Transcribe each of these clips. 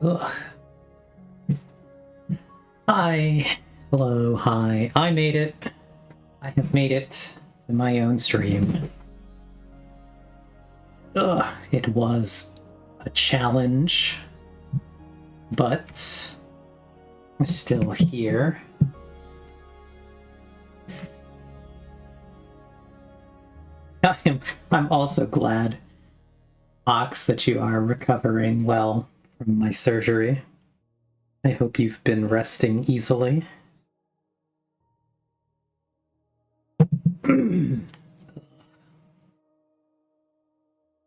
Ugh. Hi. Hello, hi. I made it. I have made it to my own stream. Ugh, it was a challenge, but I'm still here. I'm also glad, Ox, that you are recovering well from my surgery. I hope you've been resting easily.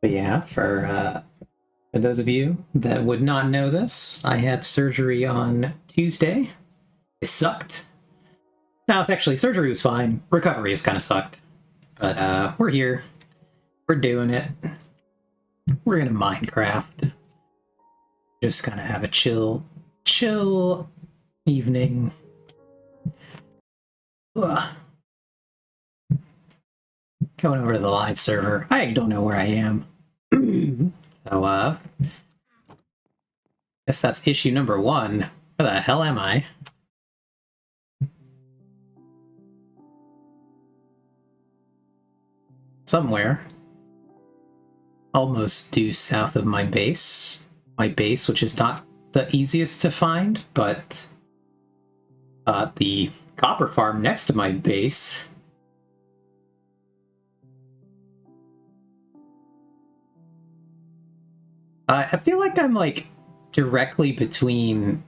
But yeah, for those of you that would not know this, I had surgery on Tuesday. It sucked. No, it's actually, surgery was fine. Recovery has kind of sucked. But we're here. We're doing it. We're gonna Minecraft. Just gonna have a chill evening. Ugh. Going over to the live server. I don't know where I am. So, guess that's issue number 1. Where the hell am I? Somewhere. Almost due south of my base. My base, which is not the easiest to find, but the copper farm next to my base. I feel like I'm like directly between,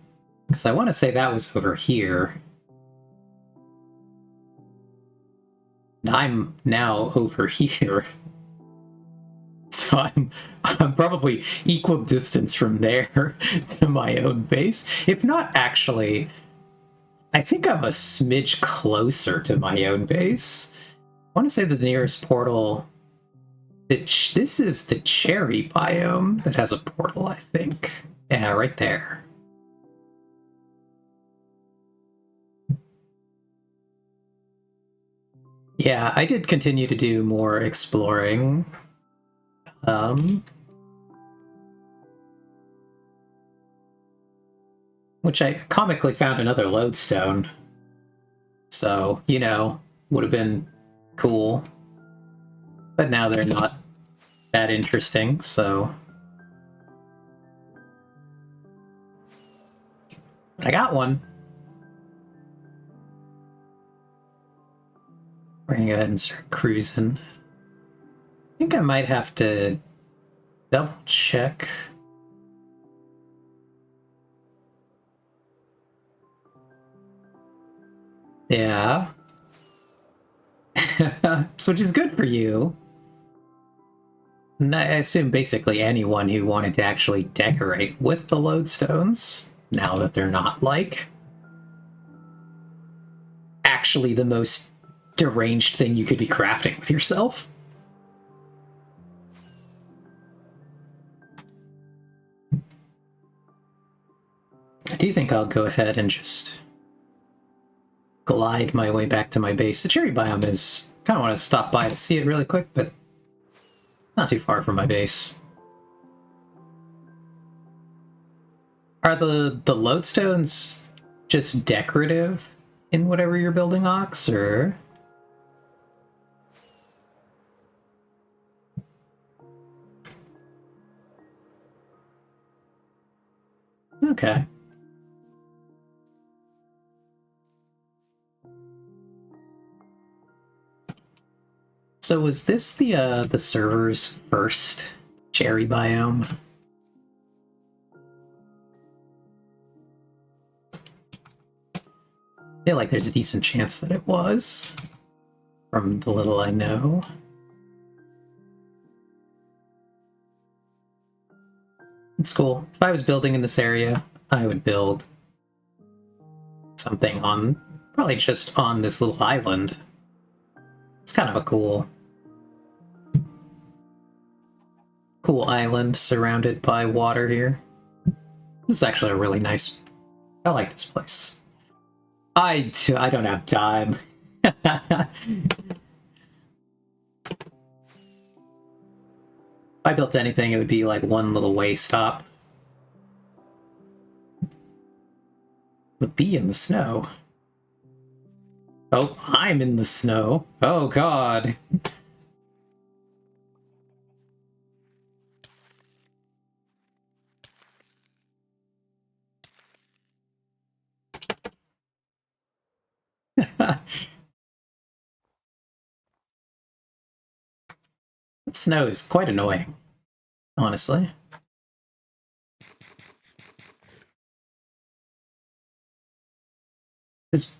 because I want to say that was over here. And I'm now over here. So I'm probably equal distance from there to my own base. If not, actually, I think I'm a smidge closer to my own base. I want to say the nearest portal... This is the cherry biome that has a portal, I think. Yeah, right there. Yeah, I did continue to do more exploring. Which I comically found another lodestone. So, you know, would have been cool. But now they're not that interesting, so... I got one. We're gonna go ahead and start cruising. I think I might have to double check. Yeah. Which is good for you. And I assume basically anyone who wanted to actually decorate with the lodestones, now that they're not, like, actually the most deranged thing you could be crafting with yourself. I do think I'll go ahead and just glide my way back to my base. The cherry biome is... kind of want to stop by to see it really quick, but not too far from my base. Are the lodestones just decorative in whatever you're building, Ox, or... Okay. So was this the server's first cherry biome? I feel like there's a decent chance that it was, from the little I know. It's cool. If I was building in this area, I would build something on, probably just on this little island. It's kind of a cool island surrounded by water here. This is actually a really nice... I like this place. I don't have time. If I built anything, it would be like one little way stop. The bee in the snow. Oh, I'm in the snow. Oh, God. That snow is quite annoying, honestly. Has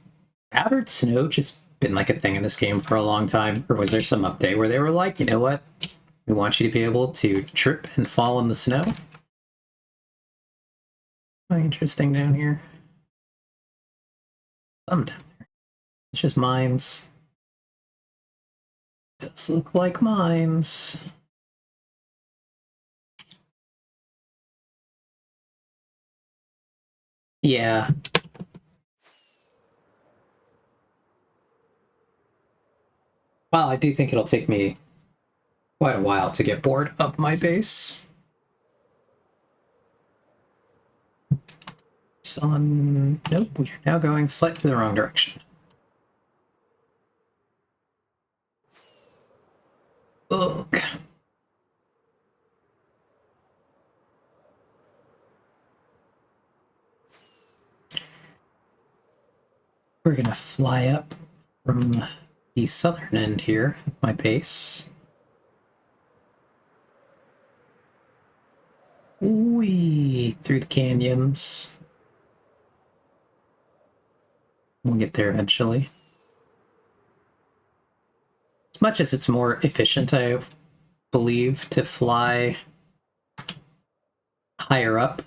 powdered snow just been like a thing in this game for a long time? Or was there some update where they were like, you know what? We want you to be able to trip and fall in the snow? Quite interesting down here. Some down there. It's just mines. Does look like mines. Yeah. Well, I do think it'll take me quite a while to get bored of my base. Sun. Nope, we're now going slightly the wrong direction. Ugh. We're gonna fly up from the southern end here, my base. Wee through the canyons. We'll get there eventually. As much as it's more efficient, I believe, to fly higher up,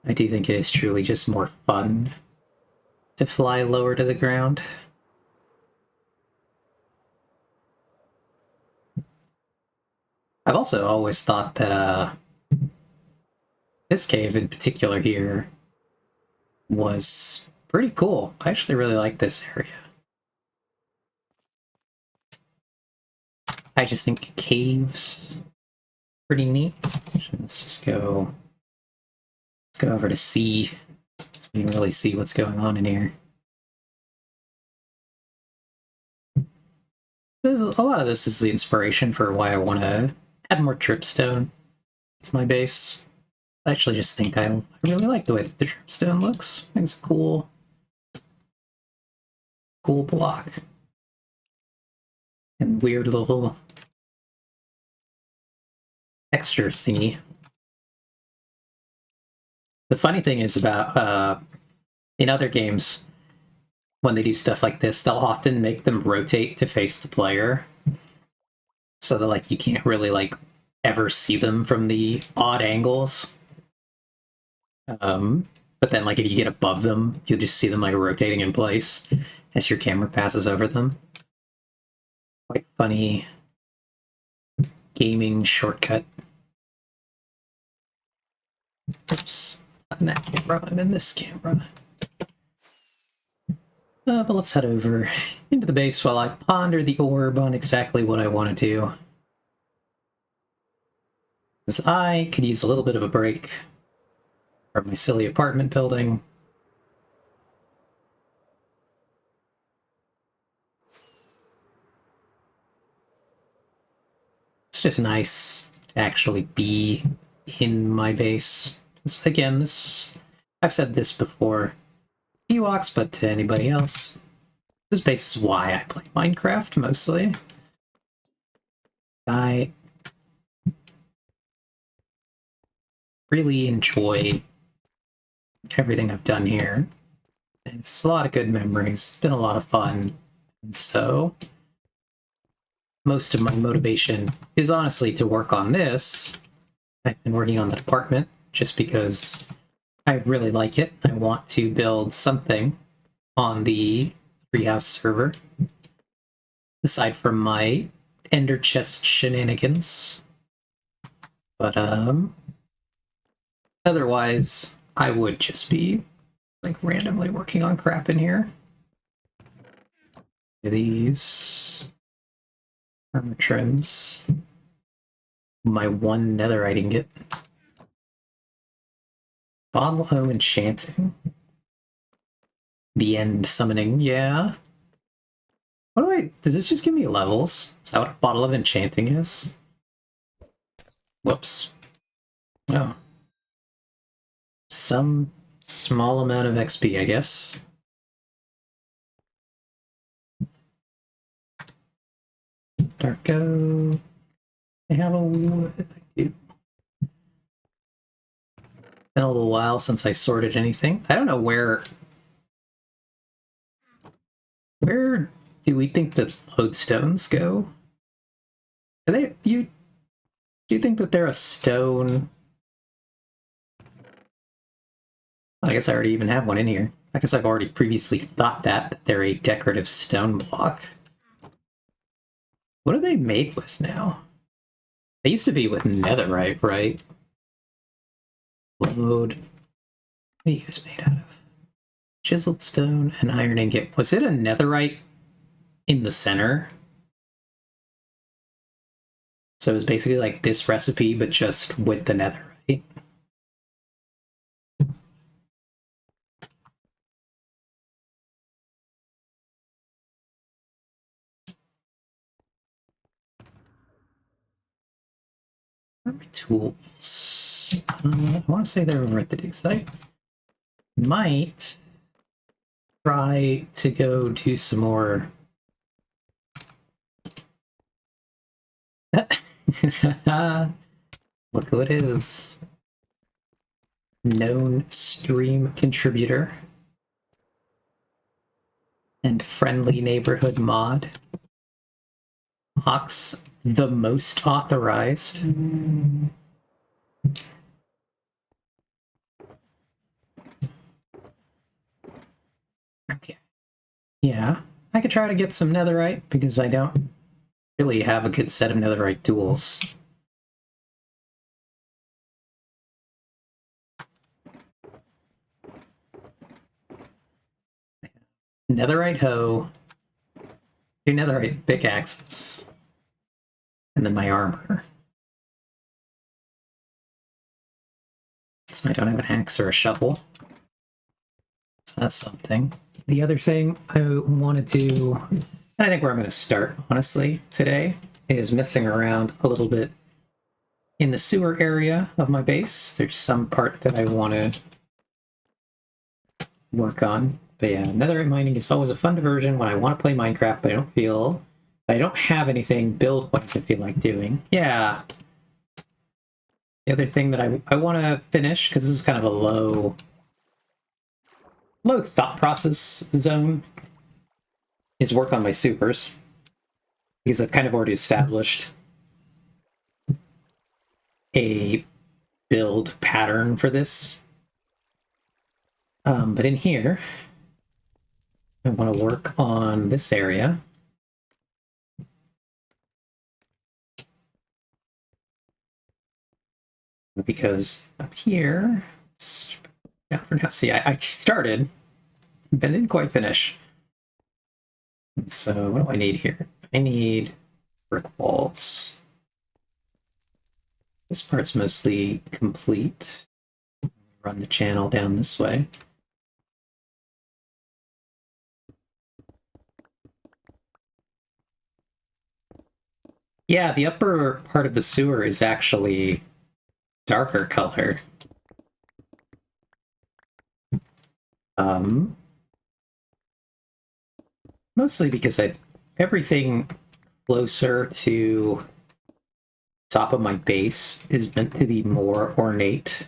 I do think it is truly just more fun to fly lower to the ground. I've also always thought that this cave in particular here was pretty cool. I actually really like this area. I just think caves pretty neat. Let's just go. Let's go over to C. So we can really see what's going on in here. A lot of this is the inspiration for why I want to add more dripstone to my base. I actually just think I really like the way that the dripstone looks. I think it's a cool block. And weird little texture thingy. The funny thing is about in other games, when they do stuff like this, they'll often make them rotate to face the player, so that like you can't really like ever see them from the odd angles. But then like if you get above them, you'll just see them like rotating in place as your camera passes over them. Quite funny gaming shortcut. Oops, not in that camera, I'm in this camera. But let's head over into the base while I ponder the orb on exactly what I want to do. Because I could use a little bit of a break from my silly apartment building. It's just nice to actually be in my base. Again, I've said this before to Ewoks, but to anybody else, this base is why I play Minecraft mostly. I really enjoy everything I've done here. It's a lot of good memories. It's been a lot of fun. And so most of my motivation is honestly to work on this. I've been working on the department just because I really like it. I want to build something on the Treehouse server aside from my Ender Chest shenanigans. But otherwise, I would just be like randomly working on crap in here. These armor trims. My one netherite ingot. Bottle O enchanting. The end summoning, yeah. What do I... Does this just give me levels? Is that what a bottle of enchanting is? Whoops. Oh. Some small amount of XP, I guess. Darko... I have a... I do. Been a little while since I sorted anything. I don't know where... Where do we think the lodestones go? Are they... Do you think that they're a stone... I guess I already even have one in here. I guess I've already previously thought that they're a decorative stone block. What are they made with now? They used to be with netherite, right? Lode. What are you guys made out of? Chiseled stone and iron ingot. Was it a netherite in the center? So it was basically like this recipe, but just with the netherite. Where are my tools? I want to say they're over at the dig site. Might try to go do some more. Look who it is. Known stream contributor and friendly neighborhood mod. Ox, the most authorized. Okay. Yeah, I could try to get some netherite because I don't really have a good set of netherite tools. Netherite hoe, 2 netherite pickaxes, and then my armor. So I don't have an axe or a shovel. So that's something. The other thing I want to do, and I think where I'm going to start, honestly, today, is messing around a little bit in the sewer area of my base. There's some part that I want to work on. But yeah, netherite mining is always a fun diversion when I want to play Minecraft, but I don't have anything build-wise I feel like doing. Yeah. The other thing that I want to finish, because this is kind of a low thought process zone, is work on my supers. Because I've kind of already established a build pattern for this. But in here, I want to work on this area. Because up here, yeah, for now, see, I started, but didn't quite finish. So what do I need here? I need brick walls. This part's mostly complete. Run the channel down this way. Yeah, the upper part of the sewer is actually darker color. Mostly because everything closer to top of my base is meant to be more ornate.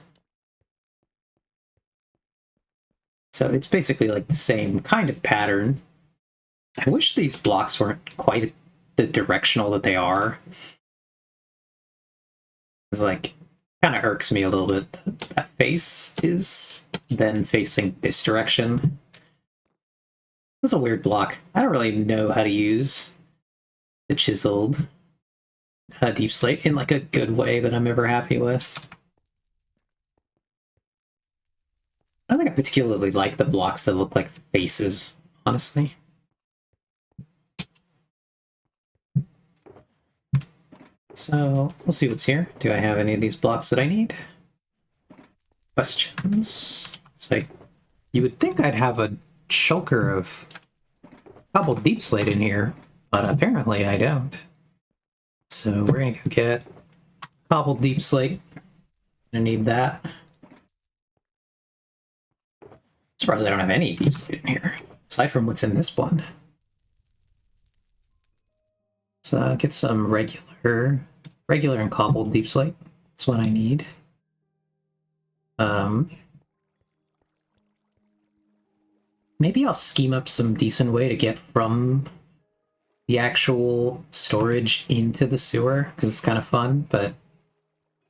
So it's basically like the same kind of pattern. I wish these blocks weren't quite the directional that they are. It's like, kind of irks me a little bit that face is then facing this direction. That's a weird block. I don't really know how to use the chiseled deep slate in like a good way that I'm ever happy with. I don't think I particularly like the blocks that look like faces, honestly. So we'll see what's here. Do I have any of these blocks that I need? Questions. It's like, you would think I'd have a shulker of cobbled deep slate in here, but apparently I don't. So we're gonna go get cobbled deep slate. I need that. Surprised I don't have any deep slate in here, aside from what's in this one. So get some regular and cobbled deep slate. That's what I need. Maybe I'll scheme up some decent way to get from the actual storage into the sewer, because it's kind of fun, but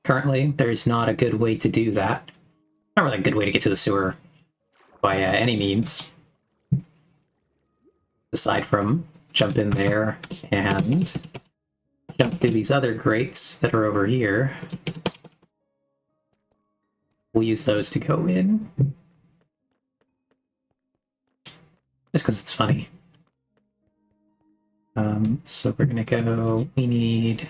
currently there's not a good way to do that. Not really a good way to get to the sewer by any means, aside from jump in there and jump through these other grates that are over here. We'll use those to go in. Just because it's funny. So we're gonna go, we need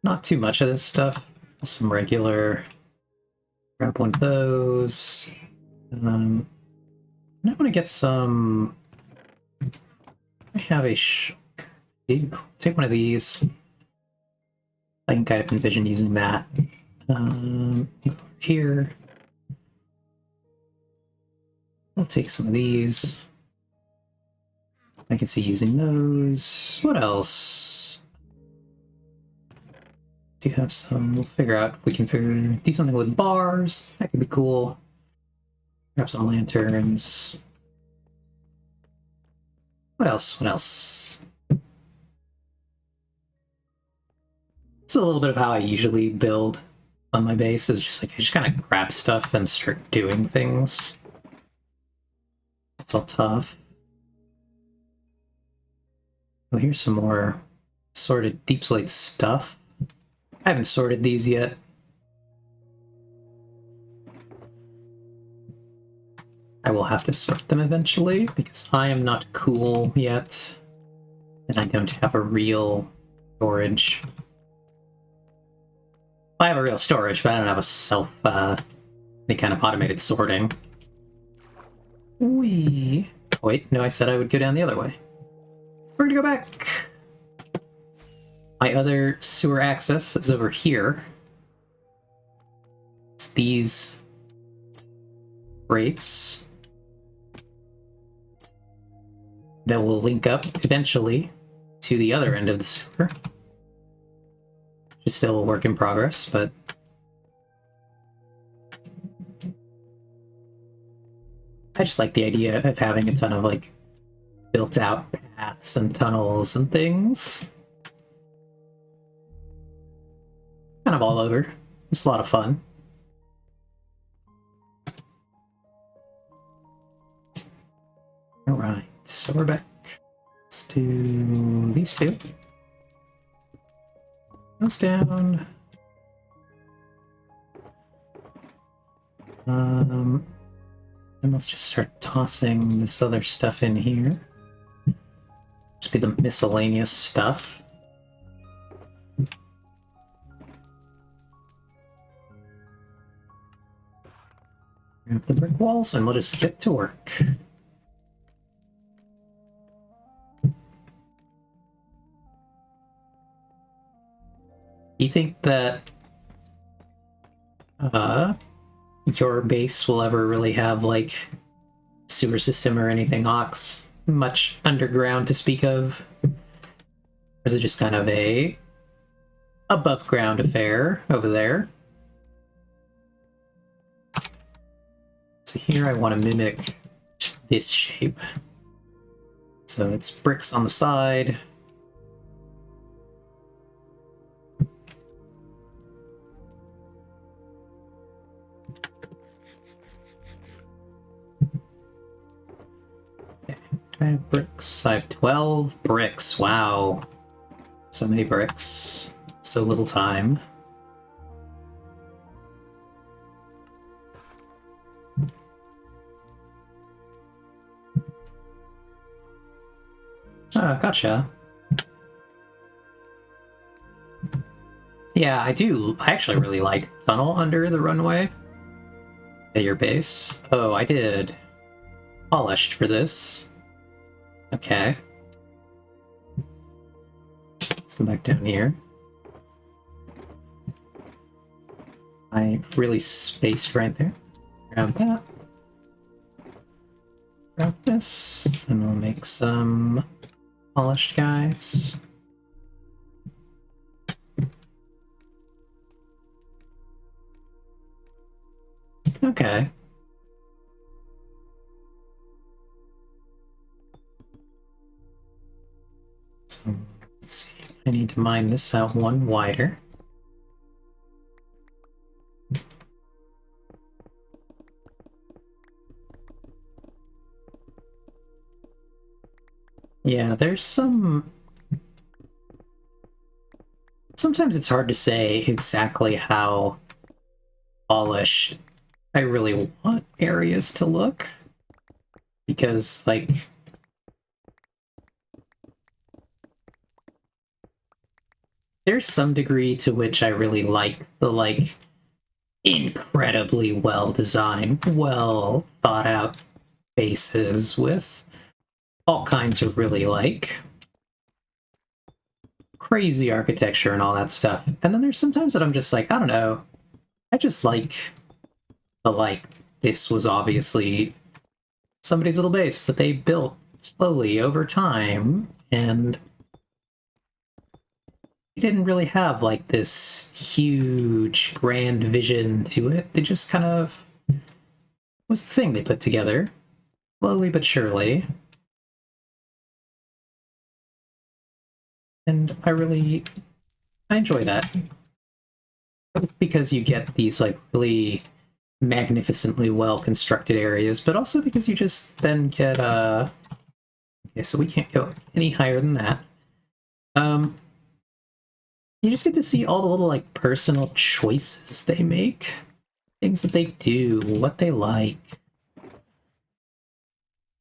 not too much of this stuff, some regular, grab one of those. I want to get some, I have a take one of these. I can kind of envision using that. Go over here. I'll take some of these. I can see using those. What else? Do you have some? We'll figure out. We can do something with bars. That could be cool. Grab some lanterns. What else? What else? It's a little bit of how I usually build on my base. Is just like I just kind of grab stuff and start doing things. It's all tough. Oh, here's some more sorted deep slate stuff. I haven't sorted these yet. I will have to sort them eventually, because I am not cool yet. And I don't have a real storage. I have a real storage, but I don't have a any kind of automated sorting. Wait, no, I said I would go down the other way. We're gonna go back. My other sewer access is over here. It's these grates that will link up eventually to the other end of the sewer. It's still a work in progress, but I just like the idea of having a ton of like built out paths and tunnels and things. Kind of all over. It's a lot of fun. Alright, so we're back. Let's do these two. Those down. And let's just start tossing this other stuff in here. Just be the miscellaneous stuff. Grab the brick walls and we'll just get to work. Do you think that your base will ever really have like sewer system or anything much underground to speak of? Or is it just kind of a above ground affair over there? So here I want to mimic this shape. So it's bricks on the side. I have bricks. I have 12 bricks. Wow. So many bricks. So little time. Ah, gotcha. Yeah, I do. I actually really like the tunnel under the runway at your base. Oh, I did polished for this. Okay. Let's go back down here. I really spaced right there. Grab that. Grab this. And we'll make some polished guys. Okay. So, let's see. I need to mine this out one wider. Yeah, there's some... Sometimes it's hard to say exactly how polished I really want areas to look. Because, like... There's some degree to which I really like the, like, incredibly well-designed, well-thought-out bases with all kinds of really, like, crazy architecture and all that stuff. And then there's sometimes that I'm just like, I don't know, I just like the, like, this was obviously somebody's little base that they built slowly over time, and they didn't really have, like, this huge, grand vision to it. They just kind of was the thing they put together, slowly but surely. And I enjoy that. Because you get these, like, really magnificently well-constructed areas, but also because you just then get, okay, so we can't go any higher than that. You just get to see all the little, like, personal choices they make. Things that they do, what they like.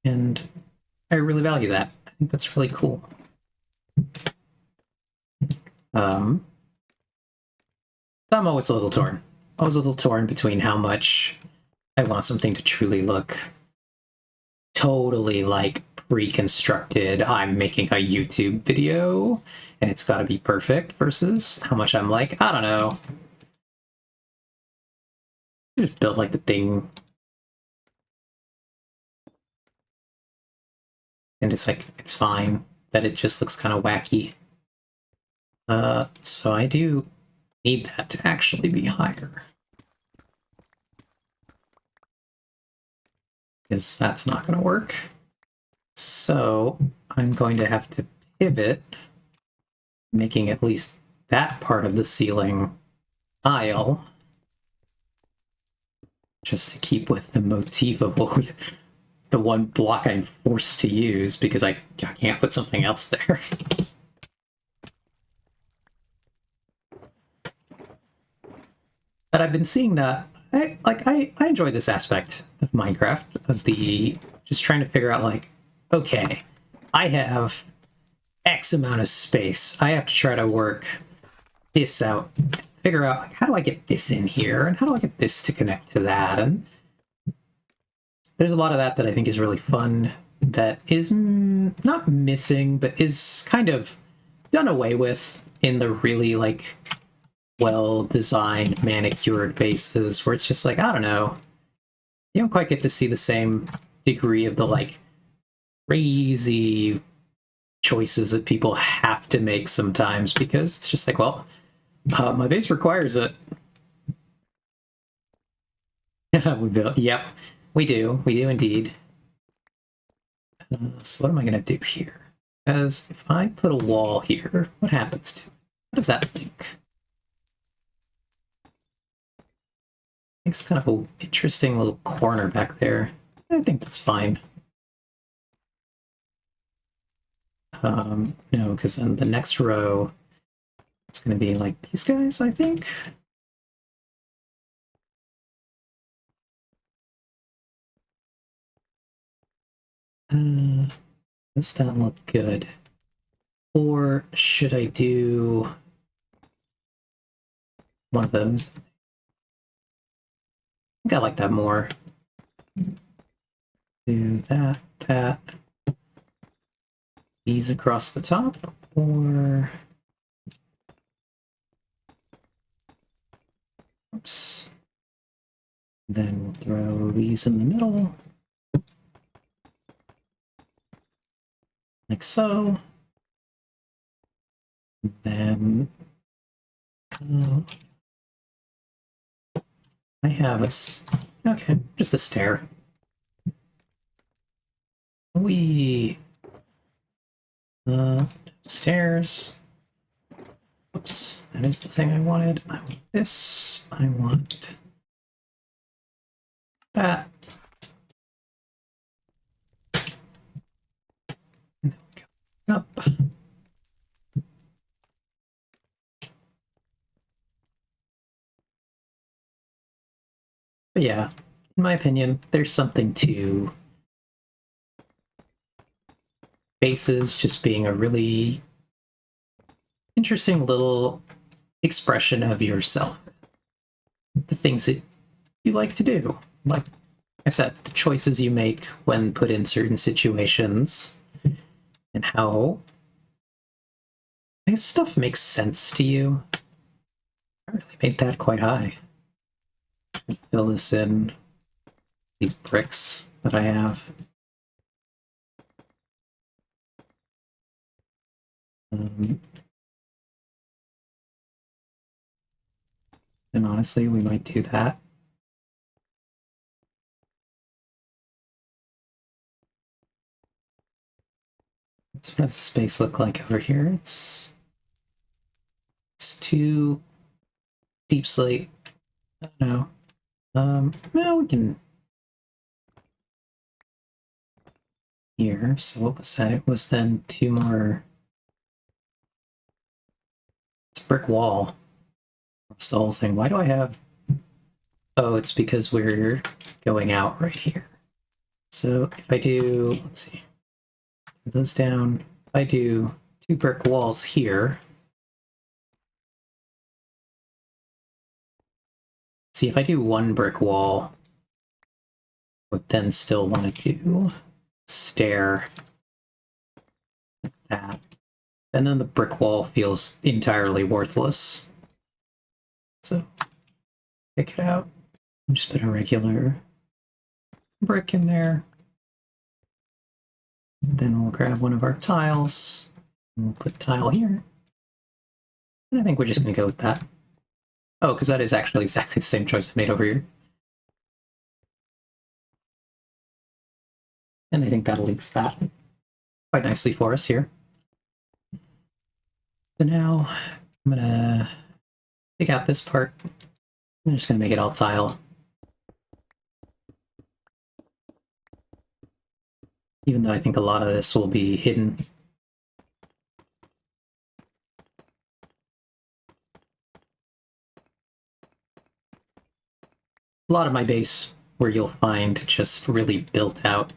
And I really value that. I think that's really cool. So I'm always a little torn. Always a little torn between how much I want something to truly look totally, like, pre-constructed, I'm making a YouTube video and it's got to be perfect, versus how much I'm like, I don't know, just build like the thing and it's like, it's fine that it just looks kind of wacky. So I do need that to actually be higher, because that's not going to work. So I'm going to have to pivot, making at least that part of the ceiling tile, just to keep with the motif of what the one block I'm forced to use because I can't put something else there. But I've been seeing that I enjoy this aspect of Minecraft, of the just trying to figure out, like, okay, I have X amount of space. I have to try to work this out, figure out, like, how do I get this in here, and how do I get this to connect to that? And there's a lot of that I think is really fun, that is not missing, but is kind of done away with in the really, like, well-designed, manicured bases, where it's just like, I don't know, you don't quite get to see the same degree of the, like, crazy choices that people have to make sometimes, because it's just like, well, my base requires it. We built, yep, we do indeed. So what am I going to do here? Because if I put a wall here, what happens to it? How does that link? It's kind of an interesting little corner back there. I think that's fine. No, because then the next row is going to be like these guys, I think. Does that look good? Or should I do one of those? I think I like that more. do that, that. These across the top, or... Oops. Then we'll throw these in the middle. Like so. Then... I have a... Okay, just a stair. Stairs. Oops, that is the thing I wanted. I want this. I want that. And then we go up. But yeah, in my opinion, there's something to bases just being a really interesting little expression of yourself. The things that you like to do. Like I said, the choices you make when put in certain situations and how this stuff makes sense to you. I really made that quite high. Fill this in, these bricks that I have. And honestly, we might do that. So what does the space look like over here? It's too deep slate. I don't know. No, we can here. So what was that? It was then two more. It's a brick wall. That's the whole thing. Why do I have? Oh, it's because we're going out right here. So if I do, let's see, put those down. If I do two brick walls here. See, if I do one brick wall, I would then still want to do stair like that. And then the brick wall feels entirely worthless. So pick it out and just put a regular brick in there. Then we'll grab one of our tiles and we'll put tile here. And I think we're just going to go with that. Oh, because that is actually exactly the same choice I made over here. And I think that links that quite nicely for us here. So now I'm going to take out this part. I'm just going to make it all tile. Even though I think a lot of this will be hidden. A lot of my base where you'll find just really built out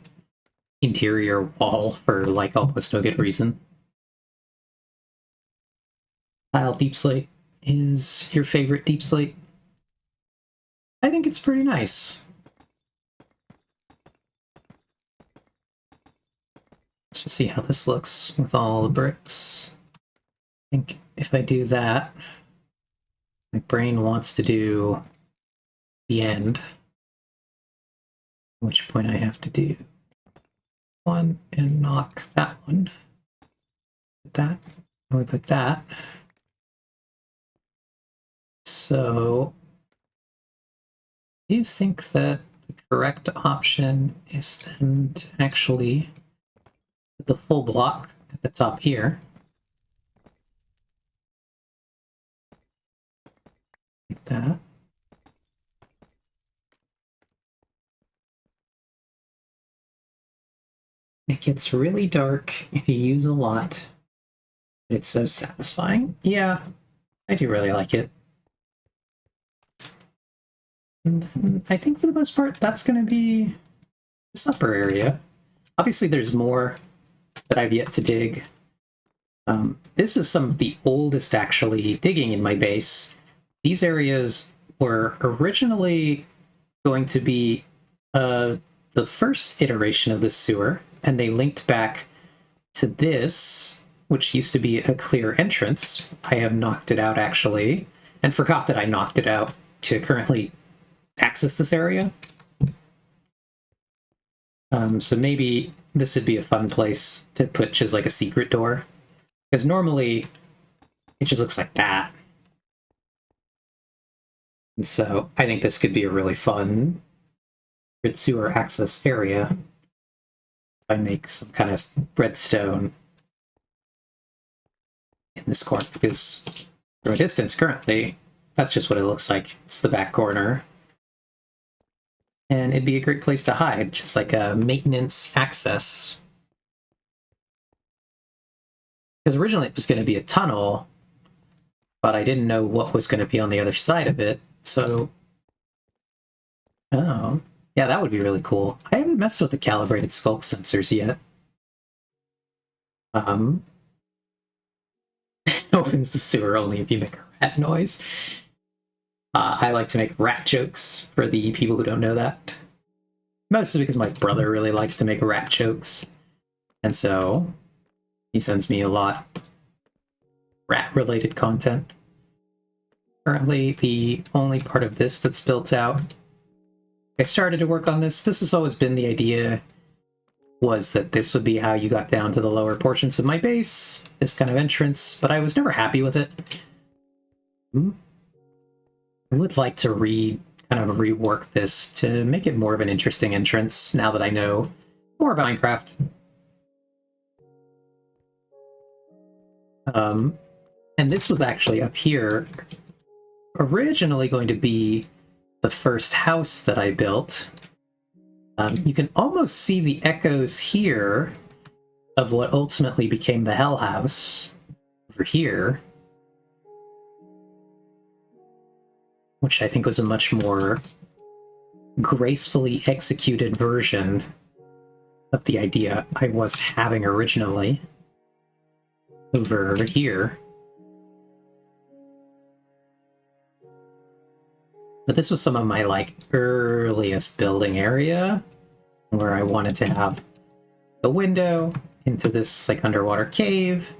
interior wall for like almost no good reason. Tile deep slate is your favorite deep slate. I think it's pretty nice. Let's just see how this looks with all the bricks. I think if I do that, my brain wants to do the end. At which point I have to do one and knock that one. Put that, and we put that. So, do you think that the correct option is then to actually put the full block at the top here? Like that. It gets really dark if you use a lot. It's so satisfying. Yeah, I do really like it. And I think for the most part, that's going to be this upper area. Obviously, there's more that I've yet to dig. This is some of the oldest, actually, digging in my base. These areas were originally going to be the first iteration of the sewer, and they linked back to this, which used to be a clear entrance. I have knocked it out, actually, and forgot that I knocked it out to currently access this area. So maybe this would be a fun place to put just like a secret door. Because normally it just looks like that. And so I think this could be a really fun sewer access area. If I make some kind of redstone in this corner, because from a distance currently, that's just what it looks like. It's the back corner. And it'd be a great place to hide, just like a maintenance access. Because originally it was going to be a tunnel, but I didn't know what was going to be on the other side of it, so... Oh, yeah, that would be really cool. I haven't messed with the calibrated sculk sensors yet. Opens the sewer only if you make a rat noise. I like to make rat jokes for the people who don't know that. Mostly because my brother really likes to make rat jokes. And so he sends me a lot of rat-related content. Currently, the only part of this that's built out, I started to work on this. This has always been the idea, was that this would be how you got down to the lower portions of my base, this kind of entrance, but I was never happy with it. I would like to kind of rework this to make it more of an interesting entrance now that I know more about Minecraft. And this was actually up here, originally going to be the first house that I built. You can almost see the echoes here of what ultimately became the Hell House over here, which I think was a much more gracefully executed version of the idea I was having originally over here. But this was some of my, like, earliest building area, where I wanted to have a window into this, like, underwater cave,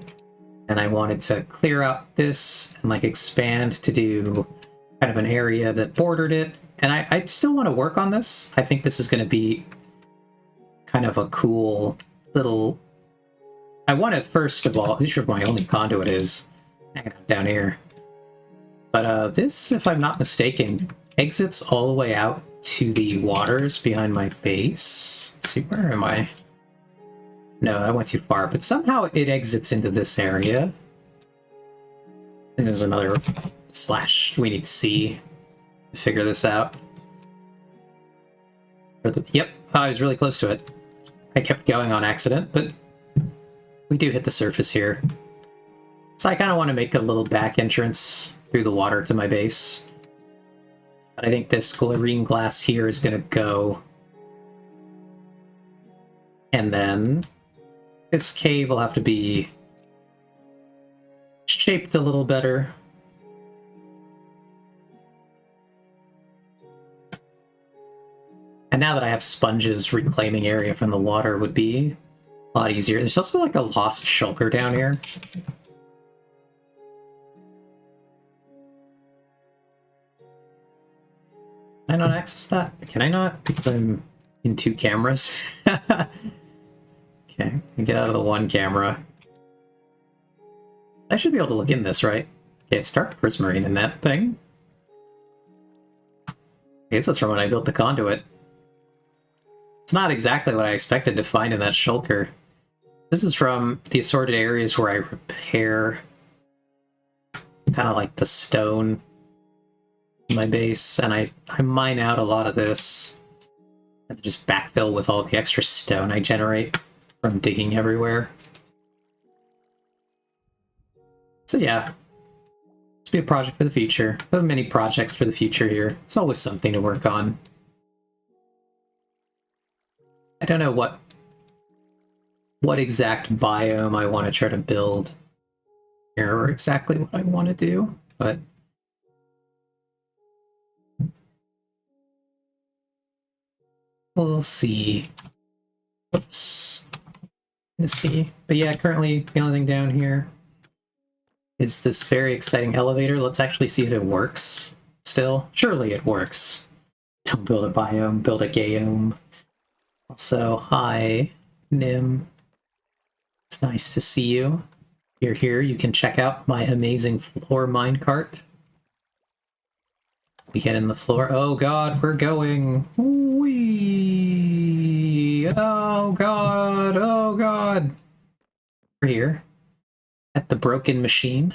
and I wanted to clear out this and, like, expand to do kind of an area that bordered it. And I still want to work on this. I think this is going to be kind of a cool little... I want to, first of all, this is where my only conduit is, hanging out down here. But this, if I'm not mistaken, exits all the way out to the waters behind my base. Let's see, where am I? No, I went too far, but somehow it exits into this area. And there's another slash. We need C to figure this out. Yep, I was really close to it. I kept going on accident, but we do hit the surface here. So I kind of want to make a little back entrance through the water to my base. But I think this green glass here is going to go. And then this cave will have to be shaped a little better. And now that I have sponges, reclaiming area from the water would be a lot easier. There's also like a lost shulker down here. Can I not access that? Can I not? Because I'm in two cameras. Okay, get out of the one camera. I should be able to look in this, right? Okay, it's dark prismarine in that thing. Okay, so that's from when I built the conduit. It's not exactly what I expected to find in that shulker. This is from the assorted areas where I repair kind of like the stone in my base, and I mine out a lot of this and just backfill with all the extra stone I generate from digging everywhere. So yeah, this be a project for the future. There are many projects for the future here. It's always something to work on. I don't know what exact biome I want to try to build here, or exactly what I want to do, but we'll see. Oops. Let's see. But yeah, currently the only thing down here is this very exciting elevator. Let's actually see if it works still. Surely it works. Don't build a biome, build a gayome. Also, hi, Nim. It's nice to see you. You're here. You can check out my amazing floor minecart. We get in the floor. Oh god, we're going. Whee! Oh god, oh god. We're here at the broken machine.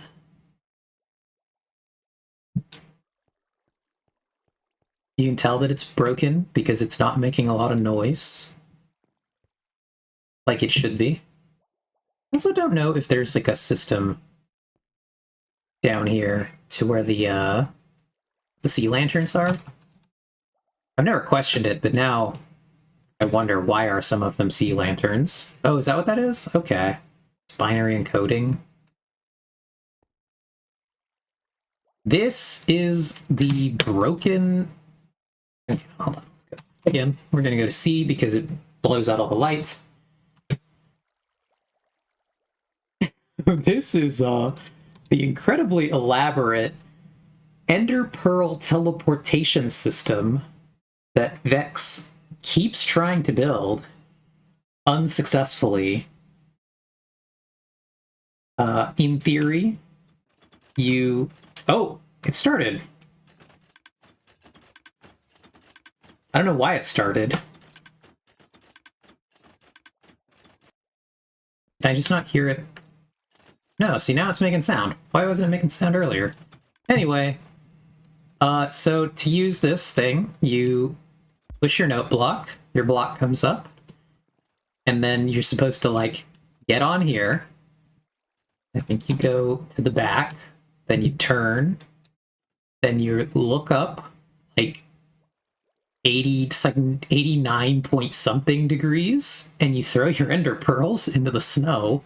You can tell that it's broken because it's not making a lot of noise. Like it should be. I also don't know if there's like a system down here to where the sea lanterns are. I've never questioned it, but now I wonder why are some of them sea lanterns? Oh, is that what that is? Okay. It's binary encoding. This is the broken... Okay, hold on. Let's go. Again, we're going to go to C because it blows out all the light. This is the incredibly elaborate Ender Pearl teleportation system that Vex keeps trying to build unsuccessfully. In theory, you... Oh, it started. I don't know why it started. Did I just not hear it? No, see, now it's making sound. Why wasn't it making sound earlier? Anyway, so to use this thing, you push your note block, your block comes up, and then you're supposed to, like, get on here. I think you go to the back, then you turn, then you look up, like, 89 point something degrees, and you throw your ender pearls into the snow.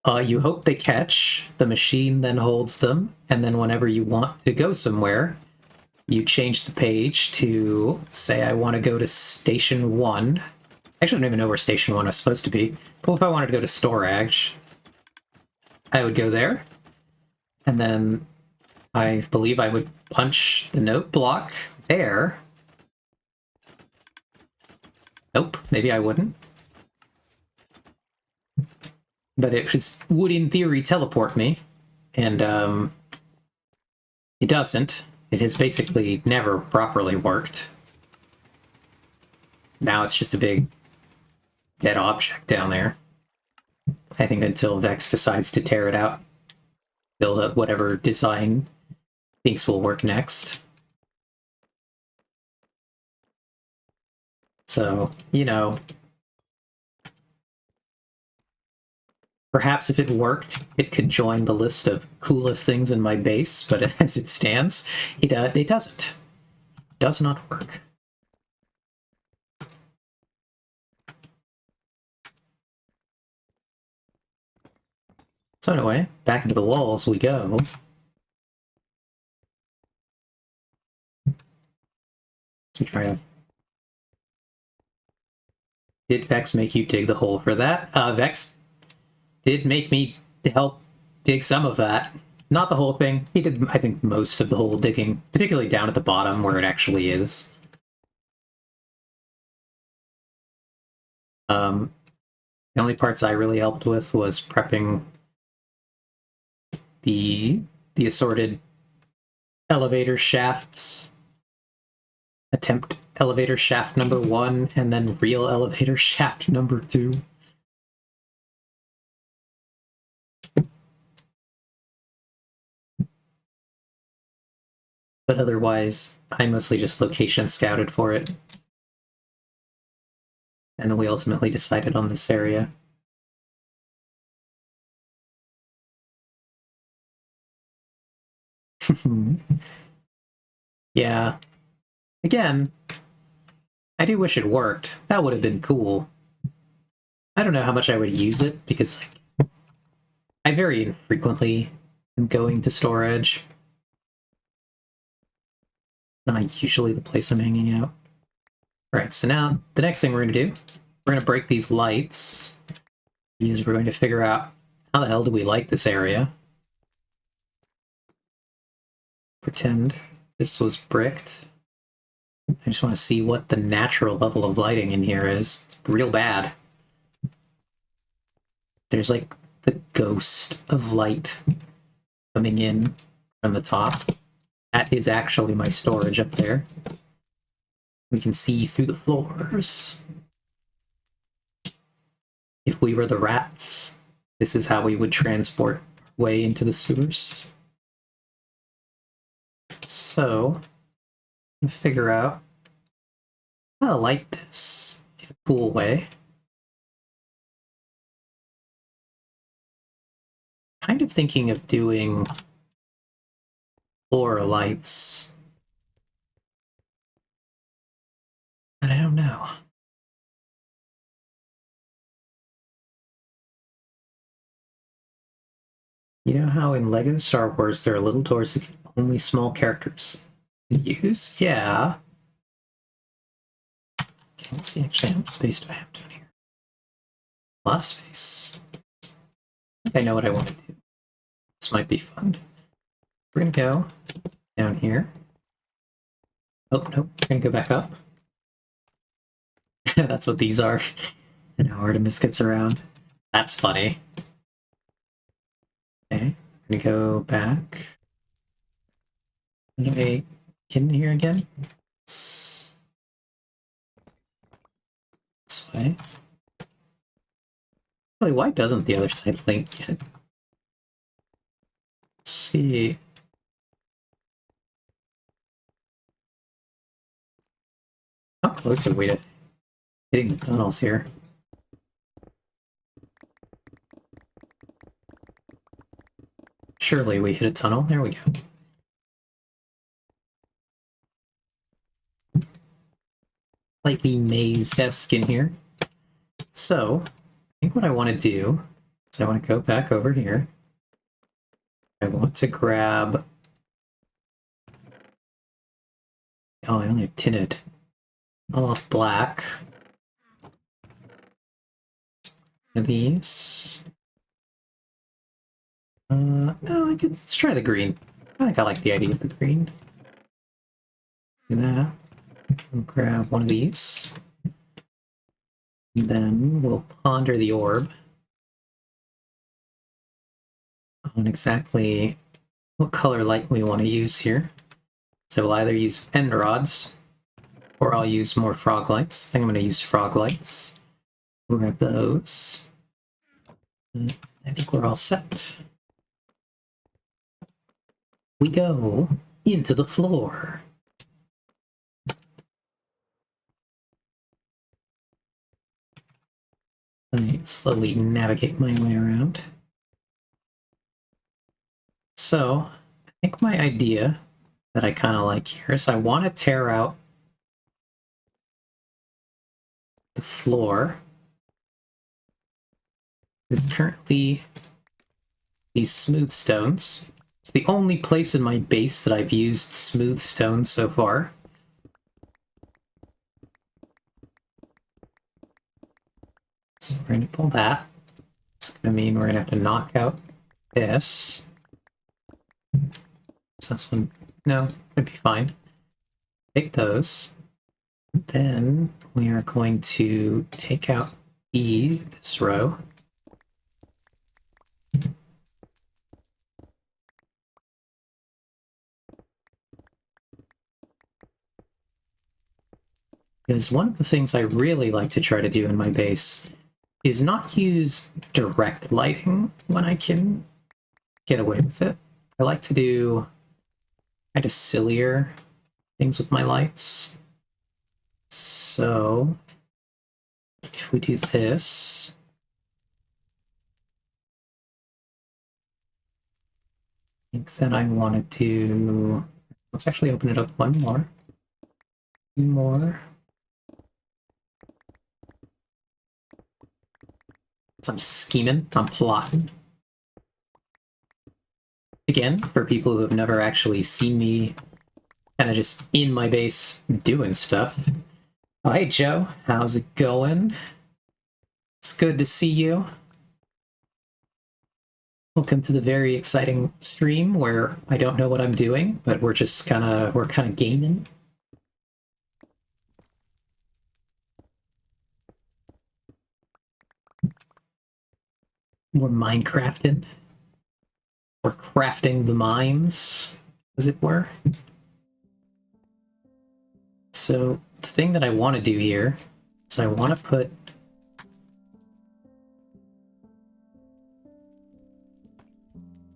You hope they catch, the machine then holds them, and then whenever you want to go somewhere, you change the page to, say I want to go to Station 1. Actually, I don't even know where Station 1 was supposed to be, but if I wanted to go to Storage, I would go there, and then I believe I would punch the note block there. Nope, maybe I wouldn't. But it would, in theory, teleport me, and it doesn't. It has basically never properly worked. Now it's just a big dead object down there. I think until Vex decides to tear it out, build up whatever design thinks will work next. So, you know, perhaps if it worked, it could join the list of coolest things in my base, but as it stands, it doesn't. It does not work. So anyway, back into the walls we go. Let's try to... Did Vex make you dig the hole for that? Vex did make me help dig some of that. Not the whole thing. He did, I think, most of the hole digging, particularly down at the bottom where it actually is. The only parts I really helped with was prepping the assorted elevator shafts. Attempt elevator shaft number 1, and then real elevator shaft number 2. But otherwise, I mostly just location scouted for it. And we ultimately decided on this area. Yeah. Again, I do wish it worked. That would have been cool. I don't know how much I would use it, because like, I very infrequently am going to Storage. Not usually the place I'm hanging out. Alright, so now the next thing we're going to do, we're going to break these lights, because we're going to figure out how the hell do we light this area. Pretend this was bricked. I just want to see what the natural level of lighting in here is. It's real bad. There's like the ghost of light coming in from the top. That is actually my storage up there. We can see through the floors. If we were the rats, this is how we would transport our way into the sewers. So, figure out how to light this in a cool way. Kind of thinking of doing floor lights, but I don't know. You know how in LEGO Star Wars there are little doors that only small characters can use? Yeah. Okay, let's see actually how much space do I have down here. A lot of space. I think I know what I want to do. This might be fun. We're gonna go down here. Oh, nope, we're gonna go back up. That's what these are. And how Artemis gets around. That's funny. Okay, I'm gonna go back. Can I get in here again? This way. Really, why doesn't the other side link yet? Let's see. How close are we to hitting the tunnels here? Surely we hit a tunnel. There we go. Slightly maze-esque in here. So, I think what I want to do is I want to go back over here. I want to grab... Oh, I only have tinted. I'll have black. One of these. No, let's try the green. I think I like the idea of the green. Do that. We'll grab one of these. And then we'll ponder the orb on exactly what color light we want to use here. So we'll either use end rods, or I'll use more frog lights. I think I'm going to use frog lights. We'll grab those. I think we're all set. We go into the floor. I slowly navigate my way around. So, I think my idea that I kind of like here is I want to tear out the floor. Because currently these smooth stones. It's the only place in my base that I've used smooth stone so far. So we're going to pull that. It's going to mean we're going to have to knock out this. So that's one. No, it'd be fine. Take those. Then we are going to take out this row. Because one of the things I really like to try to do in my base is not use direct lighting when I can get away with it. I like to do kind of sillier things with my lights. So, if we do this, I think that I want to do... Let's actually open it up one more. One more. So I'm scheming, I'm plotting. Again, for people who have never actually seen me kind of just in my base doing stuff, Hi, Joe. How's it going? It's good to see you. Welcome to the very exciting stream where I don't know what I'm doing, but we're kind of gaming. We're Minecrafting. We're crafting the mines, as it were. So the thing that I want to do here is I want to put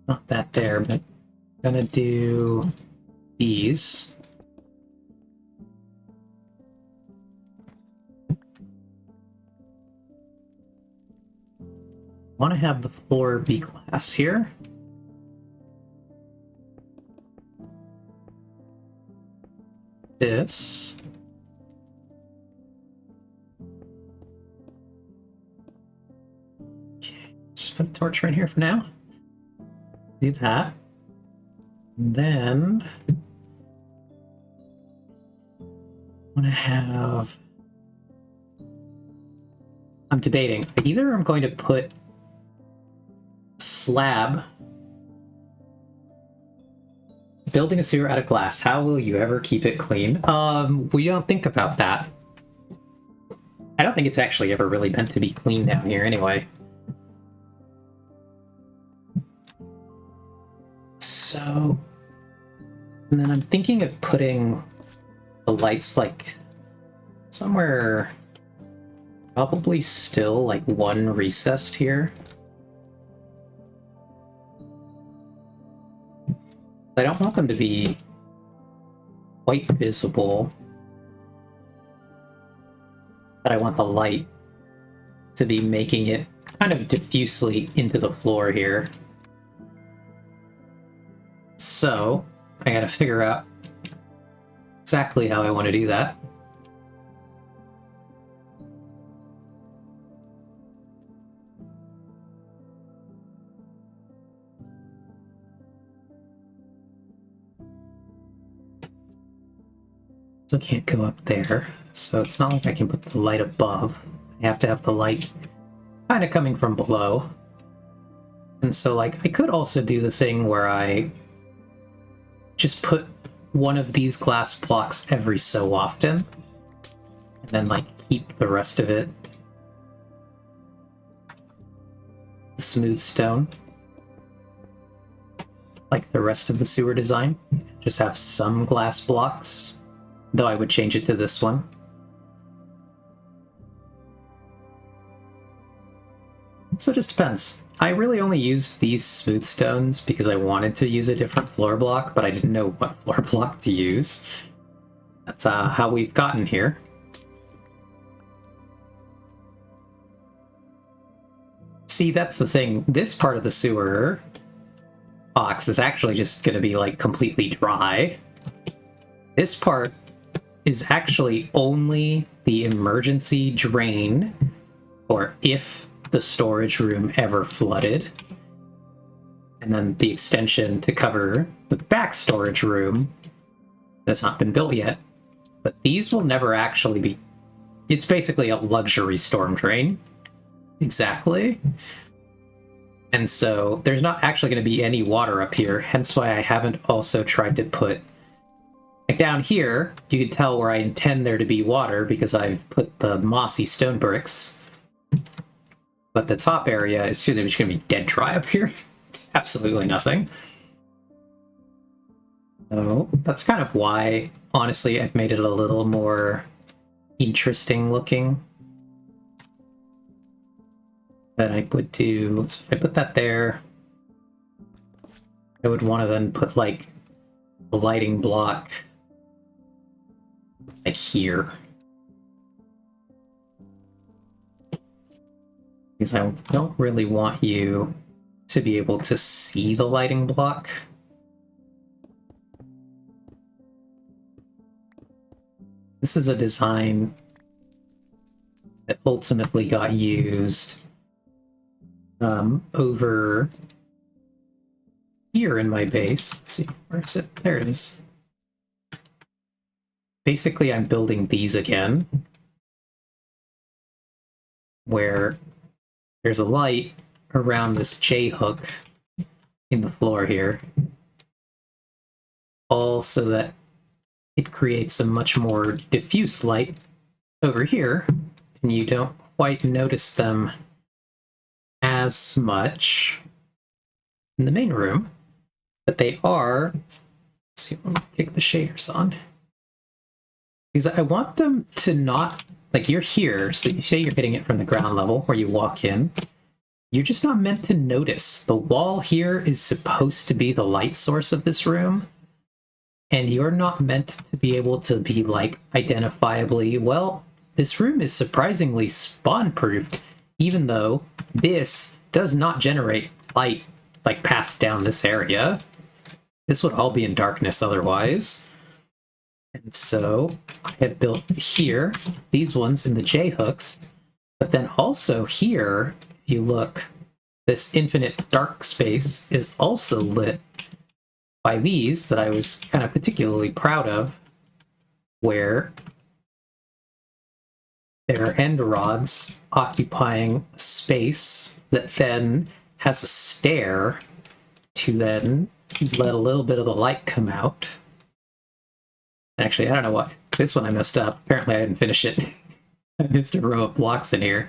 not that there, but I'm gonna do these. I want to have the floor be glass here. This. Okay, just put a torch right here for now. Do that. And then I want to have. I'm debating. Either I'm going to put slab. Building a sewer out of glass. How will you ever keep it clean? We don't think about that. I don't think it's actually ever really meant to be clean down here anyway. So, and then I'm thinking of putting the lights like somewhere, probably still like one recessed here. I don't want them to be quite visible, but I want the light to be making it kind of diffusely into the floor here. So I gotta figure out exactly how I want to do that. So I can't go up there. So it's not like I can put the light above. I have to have the light kind of coming from below. And so, like, I could also do the thing where I just put one of these glass blocks every so often, and then, like, keep the rest of it smooth stone. Like the rest of the sewer design. Just have some glass blocks. Though I would change it to this one. So it just depends. I really only used these smooth stones because I wanted to use a different floor block, but I didn't know what floor block to use. That's how we've gotten here. See, that's the thing. This part of the sewer box is actually just going to be like completely dry. This part is actually only the emergency drain, or if the storage room ever flooded. And then the extension to cover the back storage room that's not been built yet. But these will never actually be... It's basically a luxury storm drain. Exactly. And so there's not actually going to be any water up here, hence why I haven't also tried to put... Like down here, you can tell where I intend there to be water because I've put the mossy stone bricks. But the top area is just going to be dead dry up here. Absolutely nothing. So that's kind of why, honestly, I've made it a little more interesting looking than I would do. So if I put that there, I would want to then put like a lighting block like here. Because I don't really want you to be able to see the lighting block. This is a design that ultimately got used over here in my base. Let's see, where is it? There it is. Basically, I'm building these again, where there's a light around this J hook in the floor here, all so that it creates a much more diffuse light over here, and you don't quite notice them as much in the main room, but they are. Let's see, let me kick the shaders on. Because I want them to not, like, you're here, so you say you're hitting it from the ground level where you walk in. You're just not meant to notice. The wall here is supposed to be the light source of this room, and you're not meant to be able to be, like, identifiably, well, this room is surprisingly spawn-proofed, even though this does not generate light, like, passed down this area. This would all be in darkness otherwise. And so I have built here, these ones in the J-hooks, but then also here, if you look, this infinite dark space is also lit by these that I was kind of particularly proud of, where there are end rods occupying a space that then has a stair to then let a little bit of the light come out. Actually, I don't know what. This one I messed up. Apparently I didn't finish it. I missed a row of blocks in here,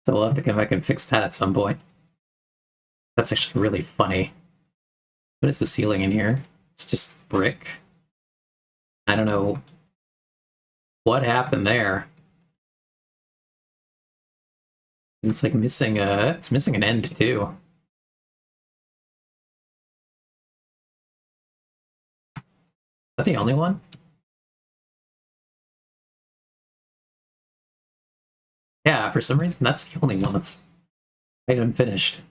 so I'll have to come back and fix that at some point. That's actually really funny. What is the ceiling in here? It's just brick. I don't know what happened there. It's like missing it's missing an end too. Is that the only one? Yeah, for some reason that's the only one that's quite unfinished.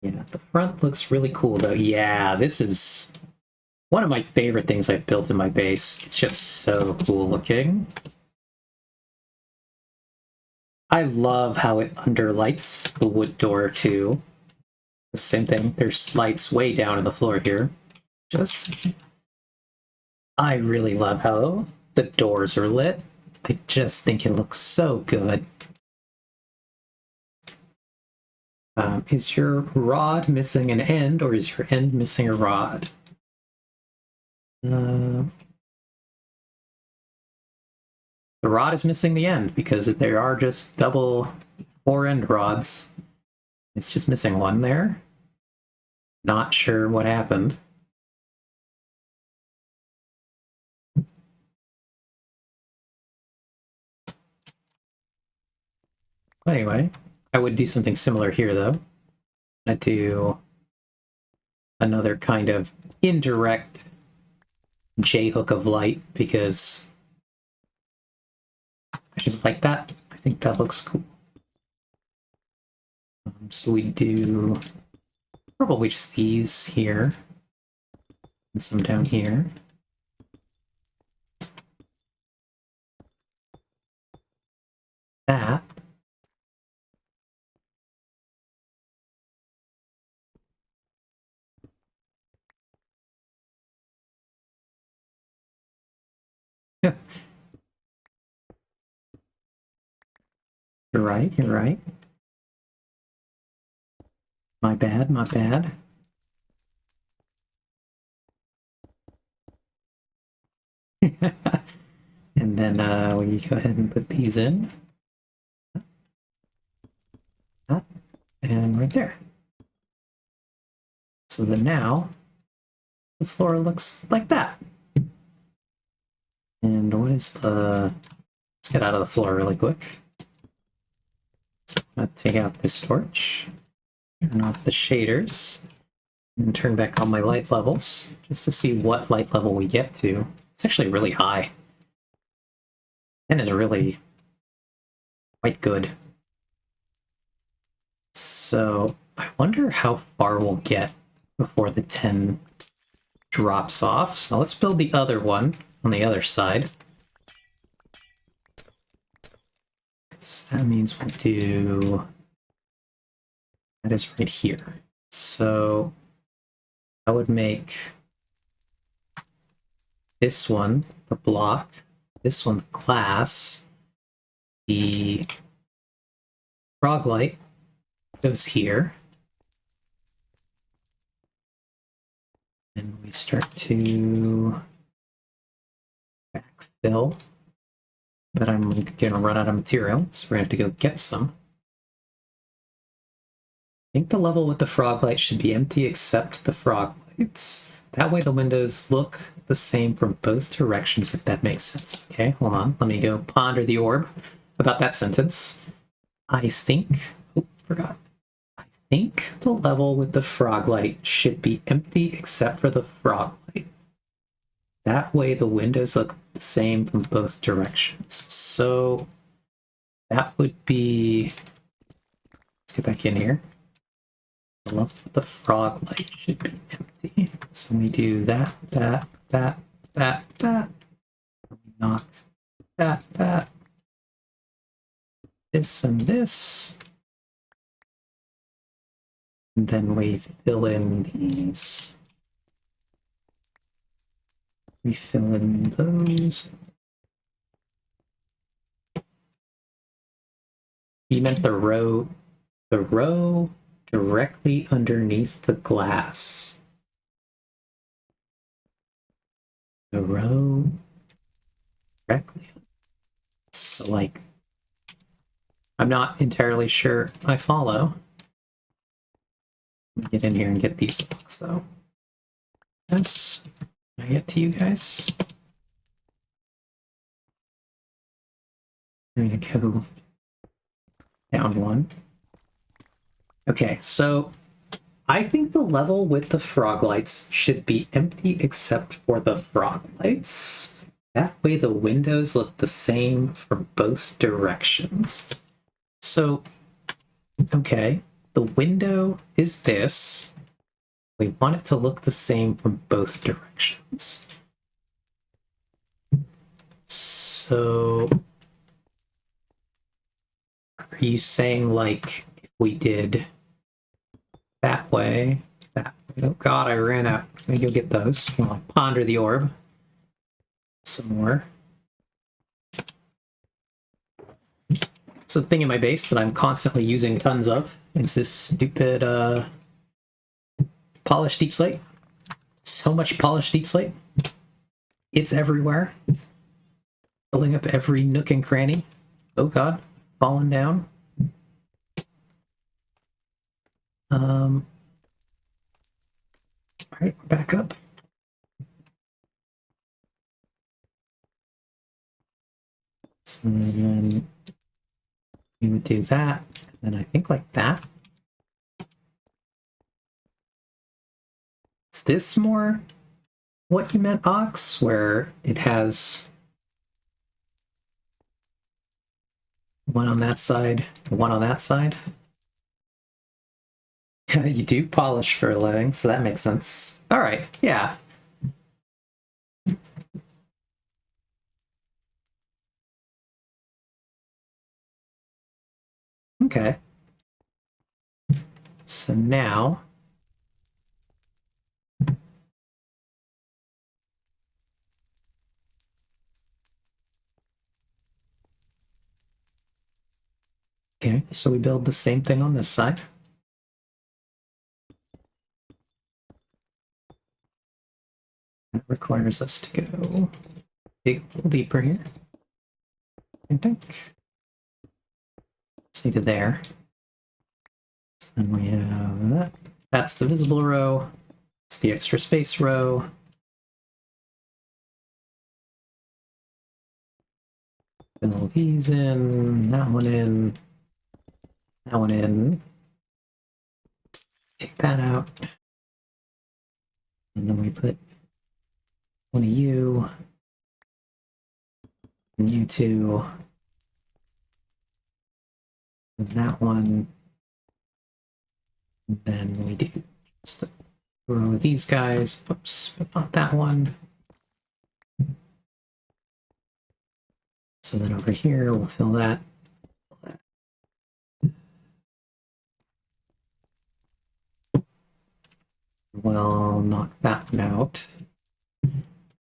Yeah, the front looks really cool though. Yeah, this is one of my favorite things I've built in my base. It's just so cool looking. I love how it underlights the wood door too. The same thing, there's lights way down in the floor here. I really love how the doors are lit. I just think it looks so good. Is your rod missing an end, or is your end missing a rod? The rod is missing the end because there are just double 4-end rods. It's just missing one there. Not sure what happened. Anyway, I would do something similar here though. I'd do another kind of indirect J-hook of light because I just like that. I think that looks cool. So we do probably just these here and some down here. That. Yeah. You're right, you're right. My bad, my bad. And then we go ahead and put these in. And right there. So then now the floor looks like that. And what is the... Let's get out of the floor really quick. So I'm going to take out this torch, turn off the shaders, and turn back on my light levels, just to see what light level we get to. It's actually really high. 10 is really quite good. So I wonder how far we'll get before the 10 drops off. So let's build the other one on the other side. So that means we'll do... That is right here. So I would make this one the block this one, the glass, the frog light goes here. And we start to backfill. But I'm gonna run out of material, so we're gonna have to go get some. I think the level with the frog light should be empty except the frog lights. That way the windows look the same from both directions, if that makes sense. Okay, hold on. Let me go ponder the orb about that sentence. I think... Oh, forgot. I think the level with the frog light should be empty except for the frog light. That way the windows look the same from both directions. So that would be... Let's get back in here. The level with the frog light should be empty. So we do that, that, that, that, that. We knock that, that. This and this. And then we fill in these. We fill in those. You meant the row directly underneath the glass. The row directly. So, like, I'm not entirely sure I follow. Let me get in here and get these blocks, though. Yes. Can I get to you guys? There you go. Down one. Okay, so I think the level with the frog lights should be empty except for the frog lights. That way the windows look the same from both directions. So, okay, the window is this. We want it to look the same from both directions. So, are you saying, like, if we did that way, that way? Oh god, I ran out. Let me go get those. I'll ponder the orb some more. It's the thing in my base that I'm constantly using tons of. It's this stupid polished deep slate. So much polished deep slate. It's everywhere. Filling up every nook and cranny. Oh god, falling down. Alright, we're back up. So then we would do that, and then I think like that. Is this more what you meant, Ox, where it has one on that side, one on that side? You do polish for a living, so that makes sense. All right, yeah. Okay. So now... Okay, so we build the same thing on this side. That requires us to go dig a little deeper here. I think. See to there. So then we have that. That's the visible row. It's the extra space row. Fill these in, that one in, that one in. Take that out. And then we put one of you, and you two, and that one. And then we do just a row of these guys. Oops, but not that one. So then over here, we'll fill that. We'll knock that one out.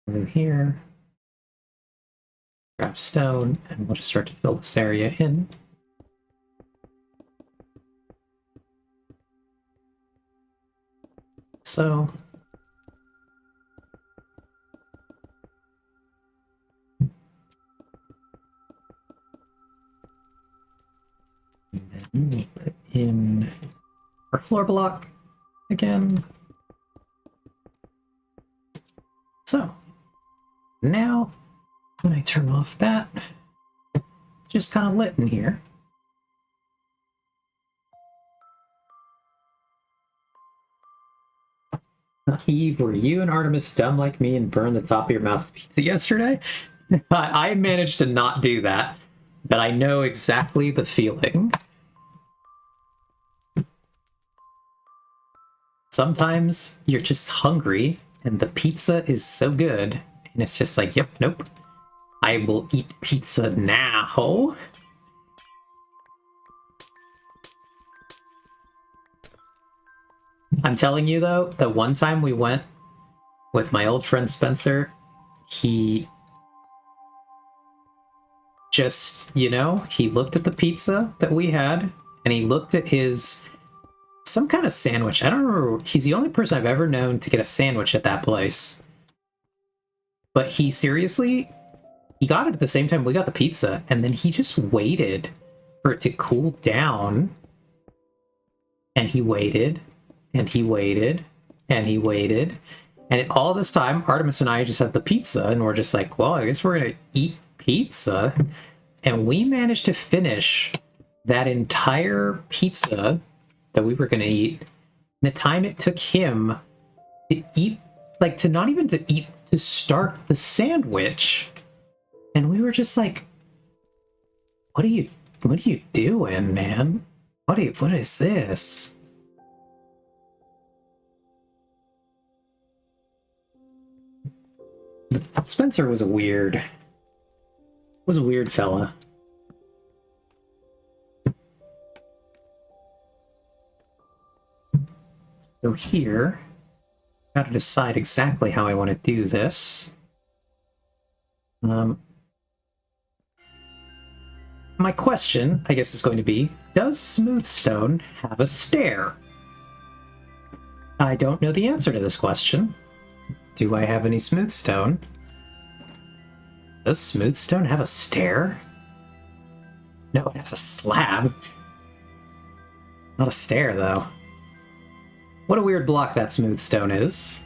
Over here. of stone, and we'll just start to fill this area in. So and then we'll put in our floor block again. So now when I turn off that, it's just kind of lit in here. Eve, were you and Artemis dumb like me and burned the top of your mouth with pizza yesterday? I managed to not do that, but I know exactly the feeling. Sometimes you're just hungry and the pizza is so good and it's just like, yep, nope. I will eat pizza now. I'm telling you though, the one time we went with my old friend Spencer, he just, you know, he looked at the pizza that we had and he looked at his some kind of sandwich. I don't remember. He's the only person I've ever known to get a sandwich at that place. But he seriously, he got it at the same time we got the pizza, and then he just waited for it to cool down. And he waited, and he waited, and he waited. And all this time, Artemis and I just have the pizza, and we're just like, well, I guess we're going to eat pizza. And we managed to finish that entire pizza that we were going to eat in the time it took him to eat, like, to not even to eat, to start the sandwich. And we were just like, what are you doing, man? What is this? Spencer was a weird fella. So here, gotta decide exactly how I want to do this. My question, I guess, is going to be, does Smoothstone have a stair? I don't know the answer to this question. Do I have any Smoothstone? Does Smoothstone have a stair? No, it has a slab. Not a stair, though. What a weird block that Smoothstone is.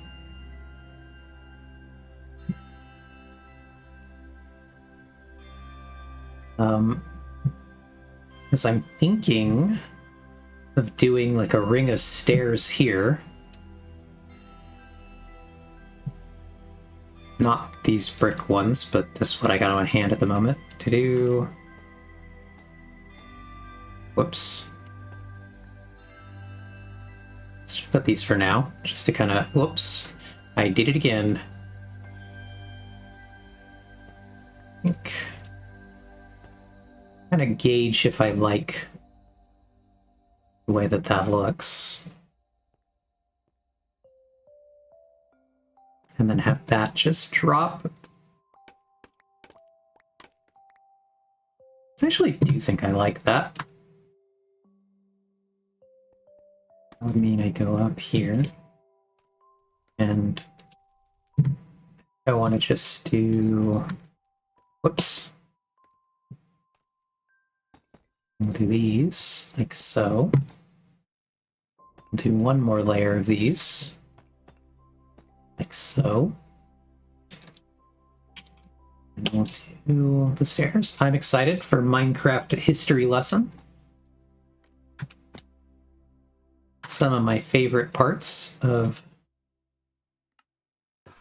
Because I'm thinking of doing like a ring of stairs here. Not these brick ones, but this is what I got on hand at the moment to do. Whoops. Let's just put these for now, just to kind of, whoops, I did it again. I think, kind of gauge if I like the way that that looks. And then have that just drop. I actually do think I like that. That would mean I go up here. And I want to just do... Whoops. We'll do these, like so. We'll do one more layer of these. Like so. And we'll do the stairs. I'm excited for Minecraft history lesson. Some of my favorite parts of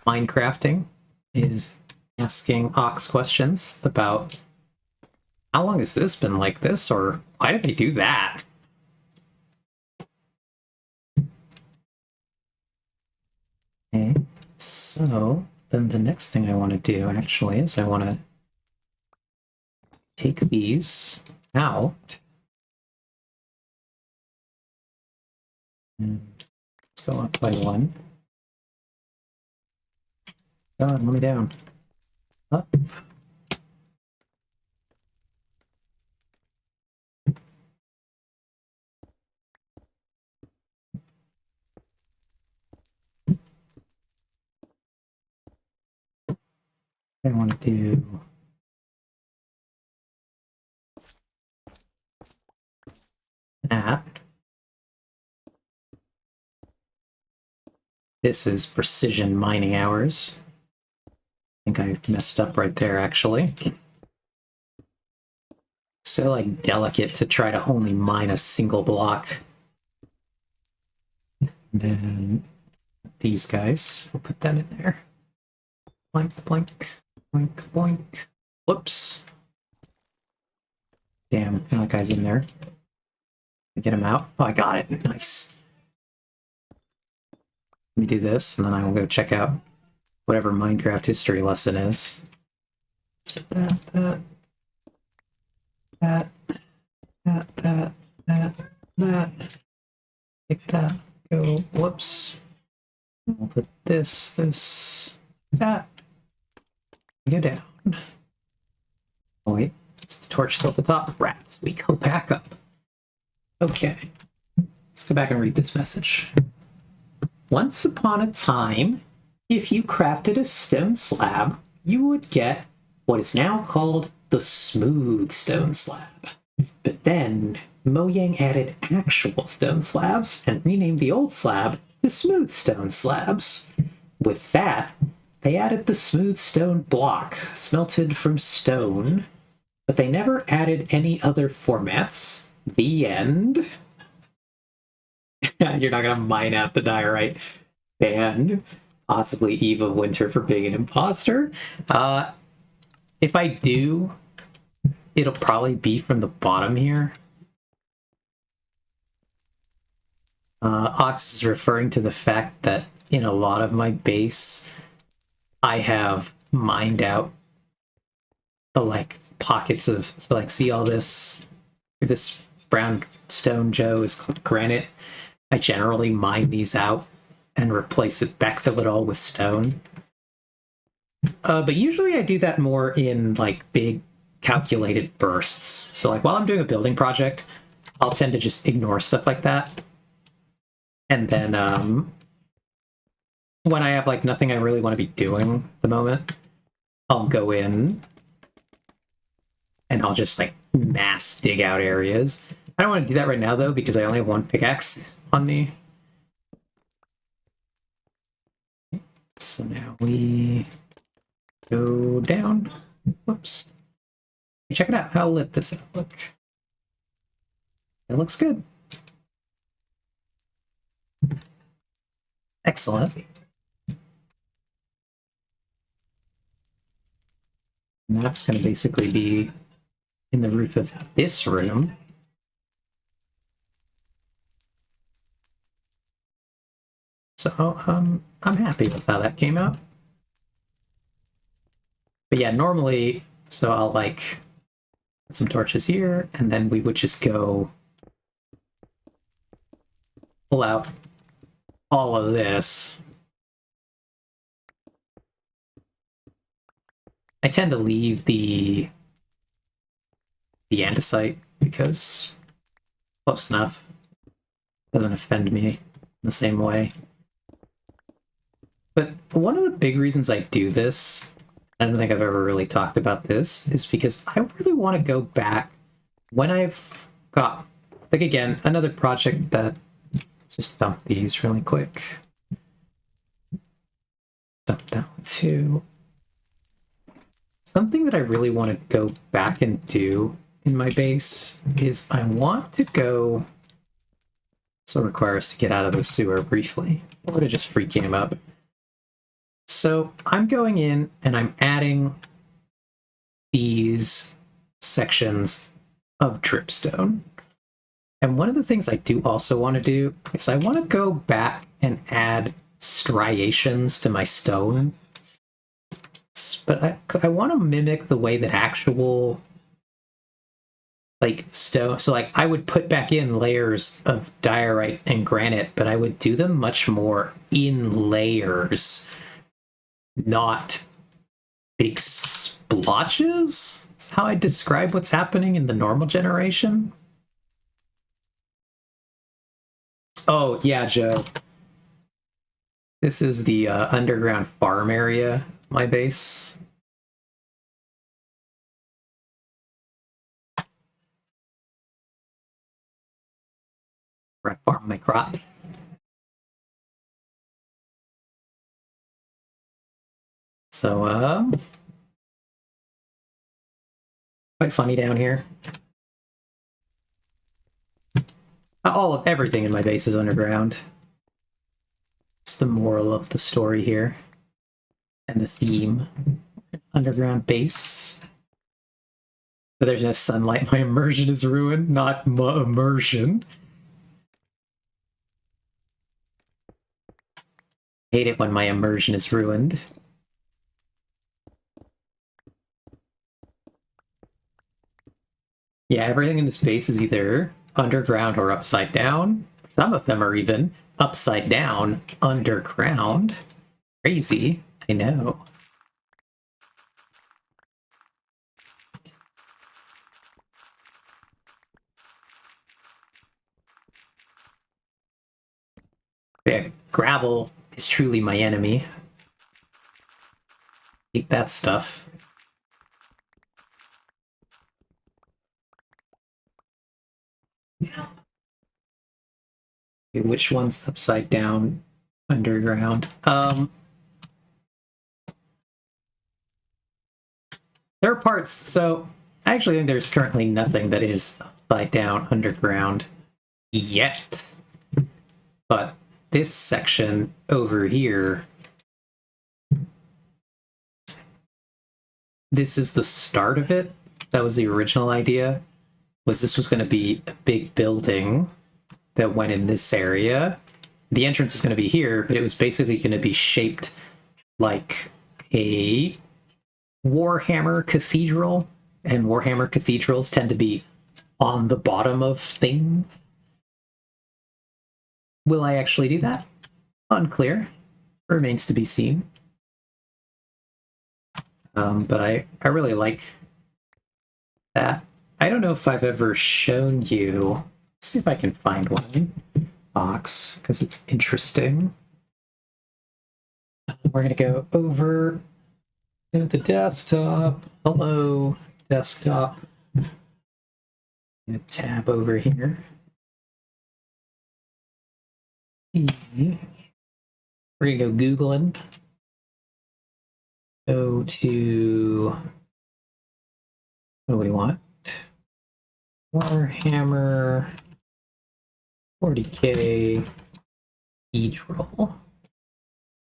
Minecrafting is asking Ox questions about how long has this been like this, or why did they do that? Okay, so then the next thing I want to do actually is I want to take these out. And let's go up by one. God, let me down. Up. I want to do that. This is precision mining hours. I think I messed up right there, actually. So, like, delicate to try to only mine a single block. And then these guys, we'll put them in there. Blank, blank, blank, blank. Whoops. Damn, now that guy's in there. Get him out. Oh, I got it. Nice. Let me do this, and then I will go check out whatever Minecraft history lesson is. Let's put that. Take that. Go. Whoops. I'll put this, that. Go down. Oh, wait. It's the torch still at the top. Rats. We go back up. Okay. Let's go back and read this message. Once upon a time, if you crafted a stone slab, you would get what is now called the smooth stone slab. But then, Mojang added actual stone slabs and renamed the old slab to smooth stone slabs. With that, they added the smooth stone block, smelted from stone, but they never added any other formats. The end. You're not gonna mine out the diorite. Banned. Possibly Eve of Winter for being an imposter. If I do, it'll probably be from the bottom here. Ox is referring to the fact that in a lot of my base, I have mined out the like pockets of, so like see all this brown stone, Joe, is granite. I generally mine these out and replace it, backfill it all with stone. But usually I do that more in like big calculated bursts. So like while I'm doing a building project, I'll tend to just ignore stuff like that. And then when I have like nothing I really want to be doing at the moment, I'll go in and I'll just like mass dig out areas. I don't want to do that right now though, because I only have one pickaxe on me. So now we go down. Whoops. Check it out. How lit does that look? It looks good. Excellent. And that's going to basically be in the roof of this room. So I'm happy with how that came out. But yeah, normally, so I'll like put some torches here, and then we would just go pull out all of this. I tend to leave the andesite because close enough. Doesn't offend me in the same way. But one of the big reasons I do this, I don't think I've ever really talked about this, is because I really want to go back when I've got, like again, another project that, let's just dump these really quick. Dump that one too. Something that I really want to go back and do in my base is I want to go, so it requires us to get out of the sewer briefly. I would have just free came up. So I'm going in and I'm adding these sections of dripstone. And one of the things I do also want to do is I want to go back and add striations to my stone. But I want to mimic the way that actual like stone, so like I would put back in layers of diorite and granite, but I would do them much more in layers, not big splotches. That's how I describe what's happening in the normal generation. Oh yeah, Joe. This is the underground farm area, my base. where I farm my crops. So, quite funny down here. Everything in my base is underground. It's the moral of the story here. And the theme. Underground base. But there's no sunlight. My immersion is ruined, not immersion. Hate it when my immersion is ruined. Yeah, everything in this base is either underground or upside down. Some of them are even upside down, underground. Crazy, I know. Yeah, gravel is truly my enemy. Hate that stuff. Okay, which one's upside down, underground? There are parts, so I actually think there's currently nothing that is upside down, underground yet. But this section over here, this is the start of it. That was the original idea, was this was going to be a big building that went in this area. The entrance was going to be here, but it was basically going to be shaped like a Warhammer cathedral, and Warhammer cathedrals tend to be on the bottom of things. Will I actually do that? Unclear. Remains to be seen. But I really like that. I don't know if I've ever shown you. Let's see if I can find one box, because it's interesting. We're going to go over to the desktop. Hello, desktop. Tab over here. We're going to go Googling. Go to, what do we want? Warhammer 40K Cathedral.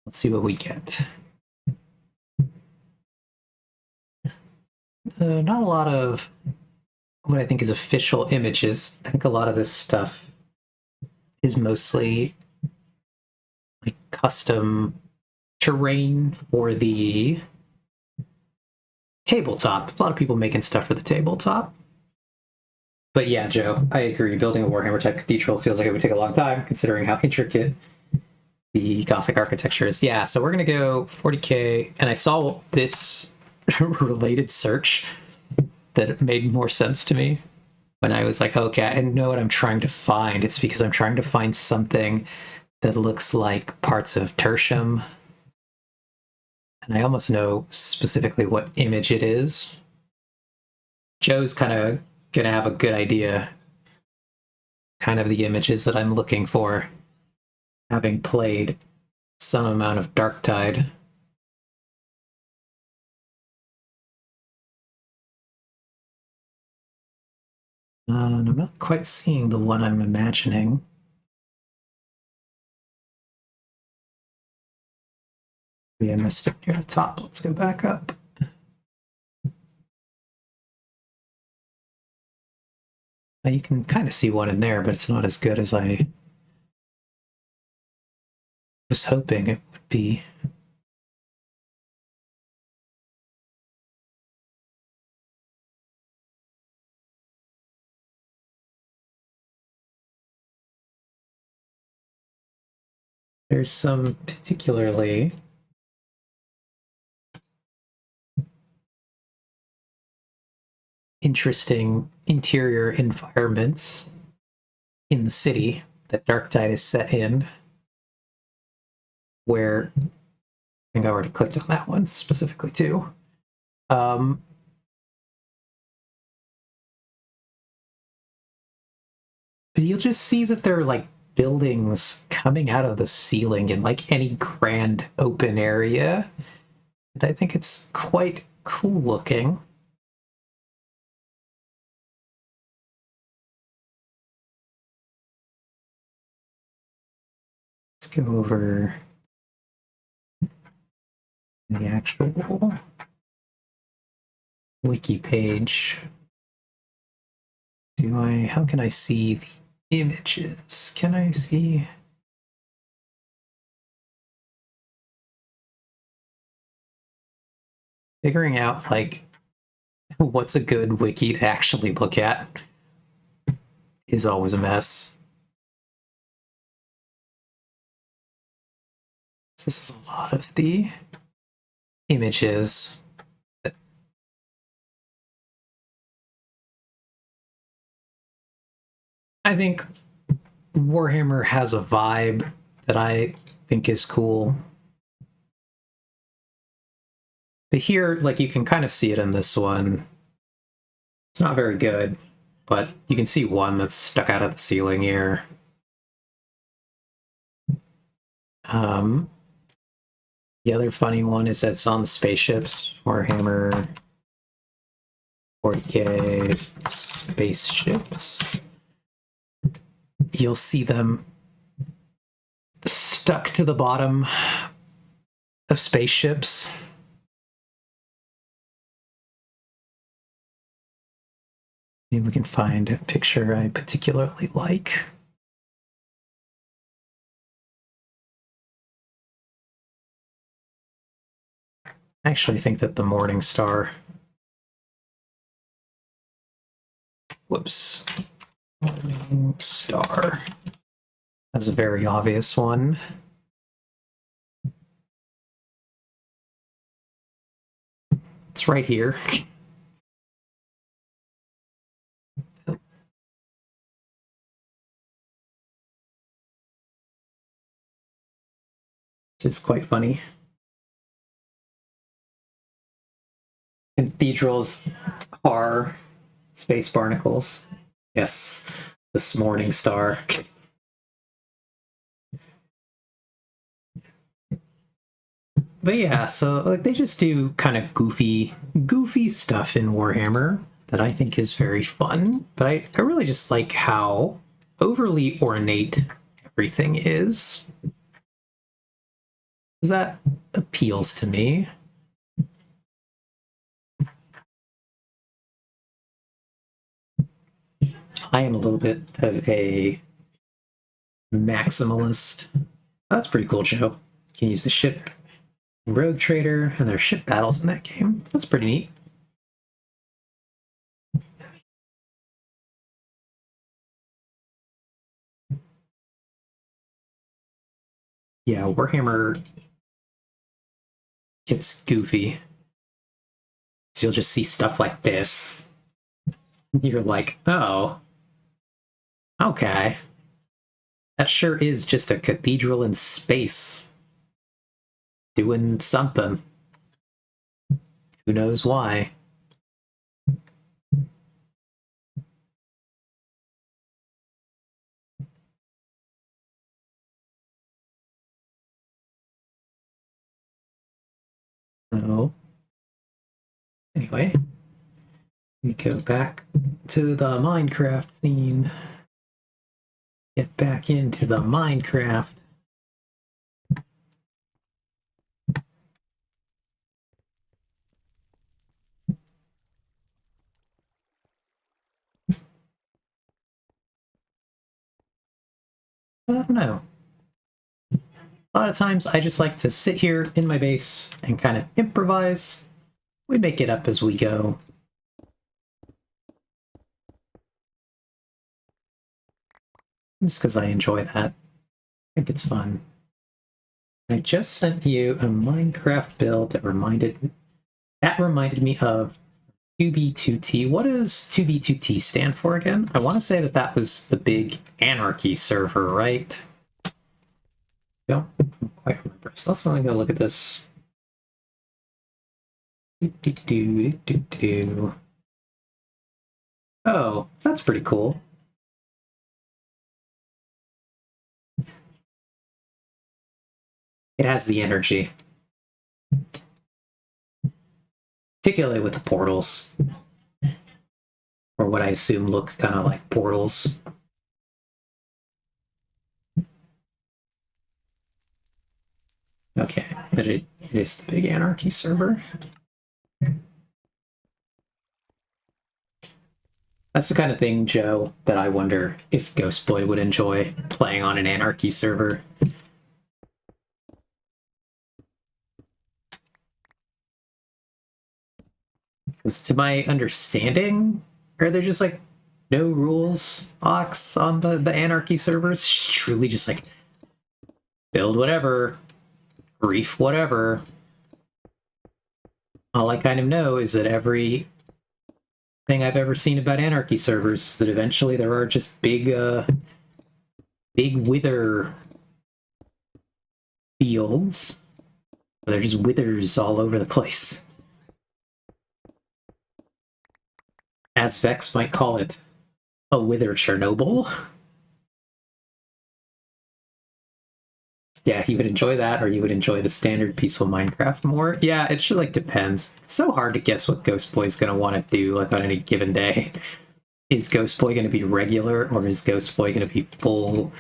Let's see what we get. Not a lot of what I think is official images. I think a lot of this stuff is mostly like custom terrain for the tabletop. A lot of people making stuff for the tabletop. But yeah, Joe, I agree. Building a Warhammer type cathedral feels like it would take a long time, considering how intricate the Gothic architecture is. Yeah, so we're going to go 40K, and I saw this related search that made more sense to me when I was like, okay, I know what I'm trying to find. It's because I'm trying to find something that looks like parts of Tertium. And I almost know specifically what image it is. Joe's kind of going to have a good idea, kind of the images that I'm looking for, having played some amount of Darktide. I'm not quite seeing the one I'm imagining. Maybe I missed it near the top. Let's go back up. Now you can kind of see one in there, but it's not as good as I was hoping it would be. There's some particularly interesting interior environments in the city that Darktide is set in, where I think I already clicked on that one specifically too. you'll just see that there are like buildings coming out of the ceiling in like any grand open area. And I think it's quite cool looking. Let's go over the actual wiki page. How can I see the images? Can I see? Figuring out, like, what's a good wiki to actually look at is always a mess. This is a lot of the images. I think Warhammer has a vibe that I think is cool. But here, like, you can kind of see it in this one. It's not very good, but you can see one that's stuck out of the ceiling here. The other funny one is that it's on the spaceships. Warhammer 40k spaceships. You'll see them stuck to the bottom of spaceships. Maybe we can find a picture I particularly like. I actually think that the Morning Star. Whoops. Morning Star. That's a very obvious one. It's right here. Which is quite funny. Cathedrals are space barnacles. Yes, this Morning Star. But yeah, so like they just do kind of goofy stuff in Warhammer that I think is very fun. But I really just like how overly ornate everything is. That appeals to me. I am a little bit of a maximalist. That's pretty cool, Joe. You can use the ship in Rogue Trader, and there are ship battles in that game. That's pretty neat. Yeah, Warhammer gets goofy. So you'll just see stuff like this. You're like, oh, okay. That sure is just a cathedral in space. Doing something. Who knows why? So, anyway, we go back to the Minecraft scene. Get back into the Minecraft. I don't know. A lot of times I just like to sit here in my base and kind of improvise. We make it up as we go. Just because I enjoy that. I think it's fun. I just sent you a Minecraft build that reminded me of 2B2T. What does 2B2T stand for again? I want to say that was the big Anarchy server, right? Don't quite remember. So let's go look at this. Oh, that's pretty cool. It has the energy. Particularly with the portals. Or what I assume look kind of like portals. Okay, but it is the big Anarchy server. That's the kind of thing, Joe, that I wonder if Ghost Boy would enjoy playing on an Anarchy server. Because to my understanding, are there just like no rules, Ox, on the Anarchy servers? Truly just like build whatever, grief whatever. All I kind of know is that every thing I've ever seen about Anarchy servers is that eventually there are just big wither fields. They're just withers all over the place. As Vex might call it, a wither Chernobyl. Yeah, you would enjoy that, or you would enjoy the standard peaceful Minecraft more. Yeah, it should like depends. It's so hard to guess what Ghost Boy's gonna want to do like on any given day. Is Ghost Boy gonna be regular, or is Ghost Boy gonna be full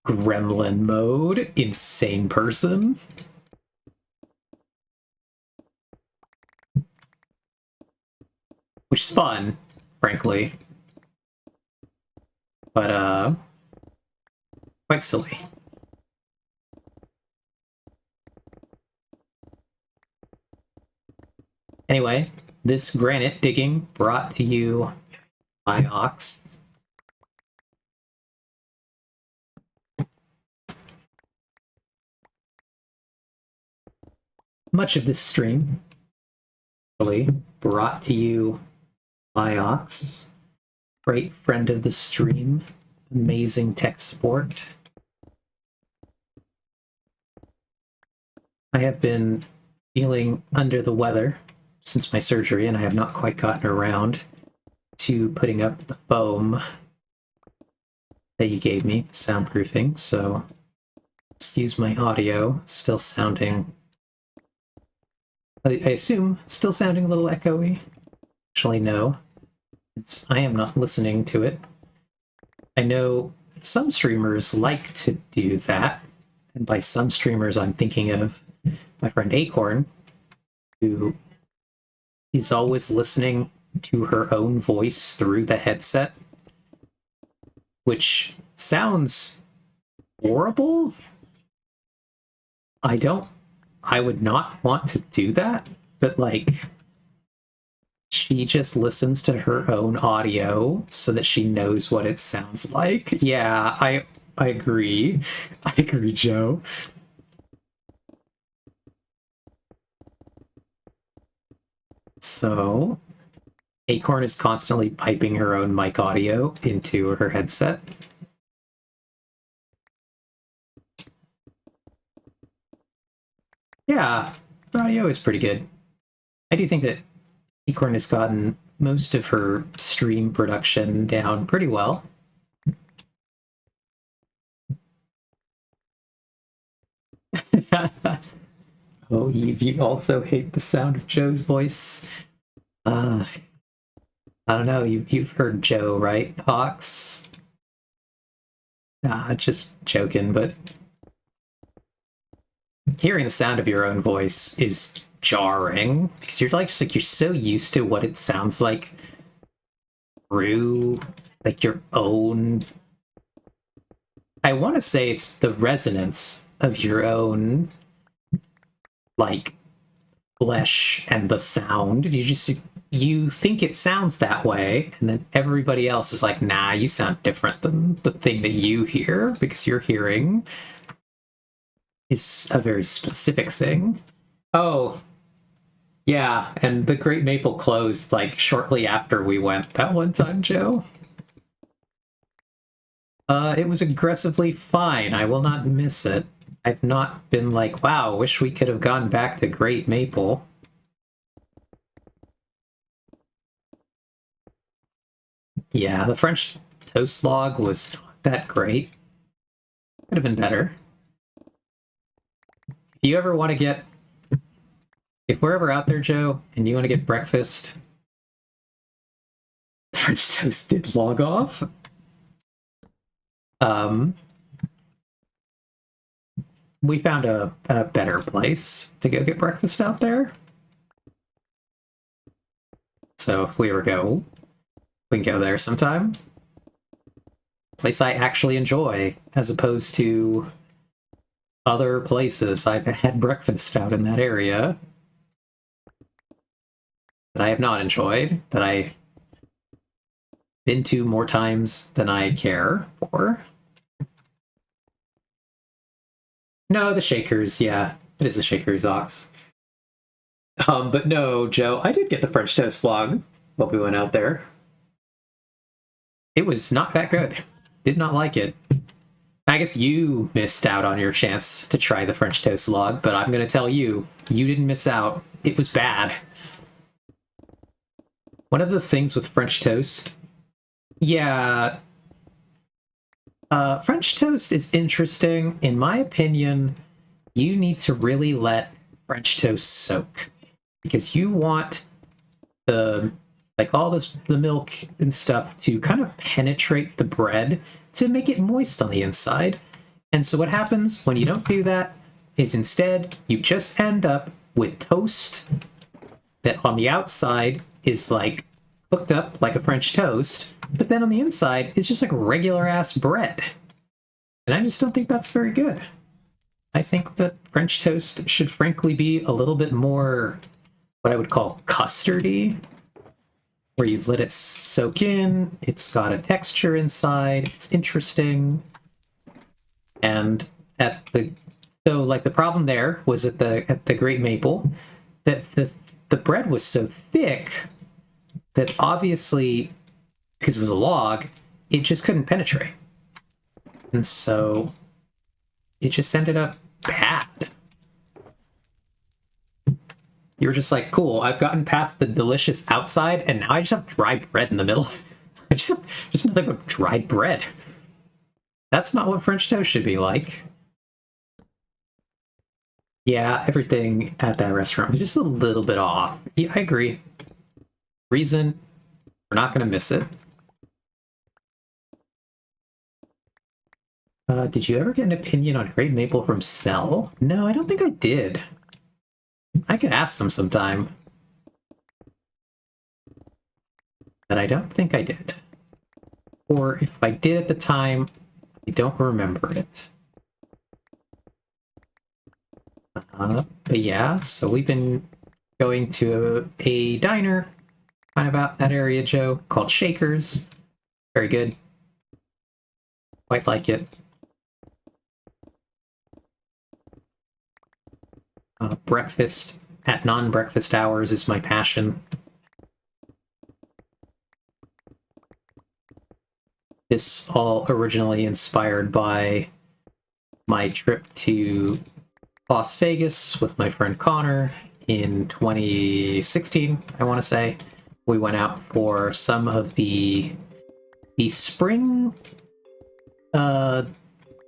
gremlin mode, insane person? Which is fun, frankly. But quite silly. Anyway, this granite digging brought to you by Ox. Much of this stream brought to you by Ox. Great friend of the stream, amazing tech support. I have been feeling under the weather since my surgery, and I have not quite gotten around to putting up the foam that you gave me, the soundproofing, so excuse my audio, still sounding, I assume, still sounding a little echoey. Actually, no. I am not listening to it. I know some streamers like to do that, and by some streamers I'm thinking of my friend Acorn, who is always listening to her own voice through the headset, which sounds horrible. I would not want to do that, but like, she just listens to her own audio so that she knows what it sounds like. Yeah, I agree. I agree, Joe. So, Acorn is constantly piping her own mic audio into her headset. Yeah, her audio is pretty good. I do think that Acorn has gotten most of her stream production down pretty well. Oh, you also hate the sound of Joe's voice. I don't know. You've heard Joe, right, Hawks? Just joking, but hearing the sound of your own voice is jarring because you're like you're so used to what it sounds like through like your own. I want to say it's the resonance of your own like flesh and the sound. You think it sounds that way, and then everybody else is like, nah, you sound different than the thing that you hear because you're hearing is a very specific thing. Oh, yeah, and the Great Maple closed like shortly after we went that one time, Joe. It was aggressively fine. I will not miss it. I've not been like, wow, wish we could have gone back to Great Maple. Yeah, the French toast log was not that great. Could have been better. If you ever want to get, if we're ever out there, Joe, and you want to get breakfast, French Toast did log off. We found a better place to go get breakfast out there. So if we ever go, we can go there sometime. Place I actually enjoy, as opposed to other places I've had breakfast out in that area that I have not enjoyed, that I've been to more times than I care for. No, the Shakers, yeah. It is the Shakers Ox. But no, Joe, I did get the French toast log while we went out there. It was not that good. Did not like it. I guess you missed out on your chance to try the French toast log, but I'm going to tell you, you didn't miss out. It was bad. One of the things with French toast, yeah, French toast is interesting. In my opinion, you need to really let French toast soak, because you want the, like, all this, the milk and stuff to kind of penetrate the bread to make it moist on the inside. And so what happens when you don't do that is instead you just end up with toast that on the outside is like cooked up like a French toast, but then on the inside is just like regular ass bread. And I just don't think that's very good. I think that French toast should frankly be a little bit more what I would call custardy, where you've let it soak in, it's got a texture inside, it's interesting. And so like the problem there was at the Great Maple that the bread was so thick that obviously, because it was a log, it just couldn't penetrate. And so it just ended up bad. You were just like, cool, I've gotten past the delicious outside, and now I just have dry bread in the middle. I just have nothing but dried bread. That's not what French toast should be like. Yeah, everything at that restaurant was just a little bit off. Yeah, I agree. Reason, we're not going to miss it. Did you ever get an opinion on Great Maple from Cell? No, I don't think I did. I could ask them sometime. But I don't think I did. Or if I did at the time, I don't remember it. But yeah, so we've been going to a diner kind of out that area, Joe, called Shakers. Very good. Quite like it. Breakfast at non-breakfast hours is my passion. This all originally inspired by my trip to Las Vegas with my friend Connor in 2016, I want to say. We went out for some of the spring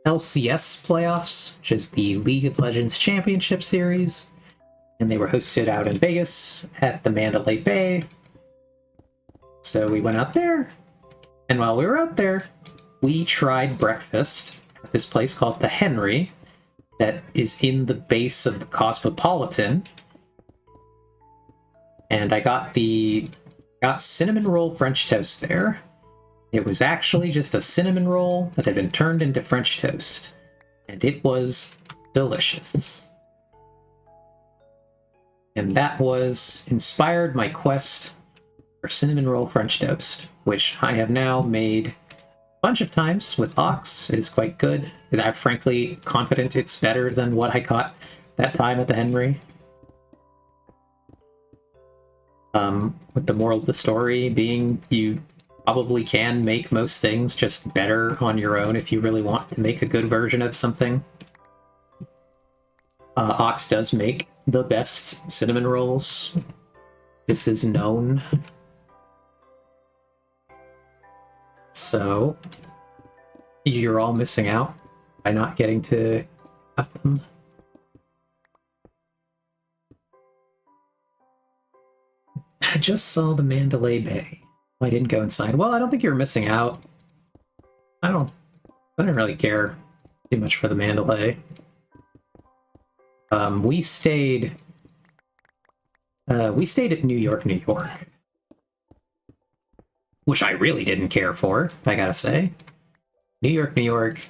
LCS playoffs, which is the League of Legends Championship Series, and they were hosted out in Vegas at the Mandalay Bay. So we went out there, and while we were out there, we tried breakfast at this place called the Henry that is in the base of the Cosmopolitan. And I got cinnamon roll French toast there. It was actually just a cinnamon roll that had been turned into French toast, and it was delicious. And that inspired my quest for cinnamon roll French toast, which I have now made a bunch of times with Ox. It is quite good. I'm frankly confident it's better than what I got that time at the Henry. With the moral of the story being you probably can make most things just better on your own if you really want to make a good version of something. Ox does make the best cinnamon rolls. This is known. So, you're all missing out by not getting to have them. I just saw the Mandalay Bay. I didn't go inside. Well, I don't think you're missing out. I don't really care too much for the Mandalay. We stayed at New York, New York, which I really didn't care for, I gotta say. New York, New York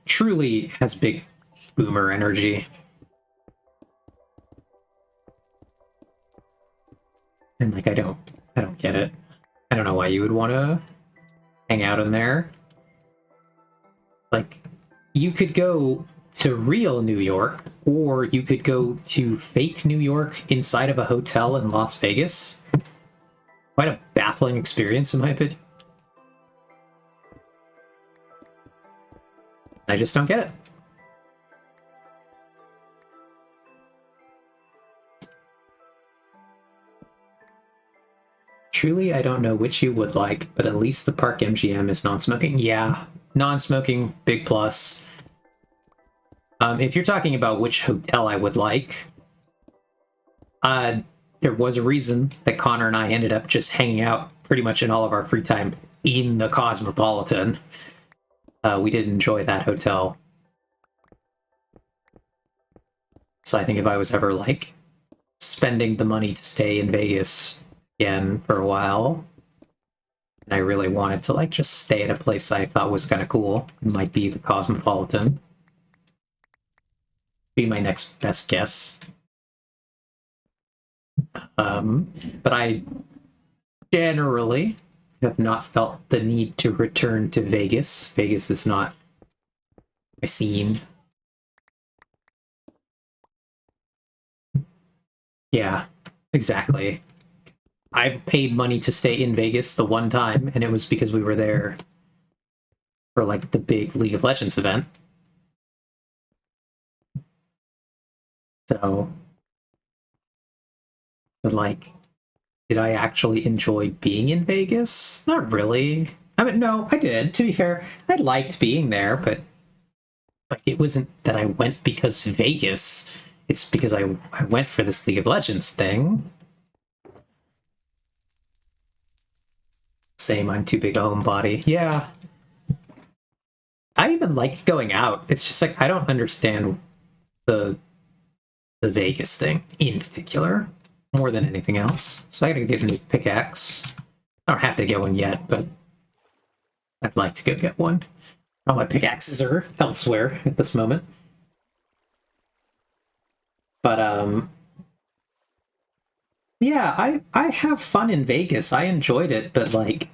truly has big boomer energy. And like I don't get it. I don't know why you would want to hang out in there. Like, you could go to real New York, or you could go to fake New York inside of a hotel in Las Vegas. Quite a baffling experience, in my opinion. I just don't get it. Truly, I don't know which you would like, but at least the Park MGM is non-smoking. Yeah, non-smoking, big plus. If you're talking about which hotel I would like, there was a reason that Connor and I ended up just hanging out pretty much in all of our free time in the Cosmopolitan. We did enjoy that hotel. So I think if I was ever, like, spending the money to stay in Vegas again for a while, and I really wanted to, like, just stay at a place I thought was kind of cool, it might be the Cosmopolitan. Be my next best guess. But I generally have not felt the need to return to Vegas. Vegas is not my scene. Yeah, exactly. I paid money to stay in Vegas the one time, and it was because we were there for, like, the big League of Legends event. So, but, like, did I actually enjoy being in Vegas? Not really. I mean, no, I did. To be fair, I liked being there, but like, it wasn't that I went because Vegas. It's because I went for this League of Legends thing. Same, I'm too big a homebody. Yeah. I even like going out. It's just like I don't understand the Vegas thing in particular more than anything else. So I gotta get a new pickaxe. I don't have to get one yet, but I'd like to go get one. All my pickaxes are elsewhere at this moment. But yeah, I have fun in Vegas. I enjoyed it, but like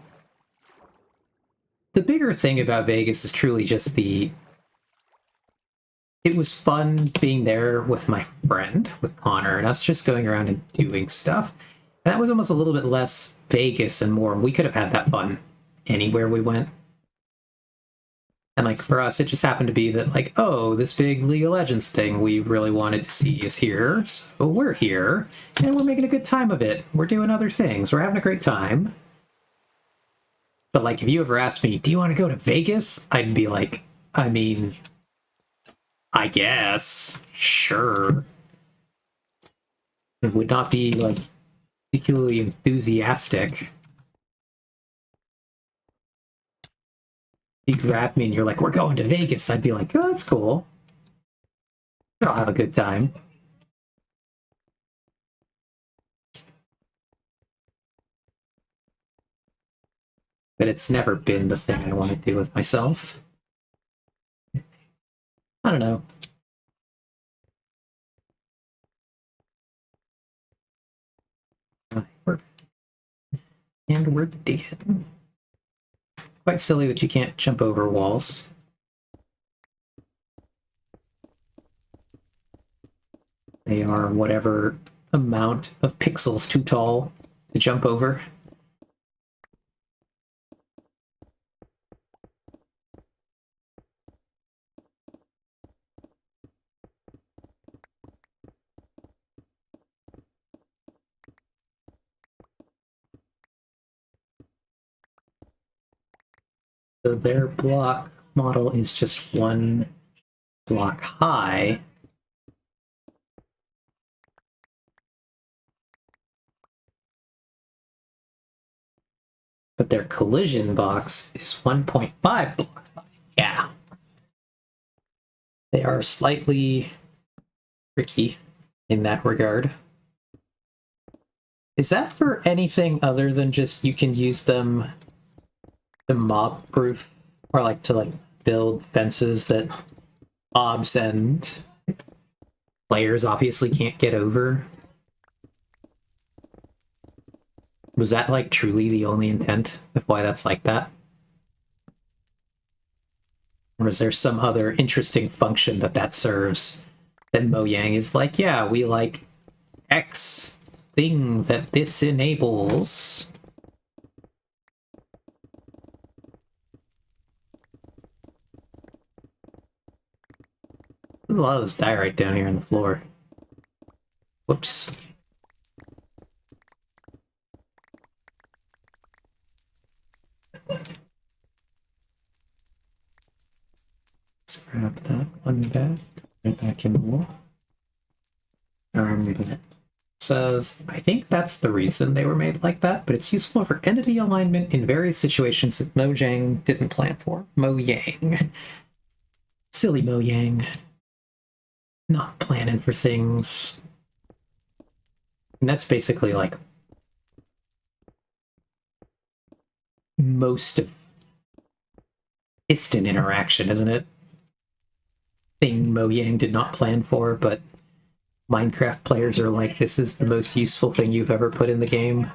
the bigger thing about Vegas is truly just it was fun being there with my friend, with Connor, and us just going around and doing stuff. And that was almost a little bit less Vegas and more. We could have had that fun anywhere we went. And like for us, it just happened to be that, like, oh, this big League of Legends thing we really wanted to see is here, so we're here, and we're making a good time of it. We're doing other things. We're having a great time. But like, if you ever asked me, do you want to go to Vegas? I'd be like, I mean, I guess, sure. It would not be like particularly enthusiastic. You grab me and you're like, we're going to Vegas. I'd be like, oh, that's cool. I'll have a good time. But it's never been the thing I want to do with myself. I don't know. And we're digging. Quite silly that you can't jump over walls. They are whatever amount of pixels too tall to jump over. So their block model is just one block high. but their collision box is 1.5 blocks high. Yeah. They are slightly tricky in that regard. Is that for anything other than just you can use them to mob proof or like to like build fences that mobs and players obviously can't get over? Was that like truly the only intent of why that's like that? Or is there some other interesting function that that serves that Mojang is like, yeah, we like X thing that this enables? There's a lot of this diorite down here on the floor. Whoops. Scrap that one back. Right back in the wall. But says, I think that's the reason they were made like that, but it's useful for entity alignment in various situations that Mojang didn't plan for. Mojang. Silly Mojang. Not planning for things. And that's basically like most of Piston interaction, isn't it? Thing Mojang did not plan for, but Minecraft players are like, this is the most useful thing you've ever put in the game.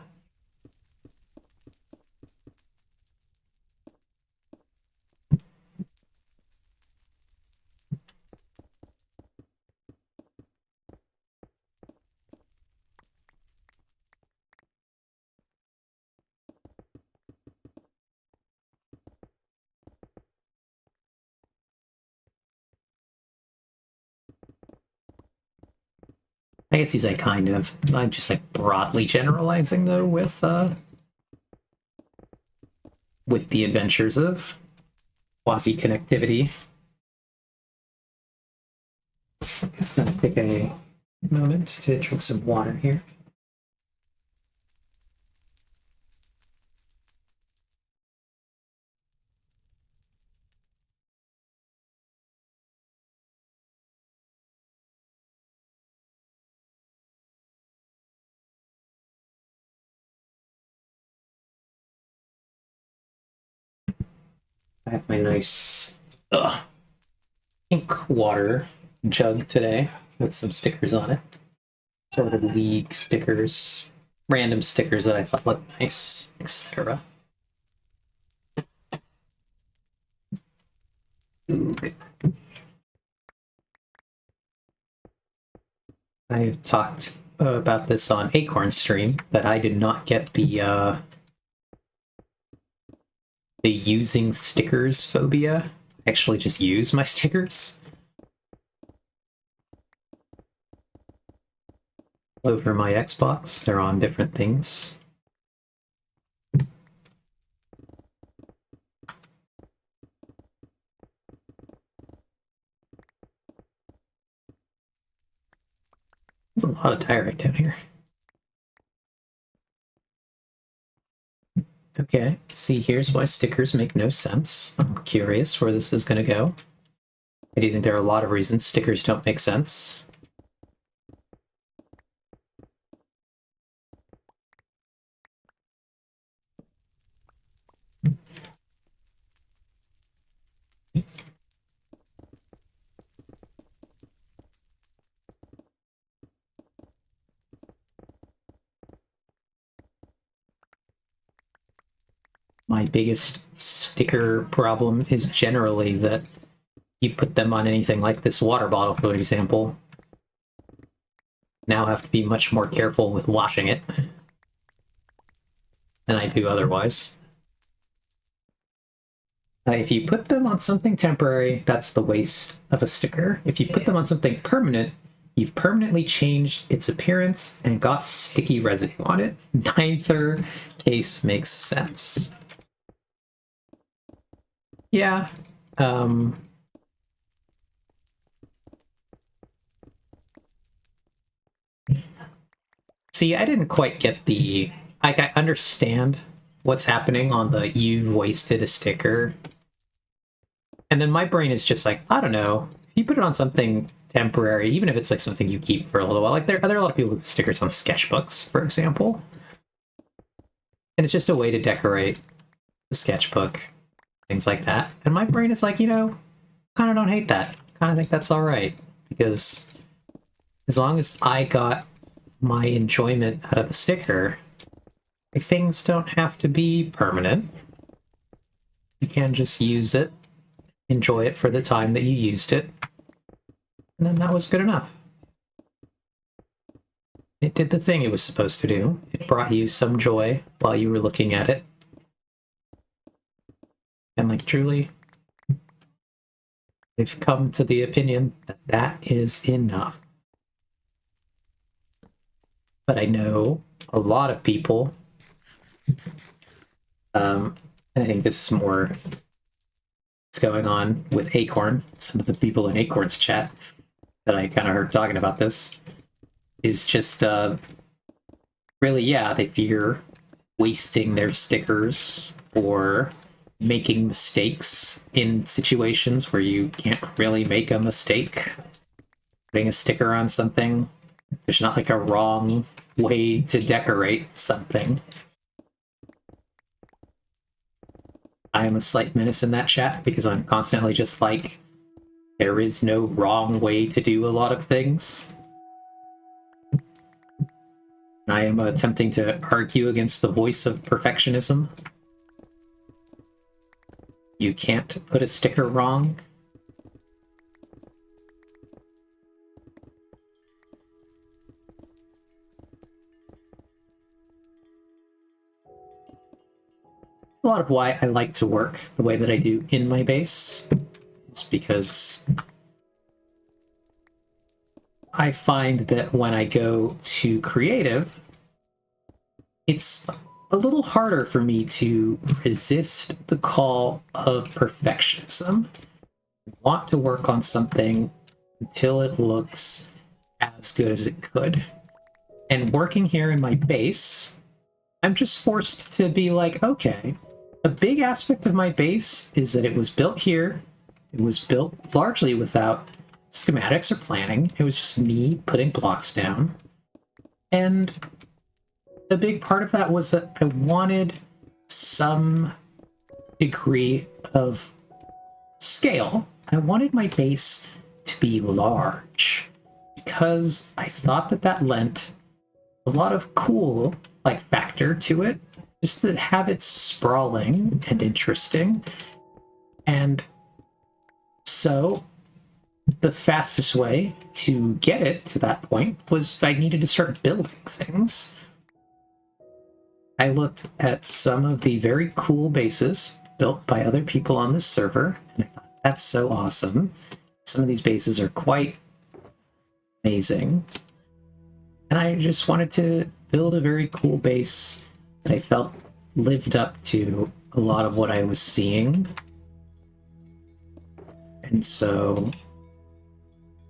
I guess he's like kind of. I'm just like broadly generalizing though with the adventures of quasi connectivity. I'm gonna take a moment to drink some water here. I have my nice pink water jug today with some stickers on it. Sort of league stickers, random stickers that I thought looked nice, etc. I talked about this on Acorn stream that I did not get the using stickers phobia. I actually just use my stickers. Over my Xbox, they're on different things. There's a lot of diorite down here. Okay, see, here's why stickers make no sense. I'm curious where this is going to go. I do think there are a lot of reasons stickers don't make sense. My biggest sticker problem is generally that you put them on anything like this water bottle, for example. Now have to be much more careful with washing it than I do otherwise. If you put them on something temporary, that's the waste of a sticker. If you put them on something permanent, you've permanently changed its appearance and got sticky residue on it. Neither case makes sense. Yeah. See, I didn't quite get the... I understand what's happening on the "you've wasted a sticker," and then my brain is just like, I don't know. If you put it on something temporary, even if it's like something you keep for a little while, like there are a lot of people who put stickers on sketchbooks, for example, and it's just a way to decorate the sketchbook, things like that. And my brain is like, kind of don't hate that. Kind of think that's all right, because as long as I got my enjoyment out of the sticker, things don't have to be permanent. You can just use it, enjoy it for the time that you used it, and then that was good enough. It did the thing it was supposed to do. It brought you some joy while you were looking at it. And like, truly, I've come to the opinion that that is enough. But I know a lot of people, I think this is more what's going on with Acorn. Some of the people in Acorn's chat that I kind of heard talking about this is just really, yeah, they fear wasting their stickers or making mistakes in situations where you can't really make a mistake. Putting a sticker on something, there's not like a wrong way to decorate something. I am a slight menace in that chat because I'm constantly just like, there is no wrong way to do a lot of things. I am attempting to argue against the voice of perfectionism. You can't put a sticker wrong. A lot of why I like to work the way that I do in my base is because I find that when I go to creative, it's a little harder for me to resist the call of perfectionism. I want to work on something until it looks as good as it could. And working here in my base, I'm just forced to be like, okay, a big aspect of my base is that it was built here. It was built largely without schematics or planning. It was just me putting blocks down. And a big part of that was that I wanted some degree of scale. I wanted my base to be large because I thought that that lent a lot of cool factor to it, just to have it sprawling and interesting. And so the fastest way to get it to that point was I needed to start building things. I looked at some of the very cool bases built by other people on this server, and I thought, that's so awesome. Some of these bases are quite amazing. And I just wanted to build a very cool base that I felt lived up to a lot of what I was seeing. And so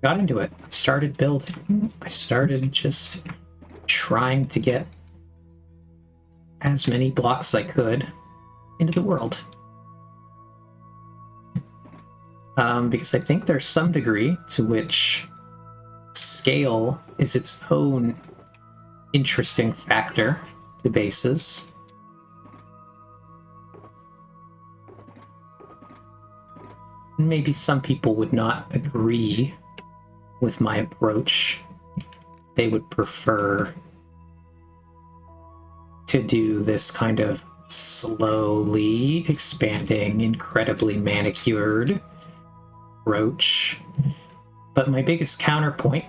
got into it, started building. I started just trying to get as many blocks as I could into the world. Because I think there's some degree to which scale is its own interesting factor to bases. Maybe some people would not agree with my approach. They would prefer to do this kind of slowly expanding, incredibly manicured approach. But my biggest counterpoint,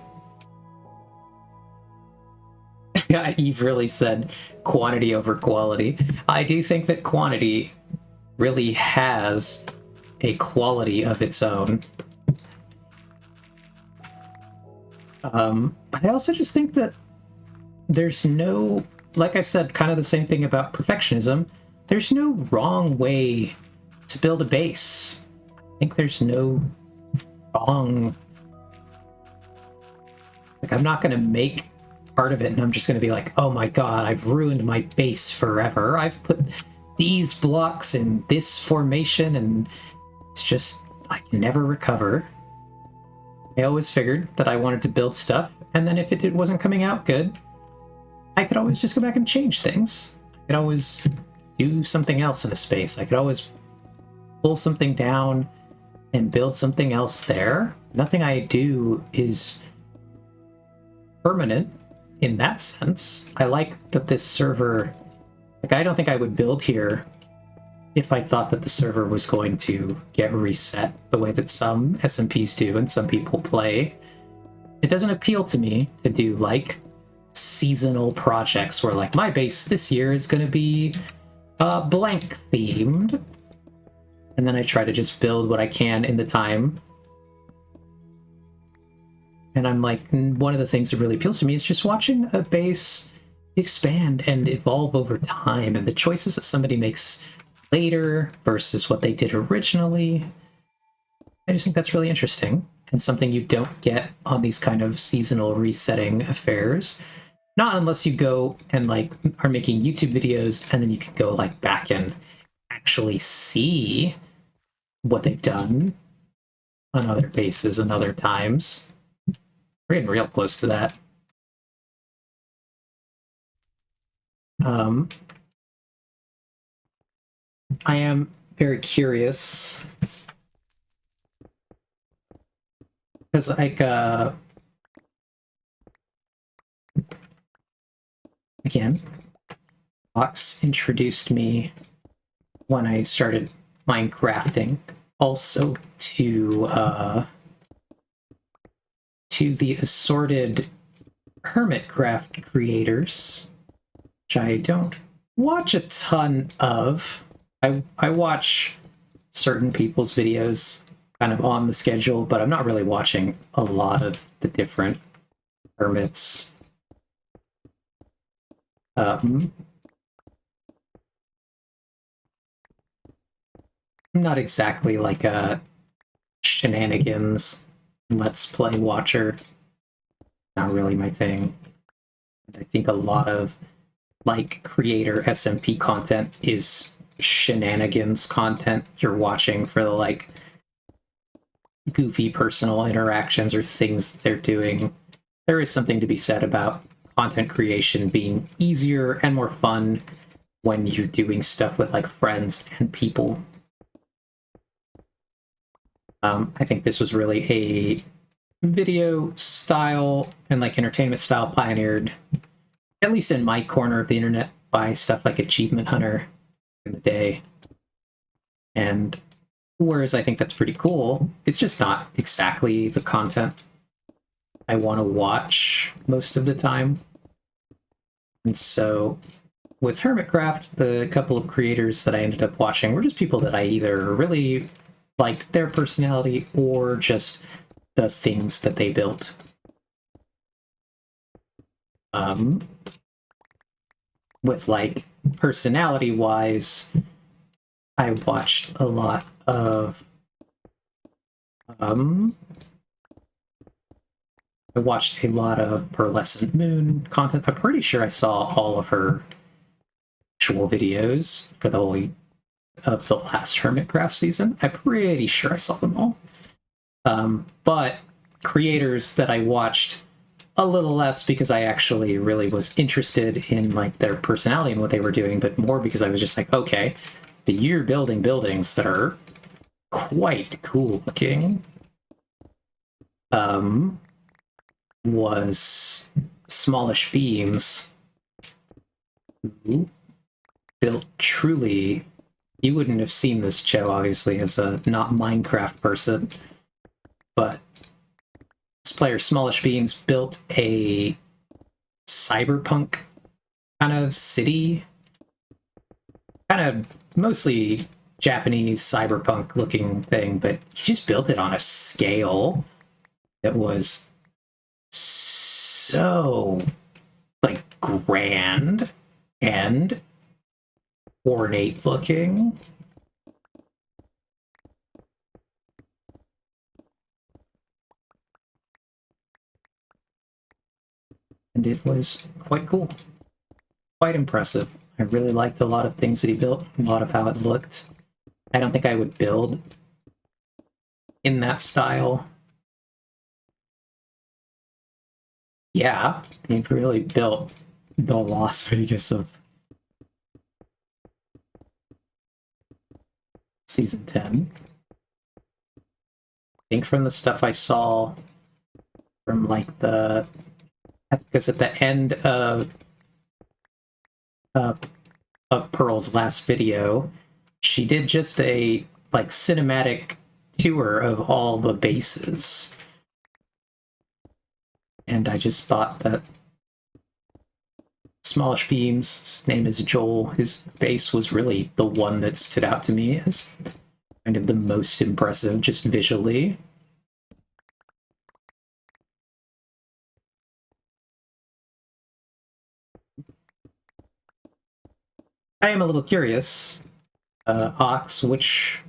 you've really said quantity over quality. I do think that quantity really has a quality of its own. But I also just think that there's no, like I said, kind of the same thing about perfectionism. There's no wrong way to build a base. I think there's no wrong. I'm not going to make part of it and I'm just going to be like, oh my god, I've ruined my base forever. I've put these blocks in this formation, and it's just, I can never recover. I always figured that I wanted to build stuff, and then if it wasn't coming out good, I could always just go back and change things. I could always do something else in a space. I could always pull something down and build something else there. Nothing I do is permanent in that sense. I like that this server, like, I don't think I would build here if I thought that the server was going to get reset the way that some SMPs do and some people play. It doesn't appeal to me to do like seasonal projects where like my base this year is going to be blank themed, and then I try to just build what I can in the time. And I'm like, one of the things that really appeals to me is just watching a base expand and evolve over time, and the choices that somebody makes later versus what they did originally. I just think that's really interesting, and something you don't get on these kind of seasonal resetting affairs. Not unless you go and like are making YouTube videos, and then you can go like back and actually see what they've done on other bases and other times. We're getting real close to that. I am very curious because like again, Fox introduced me when I started Minecrafting also to the assorted Hermitcraft creators, which I don't watch a ton of. I watch certain people's videos kind of on the schedule, but I'm not really watching a lot of the different hermits. I'm not exactly like a shenanigans let's play watcher. Not really my thing. I think a lot of like creator SMP content is shenanigans content. You're watching for the like goofy personal interactions or things they're doing. There is something to be said about content creation being easier and more fun when you're doing stuff with like friends and people. I think this was really a video style and like entertainment style pioneered, at least in my corner of the internet, by stuff like Achievement Hunter in the day. And whereas I think that's pretty cool, it's just not exactly the content I want to watch most of the time. And so with Hermitcraft, the couple of creators that I ended up watching were just people that I either really liked their personality or just the things that they built. With like personality wise, I watched a lot of Pearlescent Moon content. I'm pretty sure I saw all of her actual videos for the whole of the last Hermitcraft season. I'm pretty sure I saw them all. But creators that I watched a little less because I actually really was interested in like their personality and what they were doing, but more because I was just like, okay, you're building buildings that are quite cool looking. Was Smallish Beans, who built truly. You wouldn't have seen this, Joe, obviously, as a not Minecraft person, but this player, Smallish Beans, built a cyberpunk kind of city, kind of mostly Japanese cyberpunk looking thing, but he just built it on a scale that was so like grand and ornate looking. And it was quite cool. Quite impressive. I really liked a lot of things that he built, a lot of how it looked. I don't think I would build in that style. Yeah, he really built the Las Vegas of season 10. I think from the stuff I saw from like because at the end of Pearl's last video, she did just a like cinematic tour of all the bases. And I just thought that Smallish Beans, his name is Joel, his base was really the one that stood out to me as kind of the most impressive, just visually. I am a little curious, Ox, which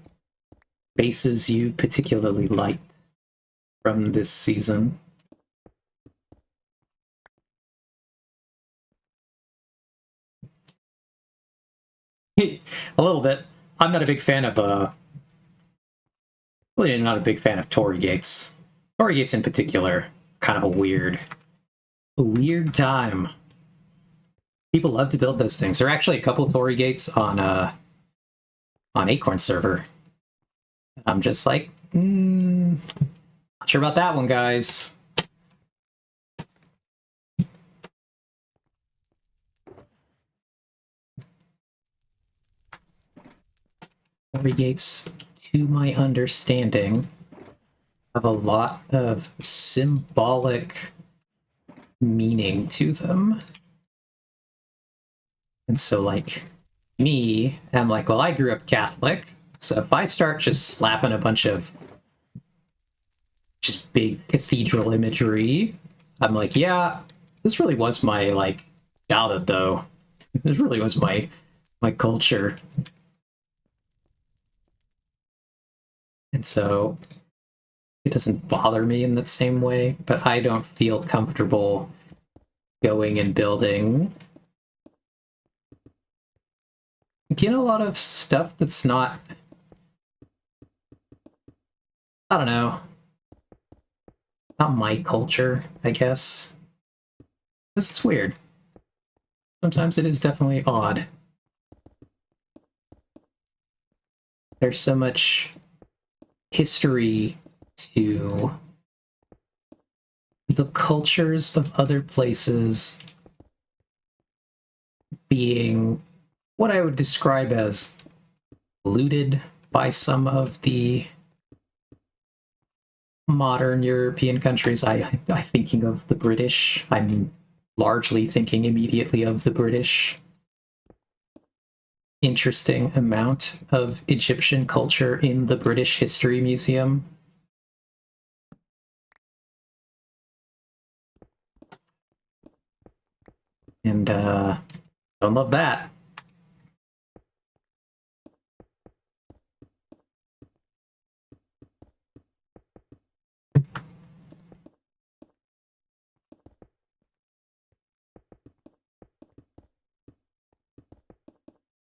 bases you particularly liked from this season? A little bit. I'm not a big fan of really not a big fan of Torii Gates. Torii Gates in particular, kind of a weird time. People love to build those things. There are actually a couple Torii Gates on Acorn server. I'm just like, not sure about that one, guys. Torii Gates, to my understanding, have a lot of symbolic meaning to them. And so, like, me, I'm like, well, I grew up Catholic, so if I start just slapping a bunch of just big cathedral imagery, I'm like, yeah, this really was my, like, childhood, though. This really was my culture. And so it doesn't bother me in that same way, but I don't feel comfortable going and building. Get a lot of stuff that's not, I don't know, not my culture, I guess. Because it's weird. Sometimes it is definitely odd. There's so much history to the cultures of other places being what I would describe as looted by some of the modern European countries. I'm thinking of the British. I'm largely thinking immediately of the British. Interesting amount of Egyptian culture in the British History Museum. And I love that.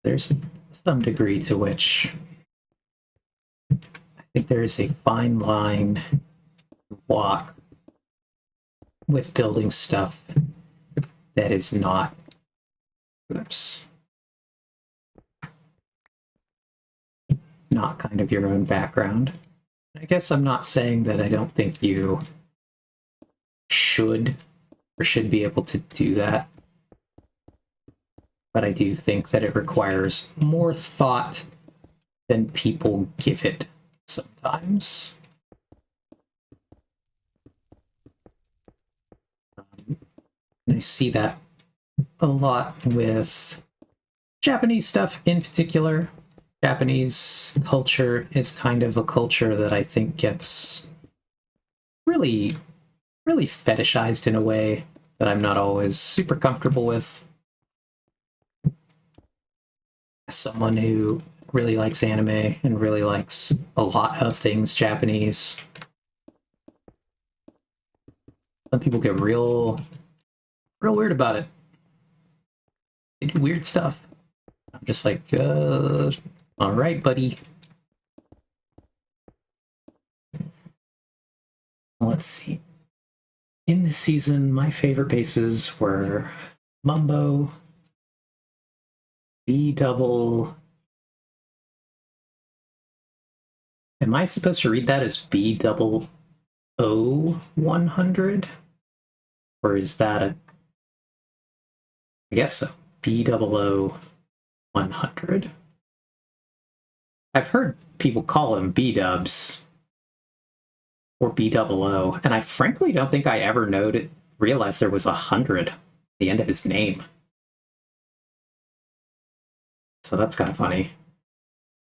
There's some degree to which I think there is a fine line to walk with building stuff that is not, oops, not kind of your own background. I guess I'm not saying that I don't think you should or should be able to do that, but I do think that it requires more thought than people give it sometimes. And I see that a lot with Japanese stuff in particular. Japanese culture is kind of a culture that I think gets really, really fetishized in a way that I'm not always super comfortable with. As someone who really likes anime and really likes a lot of things Japanese, some people get real weird about it. They do weird stuff. I'm just like, all right, buddy. Let's see. In this season, my favorite bases were Mumbo, B double. Am I supposed to read that as B double O 100? Or is that a... I guess so. B double O 100. I've heard people call him B dubs or B double O, and I frankly don't think I ever realized there was 100 at the end of his name. So that's kind of funny.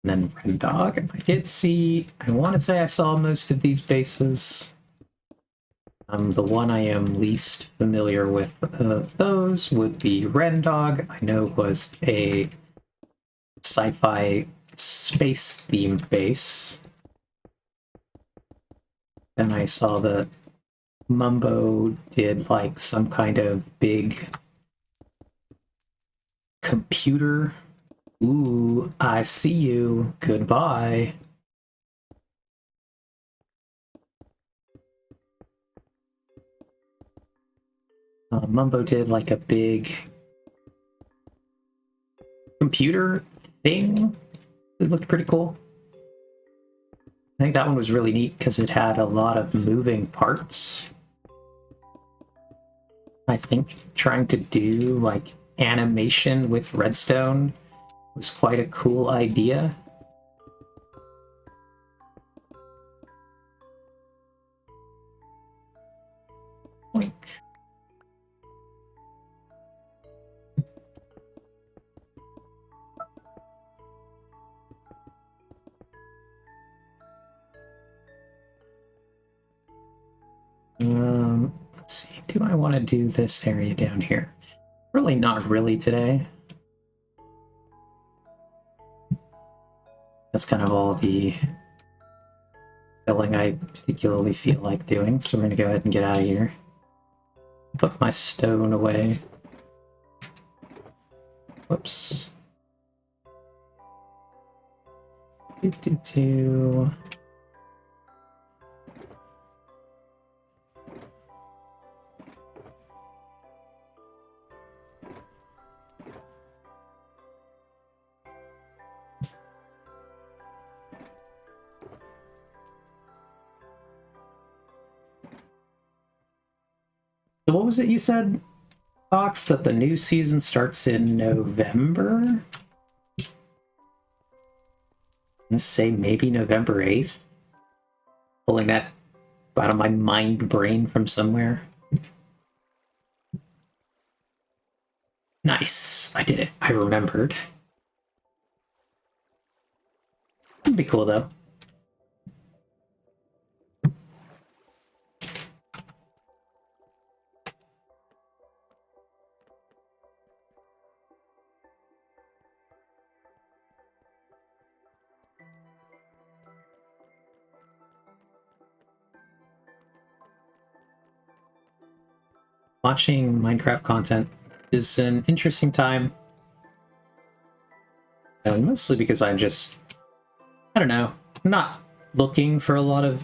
And then Rendog, I did see, I want to say I saw most of these bases. The one I am least familiar with those would be Rendog. I know was a sci-fi space themed base. Then I saw that Mumbo did like some kind of big computer. Ooh, I see you. Goodbye. Mumbo did like a big computer thing. It looked pretty cool. I think that one was really neat because it had a lot of moving parts. I think trying to do like animation with redstone was quite a cool idea. Like, let's see, do I want to do this area down here? Really not really today. That's kind of all the filling I particularly feel like doing, so we're gonna go ahead and get out of here. Put my stone away. Whoops. Do. So what was it you said, Fox, that the new season starts in November? I'm gonna say maybe November 8th. Pulling that out of my mind brain from somewhere. Nice. I did it. I remembered. It'd be cool though. Watching Minecraft content is an interesting time. Mostly because I'm just, I don't know, I'm not looking for a lot of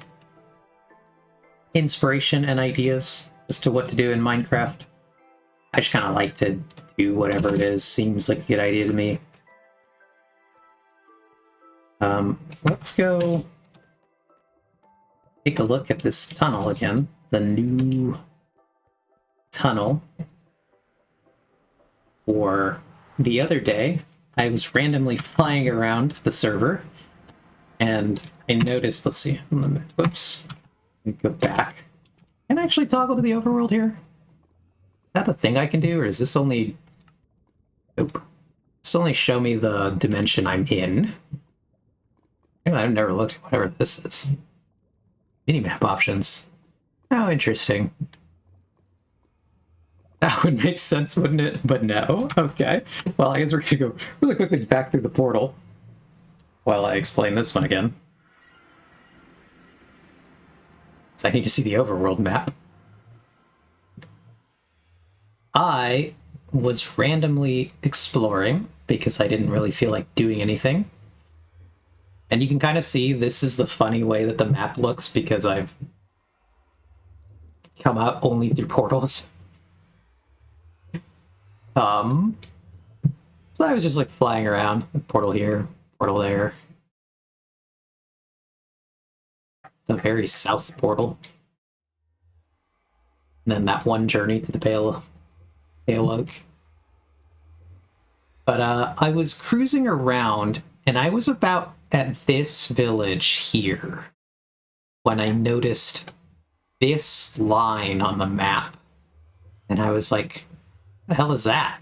inspiration and ideas as to what to do in Minecraft. I just kind of like to do whatever it is. Seems like a good idea to me. Let's go take a look at this tunnel again. The new tunnel. For the other day, I was randomly flying around the server, and I noticed, let's see, whoops, go back. Can I actually toggle to the overworld here? Is that a thing I can do, or is this only... Nope. This only show me the dimension I'm in. I've never looked at whatever this is. Minimap options. How interesting. That would make sense, wouldn't it? But no. Okay. Well, I guess we're gonna go really quickly back through the portal while I explain this one again. So I need to see the overworld map. I was randomly exploring because I didn't really feel like doing anything. And you can kind of see this is the funny way that the map looks because I've come out only through portals. So I was just like flying around, portal here, portal there. The very south portal. And then that one journey to the Pale Oak. But I was cruising around, and I was about at this village here when I noticed this line on the map. And I was like, the hell is that?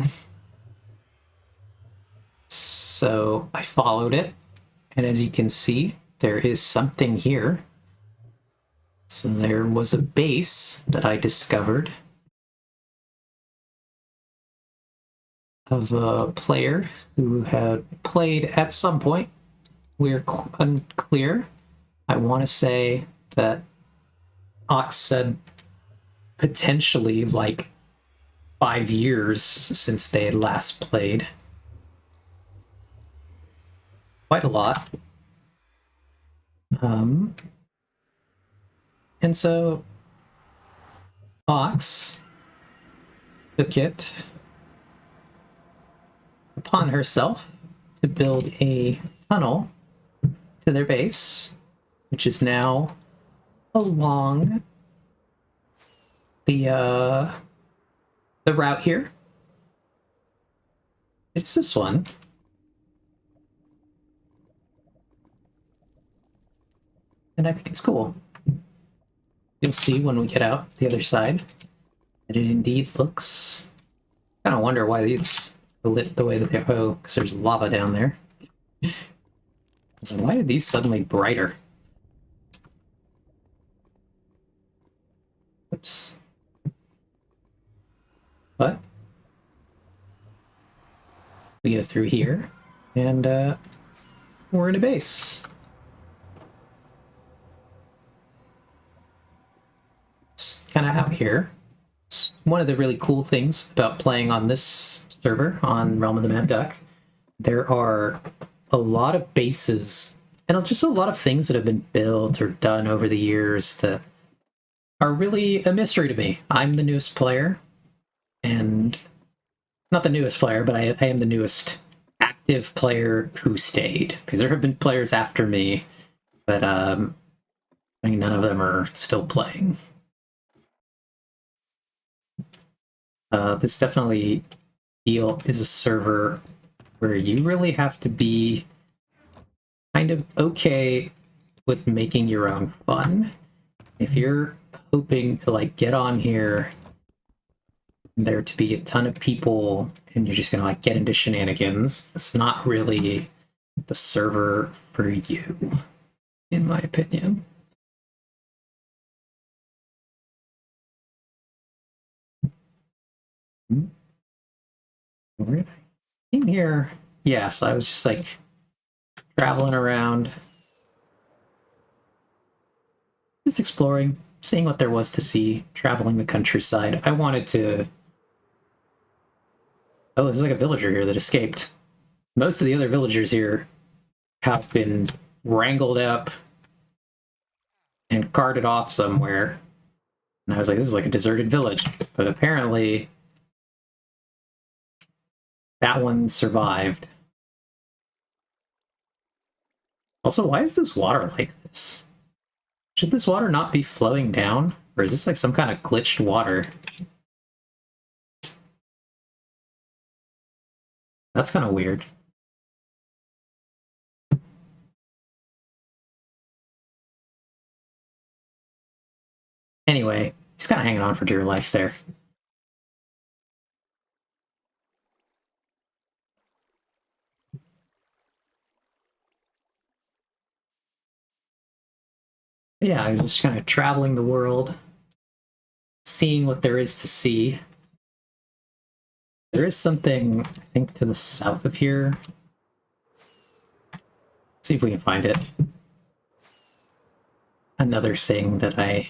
So I followed it, and as you can see, there is something here. So there was a base that I discovered of a player who had played at some point. We're unclear. I want to say that Ox said potentially like 5 years since they had last played. Quite a lot. And so Ox took it upon herself to build a tunnel to their base, which is now along the route here. It's this one. And I think it's cool. You'll see when we get out the other side that it indeed looks... I kind of wonder why these are lit the way that they are. Oh, because there's lava down there. So why are these suddenly brighter? Oops. But we go through here, and we're in a base. It's kind of out here. It's one of the really cool things about playing on this server, on Realm of the Mad Duck. There are a lot of bases, and just a lot of things that have been built or done over the years that are really a mystery to me. I'm the newest player, and not the newest player, but I am the newest active player who stayed, because there have been players after me, but I mean, none of them are still playing. This definitely is a server where you really have to be kind of okay with making your own fun. If you're hoping to like get on here, there to be a ton of people, and you're just gonna like get into shenanigans, it's not really the server for you, in my opinion. In here, yeah, so I was just like traveling around, just exploring, seeing what there was to see, traveling the countryside. I wanted to... Oh, there's like a villager here that escaped. Most of the other villagers here have been wrangled up and carted off somewhere. And I was like, this is like a deserted village. But apparently that one survived. Also, why is this water like this? Should this water not be flowing down? Or is this like some kind of glitched water? That's kind of weird. Anyway, he's kind of hanging on for dear life there. Yeah, I was just kind of traveling the world, seeing what there is to see. There is something, I think, to the south of here. Let's see if we can find it. Another thing that I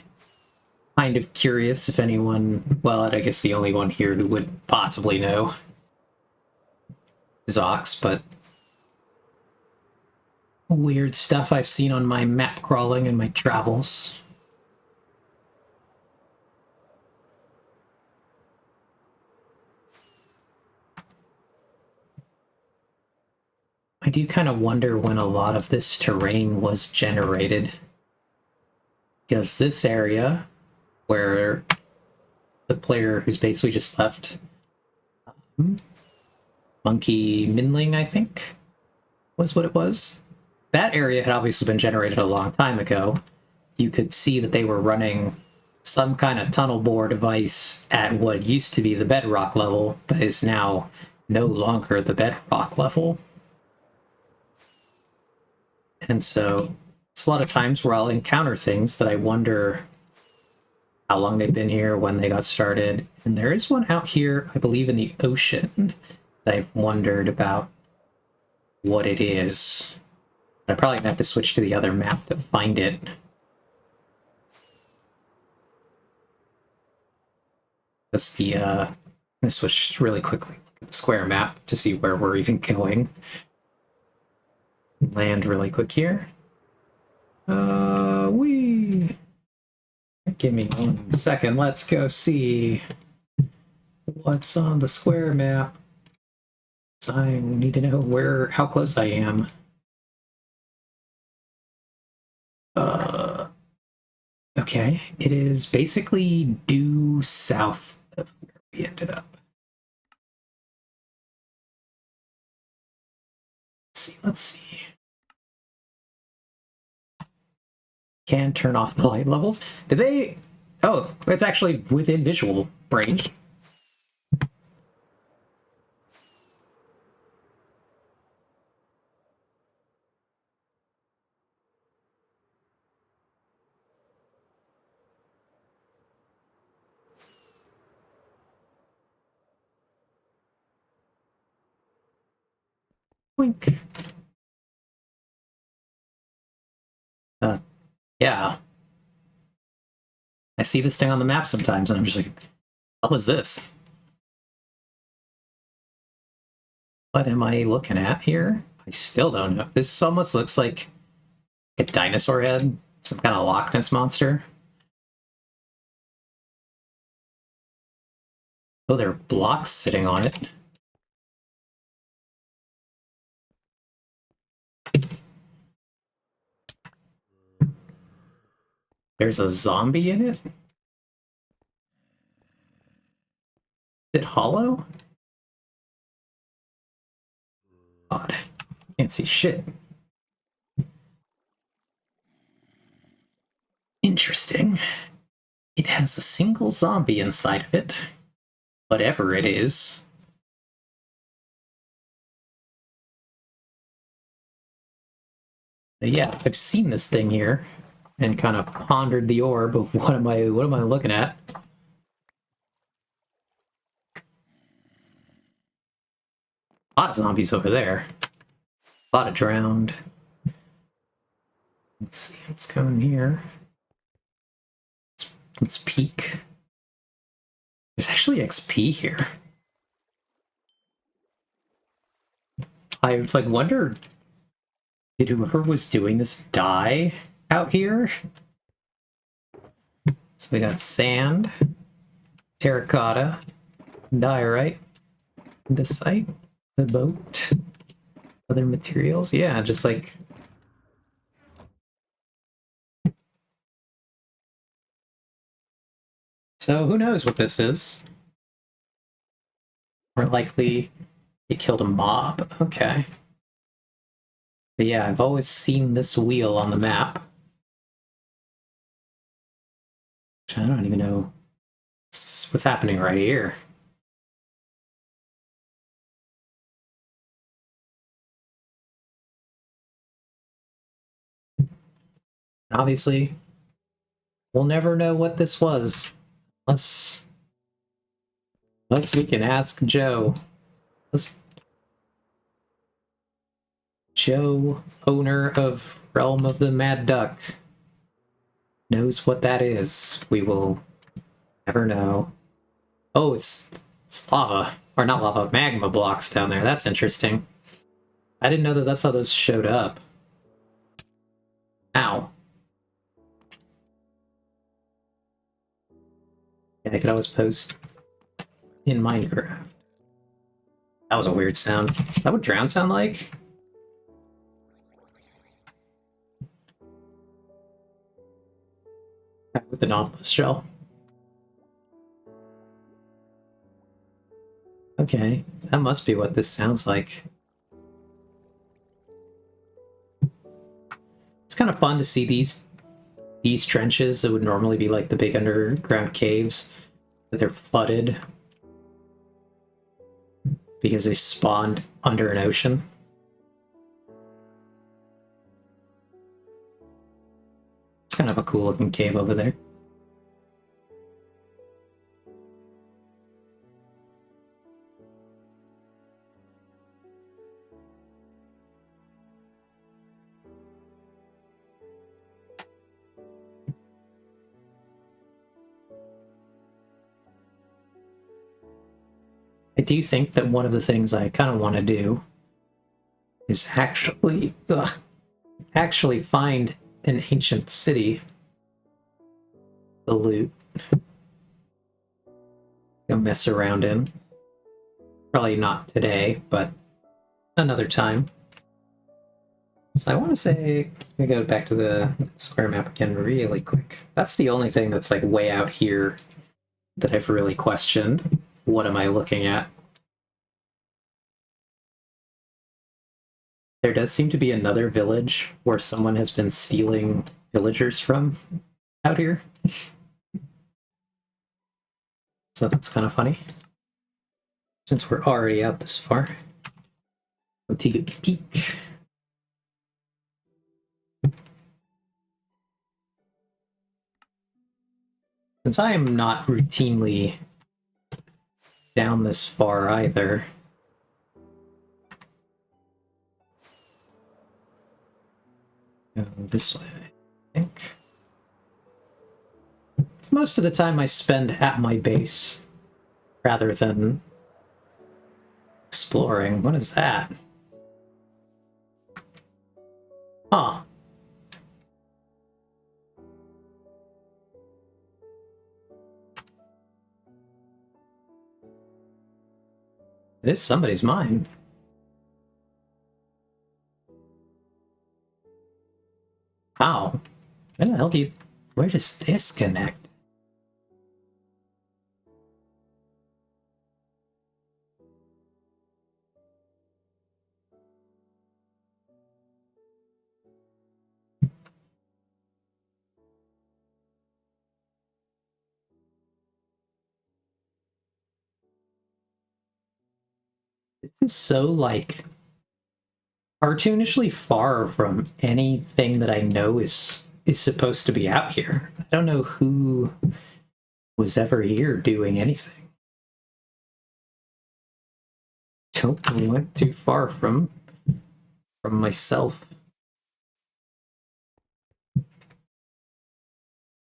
kind of curious if anyone, well, I guess the only one here who would possibly know. Zox, but weird stuff I've seen on my map crawling and my travels. I do kind of wonder when a lot of this terrain was generated. Because this area, where the player whose base we just left, Monkey Minling, I think, was what it was. That area had obviously been generated a long time ago. You could see that they were running some kind of tunnel bore device at what used to be the bedrock level, but is now no longer the bedrock level. And so it's a lot of times where I'll encounter things that I wonder how long they've been here, when they got started. And there is one out here, I believe, in the ocean that I've wondered about what it is. I'm probably gonna have to switch to the other map to find it. Just the I'm gonna switch really quickly. Look at the square map to see where we're even going. Land really quick here. Give me 1 second. Let's go see what's on the square map. I need to know how close I am. Okay, it is basically due south of where we ended up. Let's see. Can turn off the light levels. Did they? Oh, it's actually within visual range. Wink. Yeah. I see this thing on the map sometimes, and I'm just like, what is this? What am I looking at here? I still don't know. This almost looks like a dinosaur head, some kind of Loch Ness monster. Oh, there are blocks sitting on it. There's a zombie in it? Is it hollow? God, can't see shit. Interesting. It has a single zombie inside of it. Whatever it is. But yeah, I've seen this thing here and kind of pondered the orb of what am I looking at? A lot of zombies over there. A lot of drowned. Let's see what's going here. Let's peek. There's actually XP here. I like wonder, did whoever was doing this die out here? So we got sand, terracotta, diorite, andesite, the boat, other materials. Yeah, just like so. Who knows what this is? More likely, it killed a mob. Okay. But yeah, I've always seen this wheel on the map. I don't even know what's happening right here. Obviously, we'll never know what this was unless we can ask Joe. Joe, owner of Realm of the Mad Duck, knows what that is. We will never know. Oh, it's lava. Or not lava, magma blocks down there. That's interesting. I didn't know that that's how those showed up. Ow. Yeah, I could always post in Minecraft. That was a weird sound. That would drown sound like? With the Nautilus shell. Okay, that must be what this sounds like. It's kind of fun to see these trenches that would normally be like the big underground caves, but they're flooded because they spawned under an ocean. It's kind of a cool looking cave over there. I do think that one of the things I kind of want to do is actually find an ancient city to loot. Go mess around in. Probably not today, but another time. So I want to say, I'm gonna go back to the square map again really quick. That's the only thing that's like way out here that I've really questioned. What am I looking at? There does seem to be another village where someone has been stealing villagers from out here. So that's kind of funny. Since we're already out this far. Go take a peek. Since I am not routinely down this far either, go this way, I think. Most of the time I spend at my base rather than exploring. What is that? Huh. It is somebody's mine. How? Where the hell do you... Where does this connect? This is so, like, cartoonishly far from anything that I know is supposed to be out here. I don't know who was ever here doing anything. Totally went too far from myself. I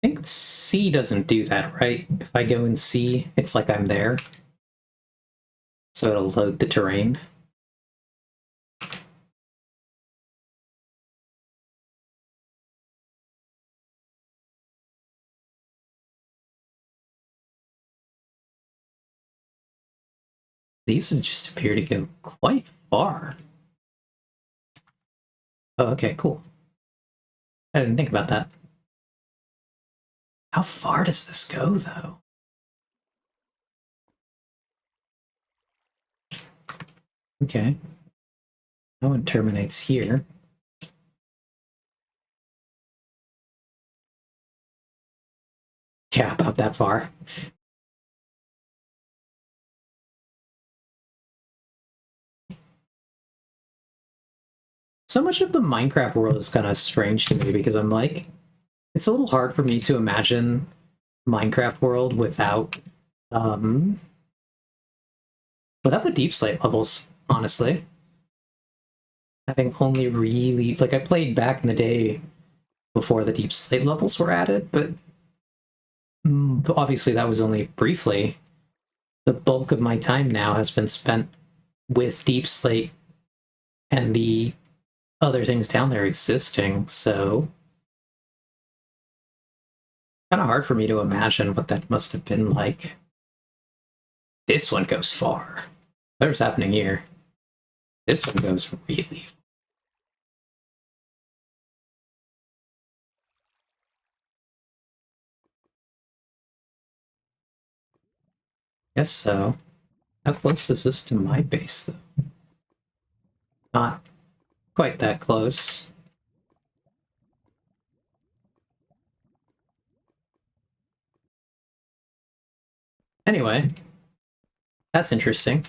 think C doesn't do that, right? If I go in C, it's like I'm there. So it'll load the terrain. These just appear to go quite far. Oh, okay, cool. I didn't think about that. How far does this go, though? Okay. That one terminates here. Yeah, about that far. So much of the Minecraft world is kind of strange to me because I'm like, it's a little hard for me to imagine Minecraft world without the deep slate levels, honestly. Having only really, like, I played back in the day before the deep slate levels were added, but obviously that was only briefly. the bulk of my time now has been spent with Deep Slate and the other things down there existing, so kind of hard for me to imagine what that must have been like. This one goes far. Whatever's happening here. This one goes really. Guess so. How close is this to my base, though? Not quite that close. Anyway, that's interesting.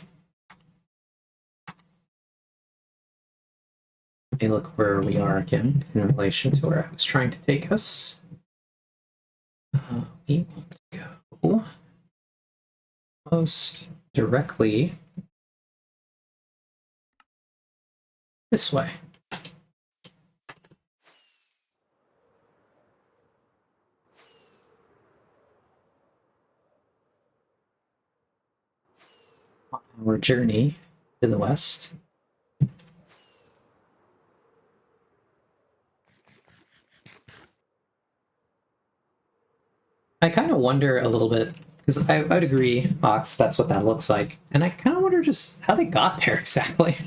Let me look where we are again in relation to where I was trying to take us. We want to go most directly this way. Our journey to the west. I kind of wonder a little bit, because I would agree, Ox, that's what that looks like. And I kind of wonder just how they got there exactly.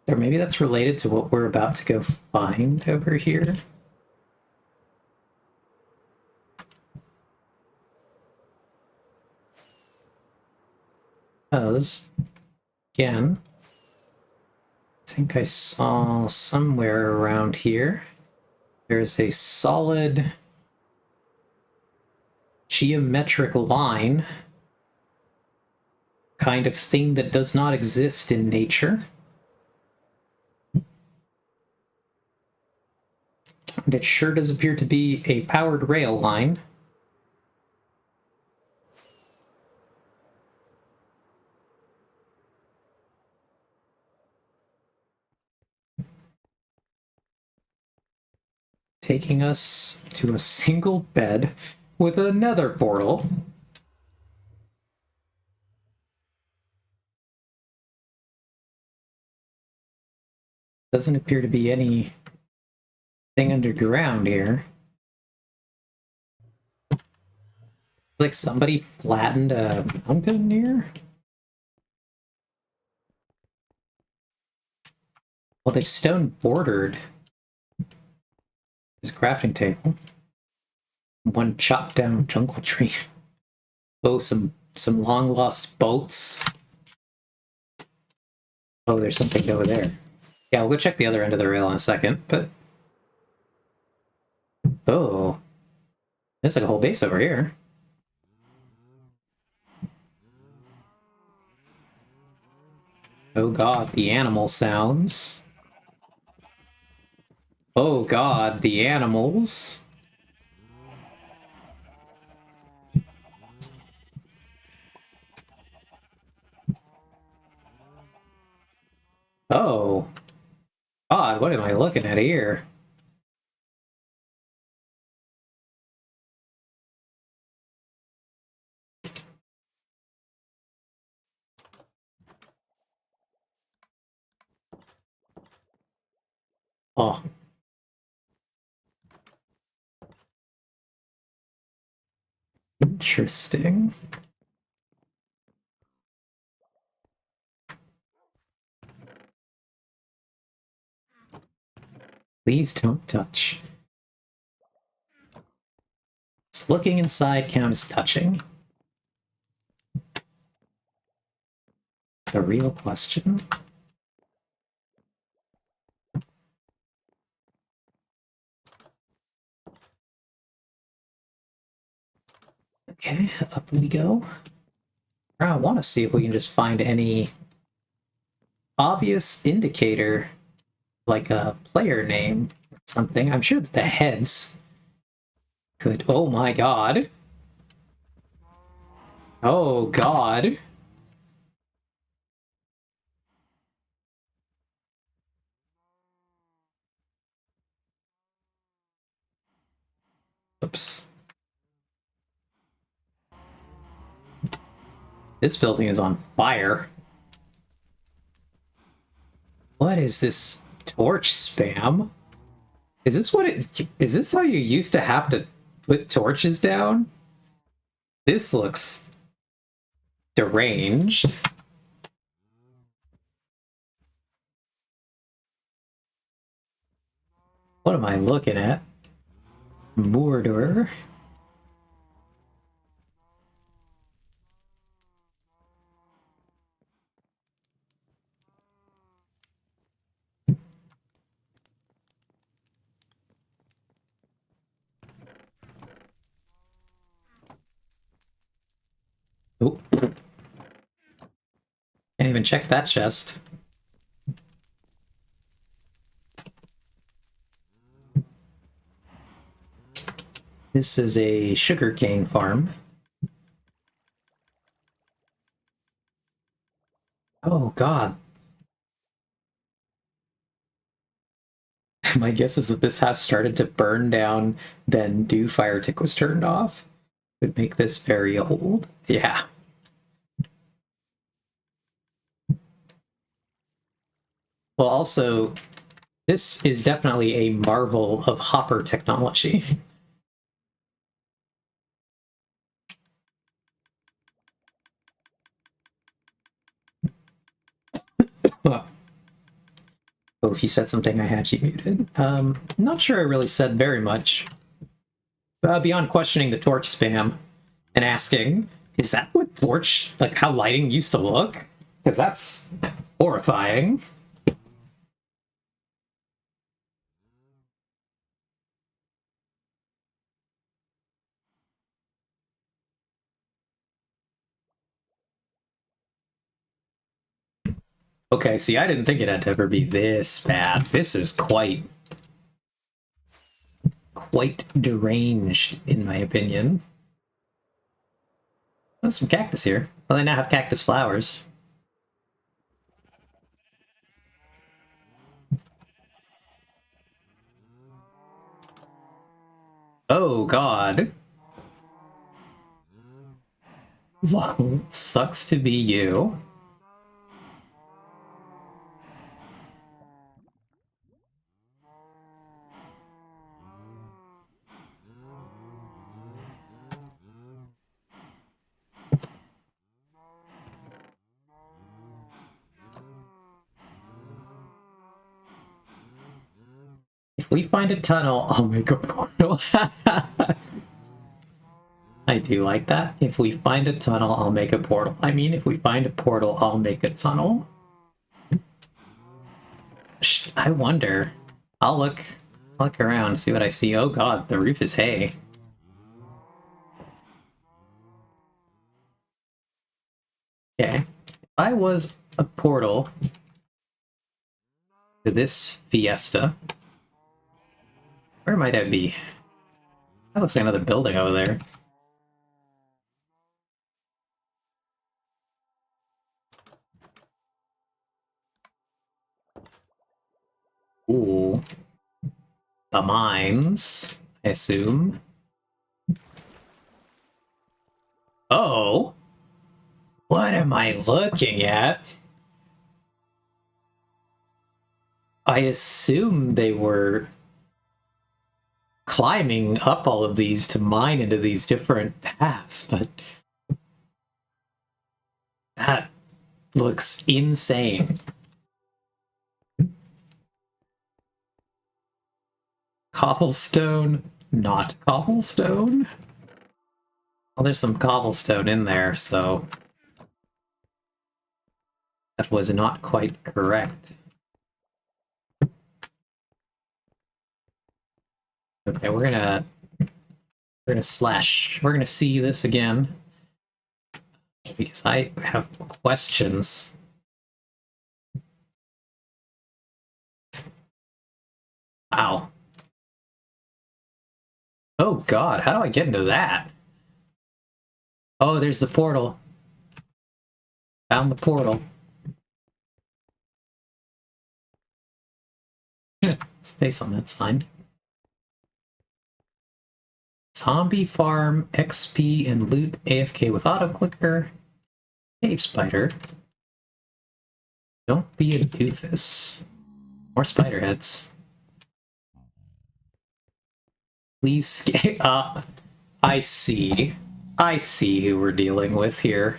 Or maybe that's related to what we're about to go find over here. Because, again, I think I saw somewhere around here, there's a solid geometric line kind of thing that does not exist in nature. And it sure does appear to be a powered rail line. Taking us to a single bed with a nether portal. Doesn't appear to be anything underground here. Like somebody flattened a mountain here? Well, they've stone bordered. There's a crafting table. One chopped down jungle tree. Oh, some long lost boats. Oh, there's something over there. Yeah, we'll go check the other end of the rail in a second, but... Oh. There's like a whole base over here. Oh god, the animal sounds. Oh god, the animals. Oh. God, what am I looking at here? Oh. Interesting. Please don't touch. Does looking inside count as touching? The real question. Okay, up we go. I want to see if we can just find any obvious indicator, like a player name or something. I'm sure that the heads could. Oh my god. Oh god. Oops. This building is on fire. What is this torch spam? Is this what it is this how you used to have to put torches down? This looks deranged. What am I looking at? Mordor. Oh. Can't even check that chest. This is a sugarcane farm. Oh god. My guess is that this house started to burn down, then Dew Fire Tick was turned off. Would make this very old. Yeah. Well, also, this is definitely a marvel of hopper technology. Oh, if you said something, I had you muted. Not sure I really said very much. Beyond questioning the torch spam and asking, is that what torch, like how lighting used to look? Because that's horrifying. Okay, see, I didn't think it had to ever be this bad. This is quite deranged, in my opinion. Oh, some cactus here. Well, they now have cactus flowers. Oh, God. Well, sucks to be you. If we find a tunnel, I'll make a portal. I do like that. If we find a tunnel, I'll make a portal. I mean, if we find a portal, I'll make a tunnel. I wonder. I'll look around, see what I see. Oh god, the roof is hay. Okay. If I was a portal to this fiesta, where might I be? That looks like another building over there. Ooh. The mines, I assume. Oh! What am I looking at? I assume they were climbing up all of these to mine into these different paths, but that looks insane. Cobblestone, not cobblestone? Well, there's some cobblestone in there, so that was not quite correct. Okay, we're gonna slash. We're gonna see this again because I have questions. Wow. Oh god, how do I get into that? Oh, there's the portal. Found the portal. Space on that sign. Zombie farm, XP, and loot AFK with auto clicker. Cave spider. Don't be a doofus. More spider heads. Please skate up. I see. I see who we're dealing with here.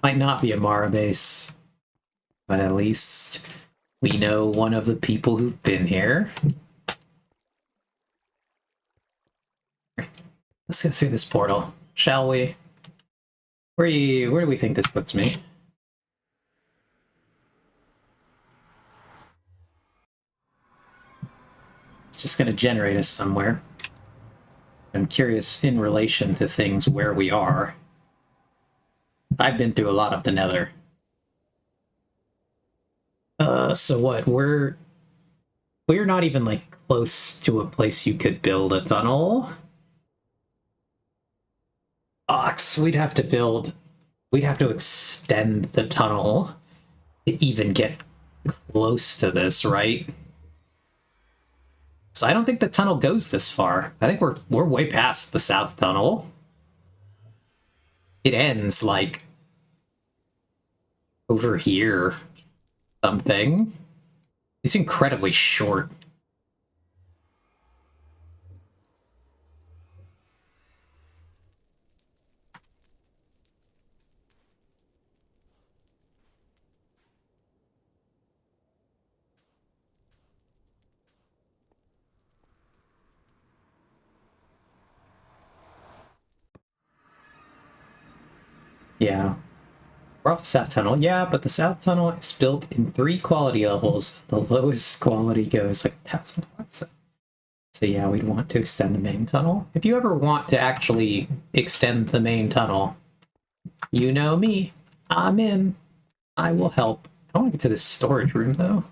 Might not be a Mara base, but at least we know one of the people who've been here. Let's go through this portal, shall we? Where do we think this puts me? It's just going to generate us somewhere. I'm curious in relation to things where we are. I've been through a lot of the Nether. So what? We're not even like close to a place you could build a tunnel. Ox, we'd have to extend the tunnel to even get close to this, right? So I don't think the tunnel goes this far. I think we're way past the south tunnel. It ends like over here, something. It's incredibly short. Yeah. We're off the south tunnel. Yeah, but the south tunnel is built in 3 quality levels. The lowest quality goes like 1,000 watts. So yeah, we'd want to extend the main tunnel. If you ever want to actually extend the main tunnel, you know me. I'm in. I will help. I don't want to get to this storage room, though.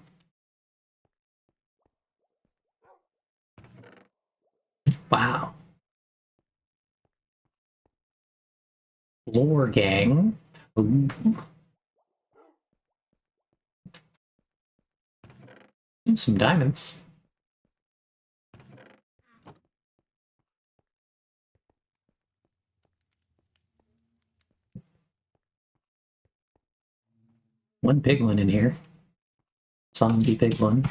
Wow. Lore gang. Ooh. Some diamonds. One piglin in here. Zombie piglin.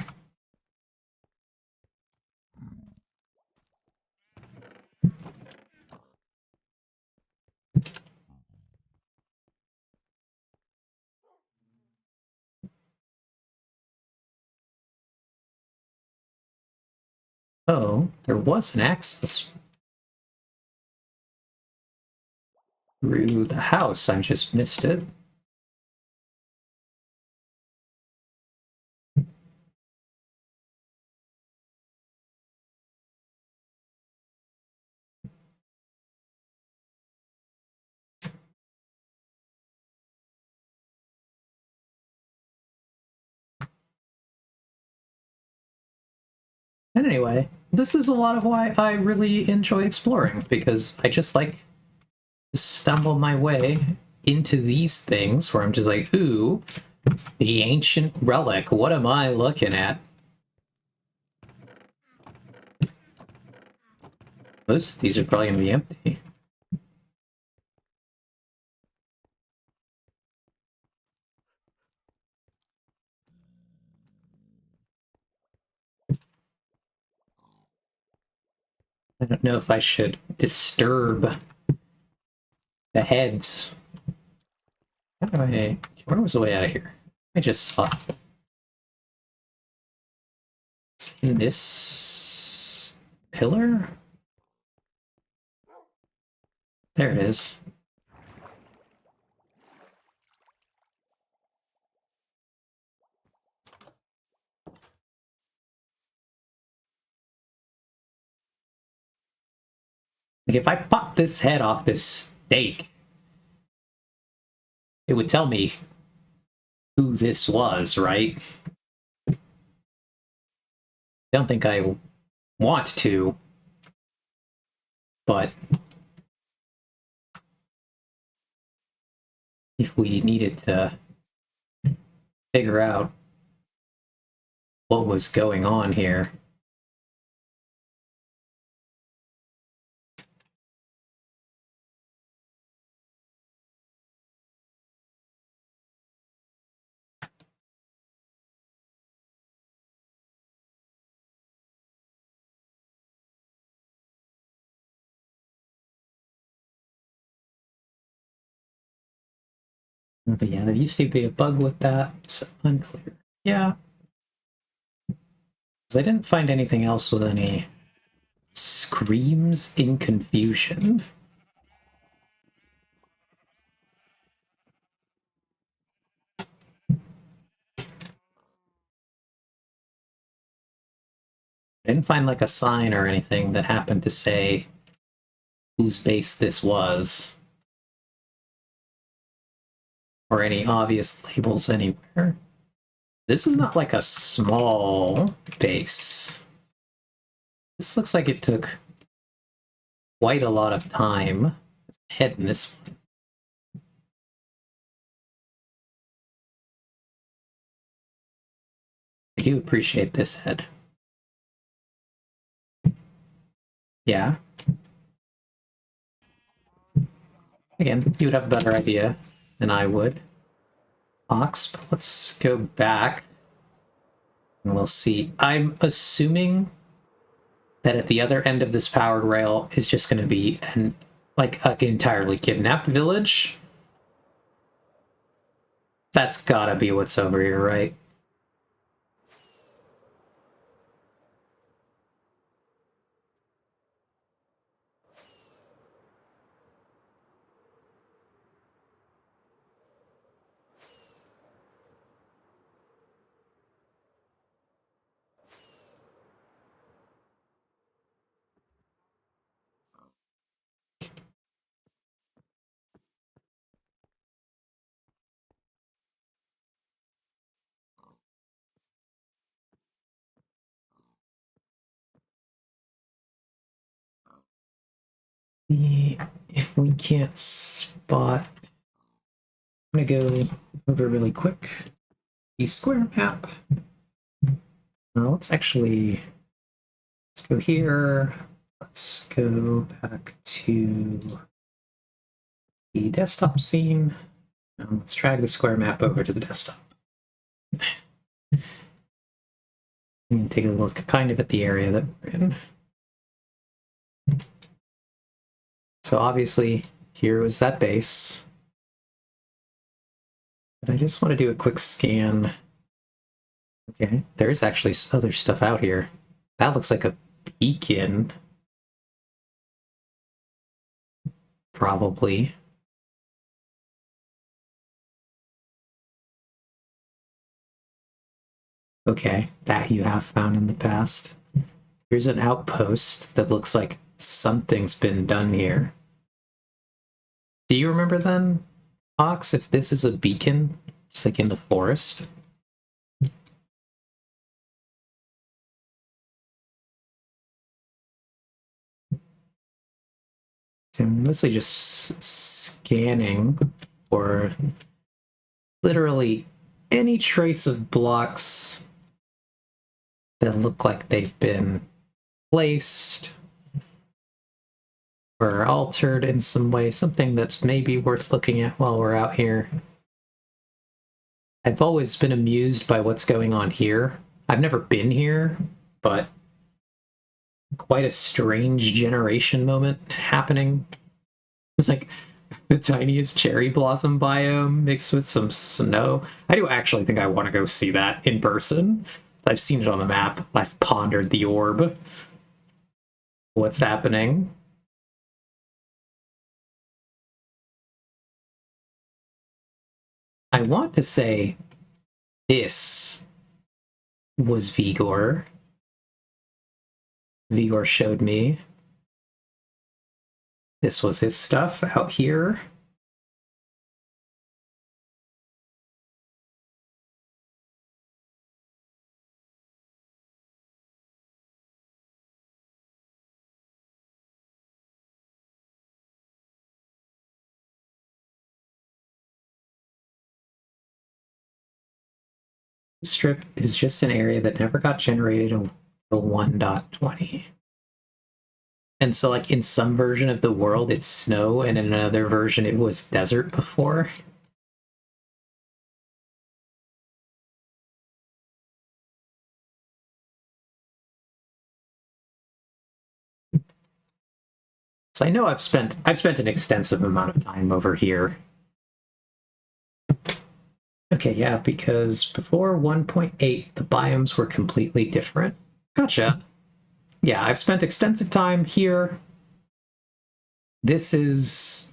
Oh, there was an access through the house. I just missed it. And anyway, this is a lot of why I really enjoy exploring, because I just like to stumble my way into these things where I'm just like, ooh, the ancient relic, what am I looking at? Most of these are probably going to be empty. I don't know if I should disturb the heads. Where was the way out of here? I just saw it's in this pillar? There it is. Like, if I pop this head off this stake, it would tell me who this was, right? I don't think I want to, but if we needed to figure out what was going on here. But yeah, there used to be a bug with that. It's unclear. Yeah. I didn't find anything else with any screams in confusion. I didn't find like a sign or anything that happened to say whose base this was. Or any obvious labels anywhere. This is not like a small base. This looks like it took quite a lot of time. Head in this one. I do appreciate this head. Yeah. Again, you would have a better idea than I would. Ox, but let's go back and we'll see. I'm assuming that at the other end of this powered rail is just going to be an entirely kidnapped village. That's gotta be what's over here, right? If we can't spot, I'm gonna go over really quick the square map. Let's go here. Let's go back to the desktop scene. Let's drag the square map over to the desktop. And take a look kind of at the area that we're in. So obviously here was that base. But I just want to do a quick scan. Okay, there's actually other stuff out here. That looks like a beacon. Probably. Okay, that you have found in the past. Here's an outpost that looks like something's been done here. Do you remember then, Ox, if this is a beacon, just like in the forest? So I'm mostly just scanning for literally any trace of blocks that look like they've been placed or altered in some way, something that's maybe worth looking at while we're out here. I've always been amused by what's going on here. I've never been here, but quite a strange generation moment happening. It's like the tiniest cherry blossom biome mixed with some snow. I do actually think I want to go see that in person. I've seen it on the map. I've pondered the orb. What's happening? I want to say this was Vigor. Vigor showed me. This was his stuff out here. Strip is just an area that never got generated until 1.20. And so, like, in some version of the world, it's snow, and in another version, it was desert before. So I know I've spent an extensive amount of time over here. Okay, yeah, because before 1.8, the biomes were completely different. Gotcha. Yeah, I've spent extensive time here. This is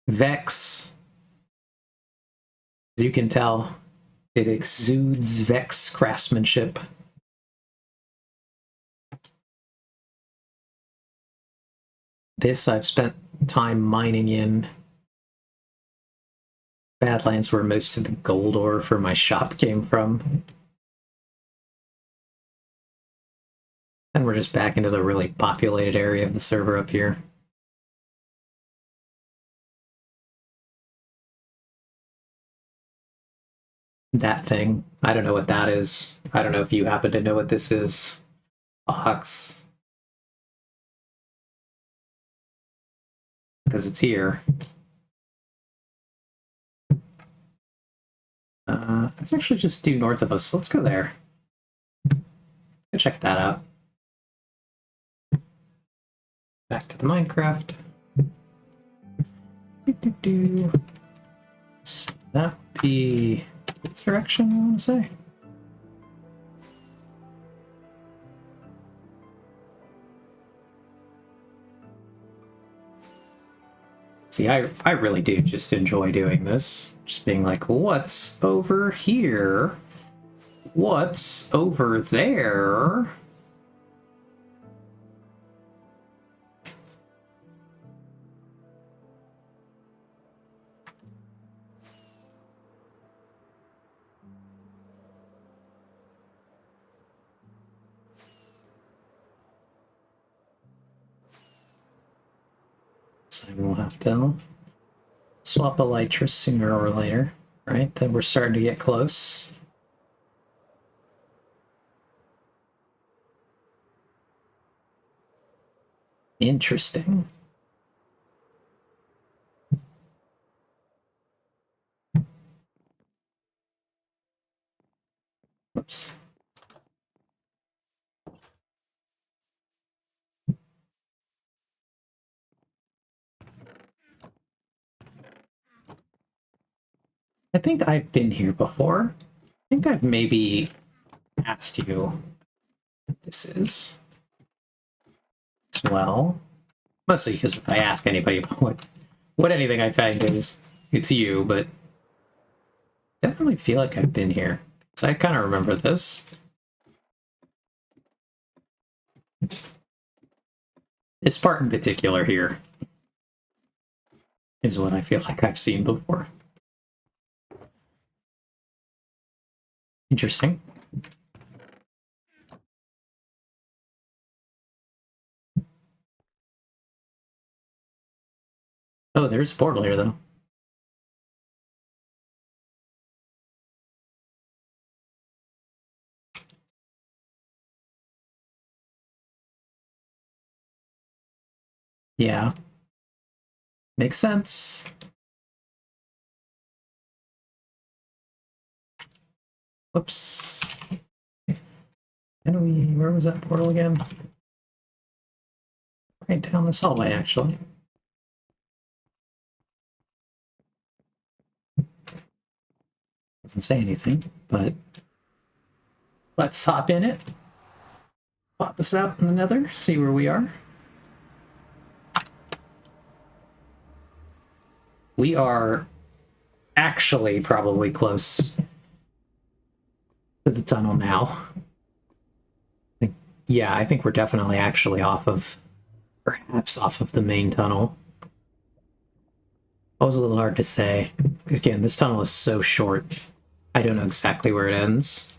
Vex. As you can tell, it exudes Vex craftsmanship. This I've spent time mining in. Badlands, where most of the gold ore for my shop came from. And we're just back into the really populated area of the server up here. That thing. I don't know what that is. I don't know if you happen to know what this is. Ox. Because it's here. It's actually just due north of us. Let's go there. Go check that out. Back to the Minecraft. So that would be this direction, I want to say. See, I really do just enjoy doing this. Just being like, what's over here? What's over there? So we'll have to swap Elytra sooner or later, right? Then we're starting to get close. Interesting. Oops. I think I've been here before. I think I've maybe asked you what this is as well. Mostly because if I ask anybody about what anything I find is, it's you, but I definitely feel like I've been here. So I kind of remember this. This part in particular here is what I feel like I've seen before. Interesting. Oh, there's a portal here, though. Yeah. Makes sense. Whoops. Where was that portal again? Right down this hallway, actually. Doesn't say anything, but let's hop in it. Pop us out in the nether, see where we are. We are actually probably close to the tunnel now. Yeah, I think we're definitely actually perhaps off of the main tunnel. That was a little hard to say. Again, this tunnel is so short. I don't know exactly where it ends.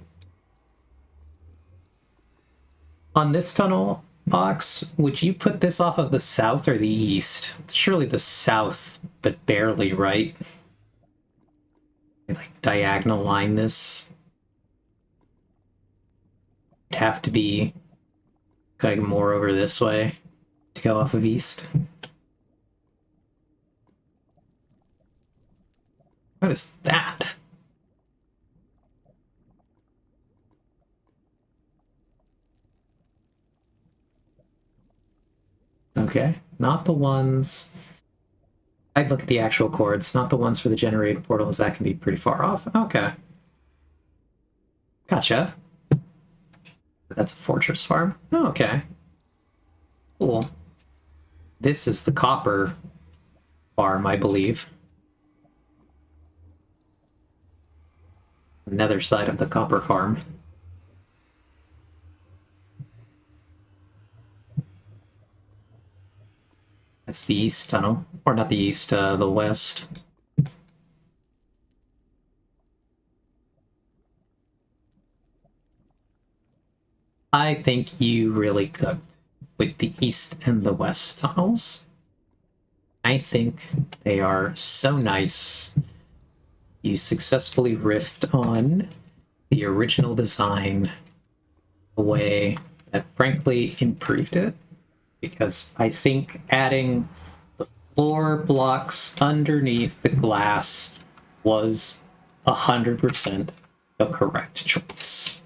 On this tunnel box, would you put this off of the south or the east? Surely the south, but barely, right? Like diagonal line this. It'd have to be going more over this way to go off of east. What is that? Okay, not the ones. I'd look at the actual chords, not the ones for the generated portals. That can be pretty far off. Okay. Gotcha. That's a fortress farm. Oh, okay. Cool. This is the copper farm, I believe. Nether side of the copper farm. That's the east tunnel. Or not the east, the west. I think you really cooked with the east and the west tunnels. I think they are so nice. You successfully riffed on the original design a way that frankly improved it, because I think adding the floor blocks underneath the glass was 100% the correct choice.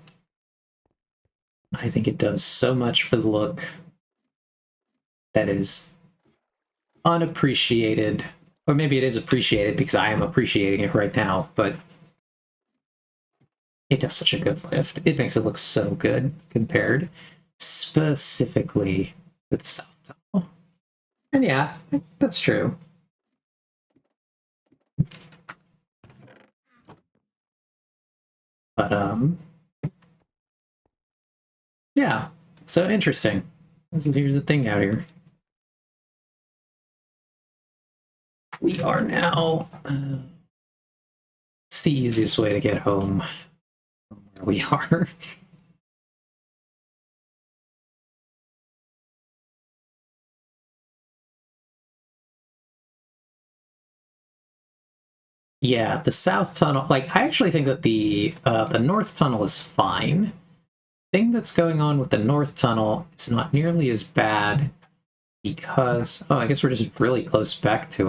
I think it does so much for the look that is unappreciated, or maybe it is appreciated because I am appreciating it right now, but it does such a good lift. It makes it look so good compared specifically to the South Tunnel. And yeah, that's true. But yeah, so interesting. So here's the thing out here. We are now. It's the easiest way to get home from where we are. Yeah, the South Tunnel. Like, I actually think that the North Tunnel is fine. Thing that's going on with the North Tunnel, it's not nearly as bad because I guess we're just really close back to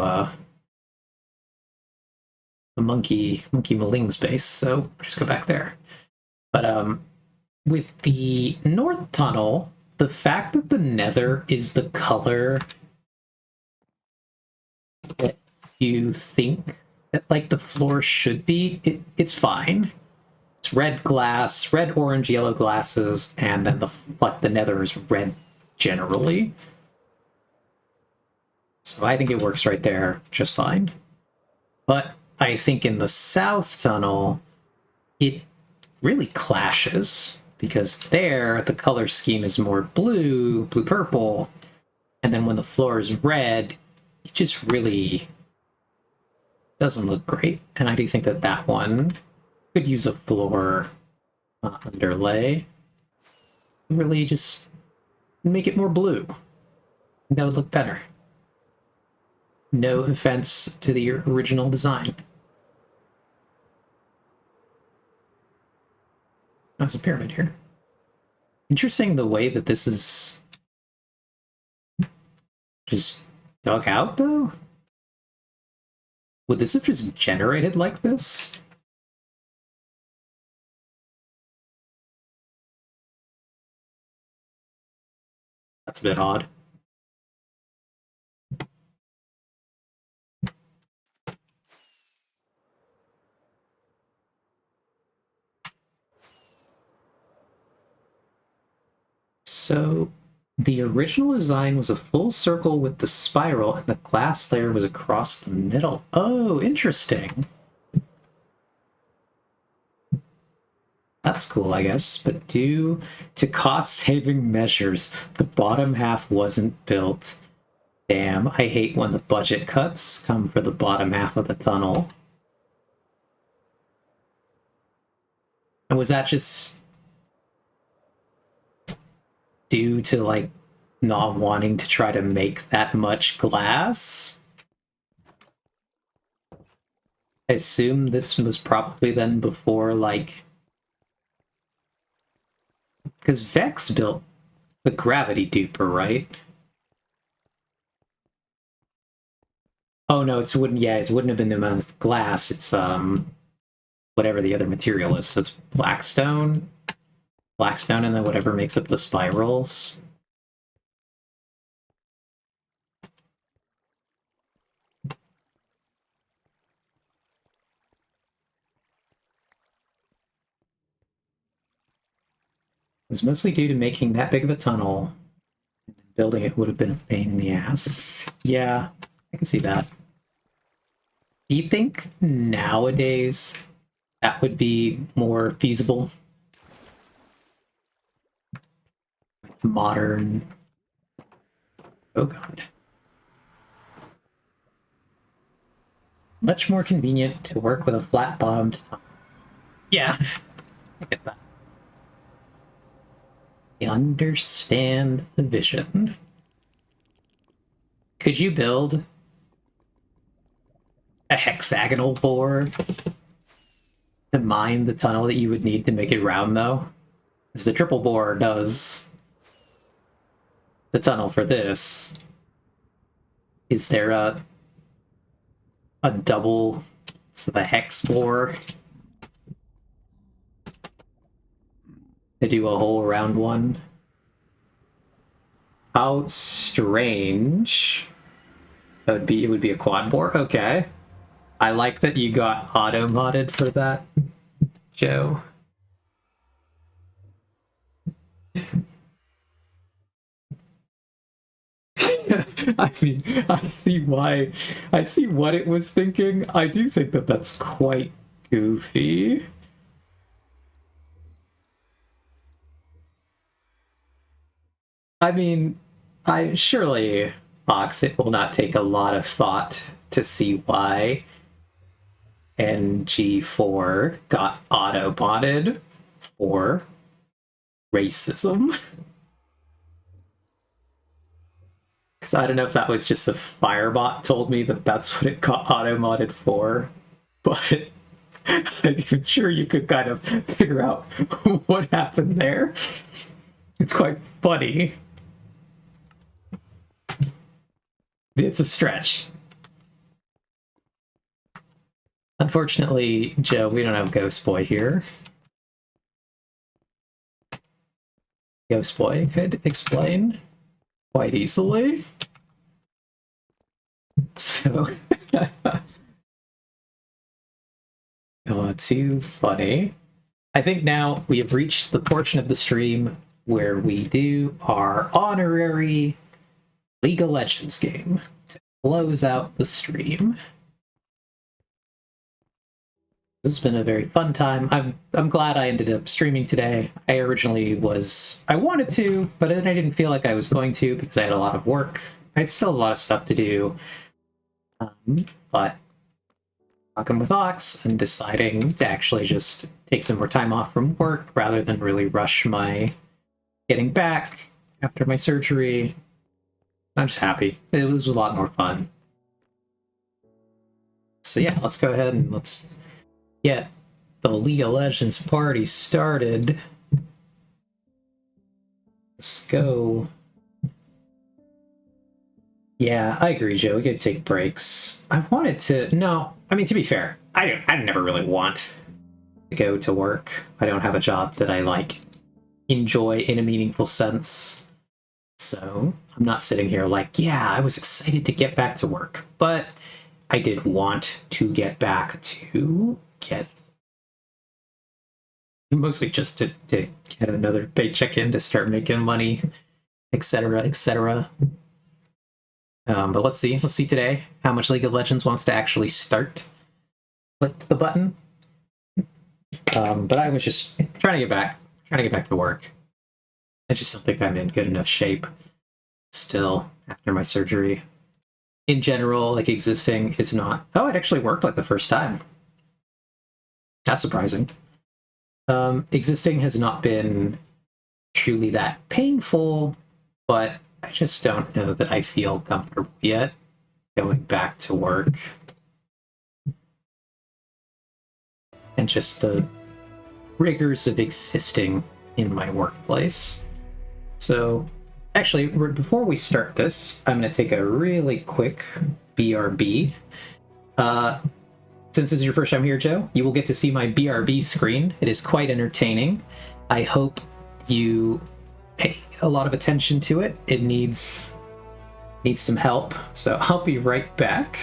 the monkey Maling's base, so just go back there. But with the North Tunnel, the fact that the Nether is the color that you think that like the floor should be, it's fine. It's red glass, red, orange, yellow glasses, and then the Nether is red generally. So I think it works right there just fine. But I think in the South Tunnel, it really clashes because there the color scheme is more blue purple, and then when the floor is red, it just really doesn't look great. And I do think that that one could use a floor underlay, really just make it more blue. That would look better. No offense to the original design. There's a pyramid here. Interesting the way that this is just dug out, though? Would this have just generated like this? That's a bit odd. So the original design was a full circle with the spiral, and the glass layer was across the middle. Oh, interesting. That's cool, I guess. But due to cost-saving measures, the bottom half wasn't built. Damn, I hate when the budget cuts come for the bottom half of the tunnel. And was that just due to, like, not wanting to try to make that much glass? I assume this was probably then before, like, Because Vex built the gravity duper, right? Oh no, it's wouldn't. Yeah, it wouldn't have been the amount of glass. It's whatever the other material is. So it's blackstone, and then whatever makes up the spirals. It was mostly due to making that big of a tunnel. Building it would have been a pain in the ass. Yeah, I can see that. Do you think nowadays that would be more feasible? Modern. Oh god. Much more convenient to work with a flat bottomed tunnel. Yeah, I get that. I understand the vision. Could you build a hexagonal board to mine the tunnel that you would need to make it round, though? Because the triple bore does the tunnel for this. Is there a double, so the hex bore to do a whole round one? How strange. It would be a quad bore? Okay. I like that you got auto modded for that, Joe. I mean, I see what it was thinking. I do think that that's quite goofy. I mean, I surely, Fox, it will not take a lot of thought to see why NG4 got auto-botted for racism. Because I don't know if that was just a Firebot told me that that's what it got auto-modded for, but I'm sure you could kind of figure out what happened there. It's quite funny. It's a stretch. Unfortunately, Joe, we don't have Ghost Boy here. Ghost Boy could explain quite easily. So, oh, too funny. I think now we have reached the portion of the stream where we do our honorary League of Legends game to close out the stream. This has been a very fun time. I'm glad I ended up streaming today. I wanted to, but then I didn't feel like I was going to because I had a lot of work. I had still a lot of stuff to do. But talking with Ox and deciding to actually just take some more time off from work rather than really rush my getting back after my surgery. I'm just happy. It was a lot more fun. So yeah, let's go ahead and let's get the League of Legends party started. Let's go. Yeah, I agree, Joe. We could take breaks. I wanted to. No, I mean, to be fair, I never really want to go to work. I don't have a job that I like enjoy in a meaningful sense. So I'm not sitting here like, yeah, I was excited to get back to work, but I did want to get back to get mostly just to get another paycheck in to start making money, etc., etc. But let's see today how much League of Legends wants to actually start. Click the button. But I was just trying to get back to work. I just don't think I'm in good enough shape still after my surgery. In general, like existing is not. Oh, it actually worked like the first time. That's surprising. Existing has not been truly that painful, but I just don't know that I feel comfortable yet going back to work. And just the rigors of existing in my workplace. So actually, before we start this, I'm going to take a really quick BRB. Since this is your first time here, Joe, you will get to see my BRB screen. It is quite entertaining. I hope you pay a lot of attention to it. It needs some help, so I'll be right back.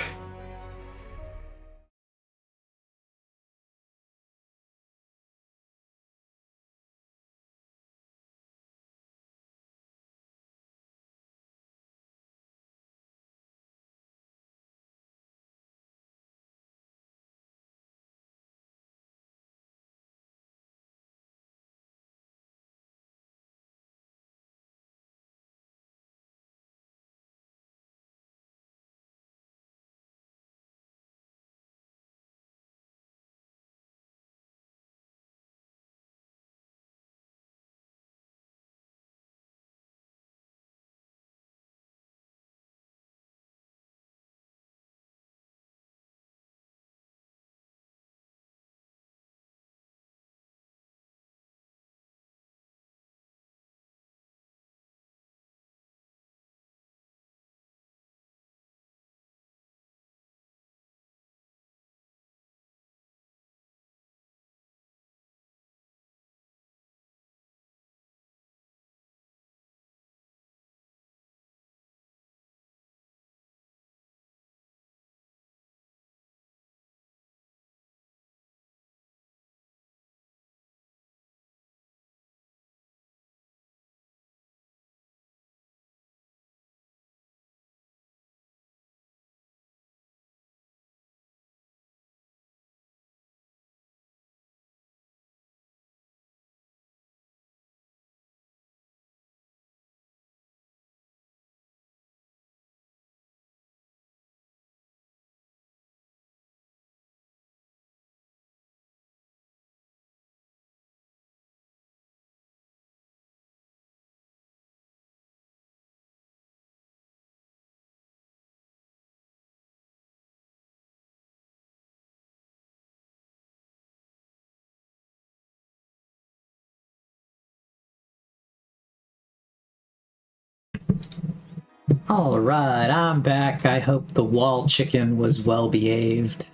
All right, I'm back. I hope the wall chicken was well behaved.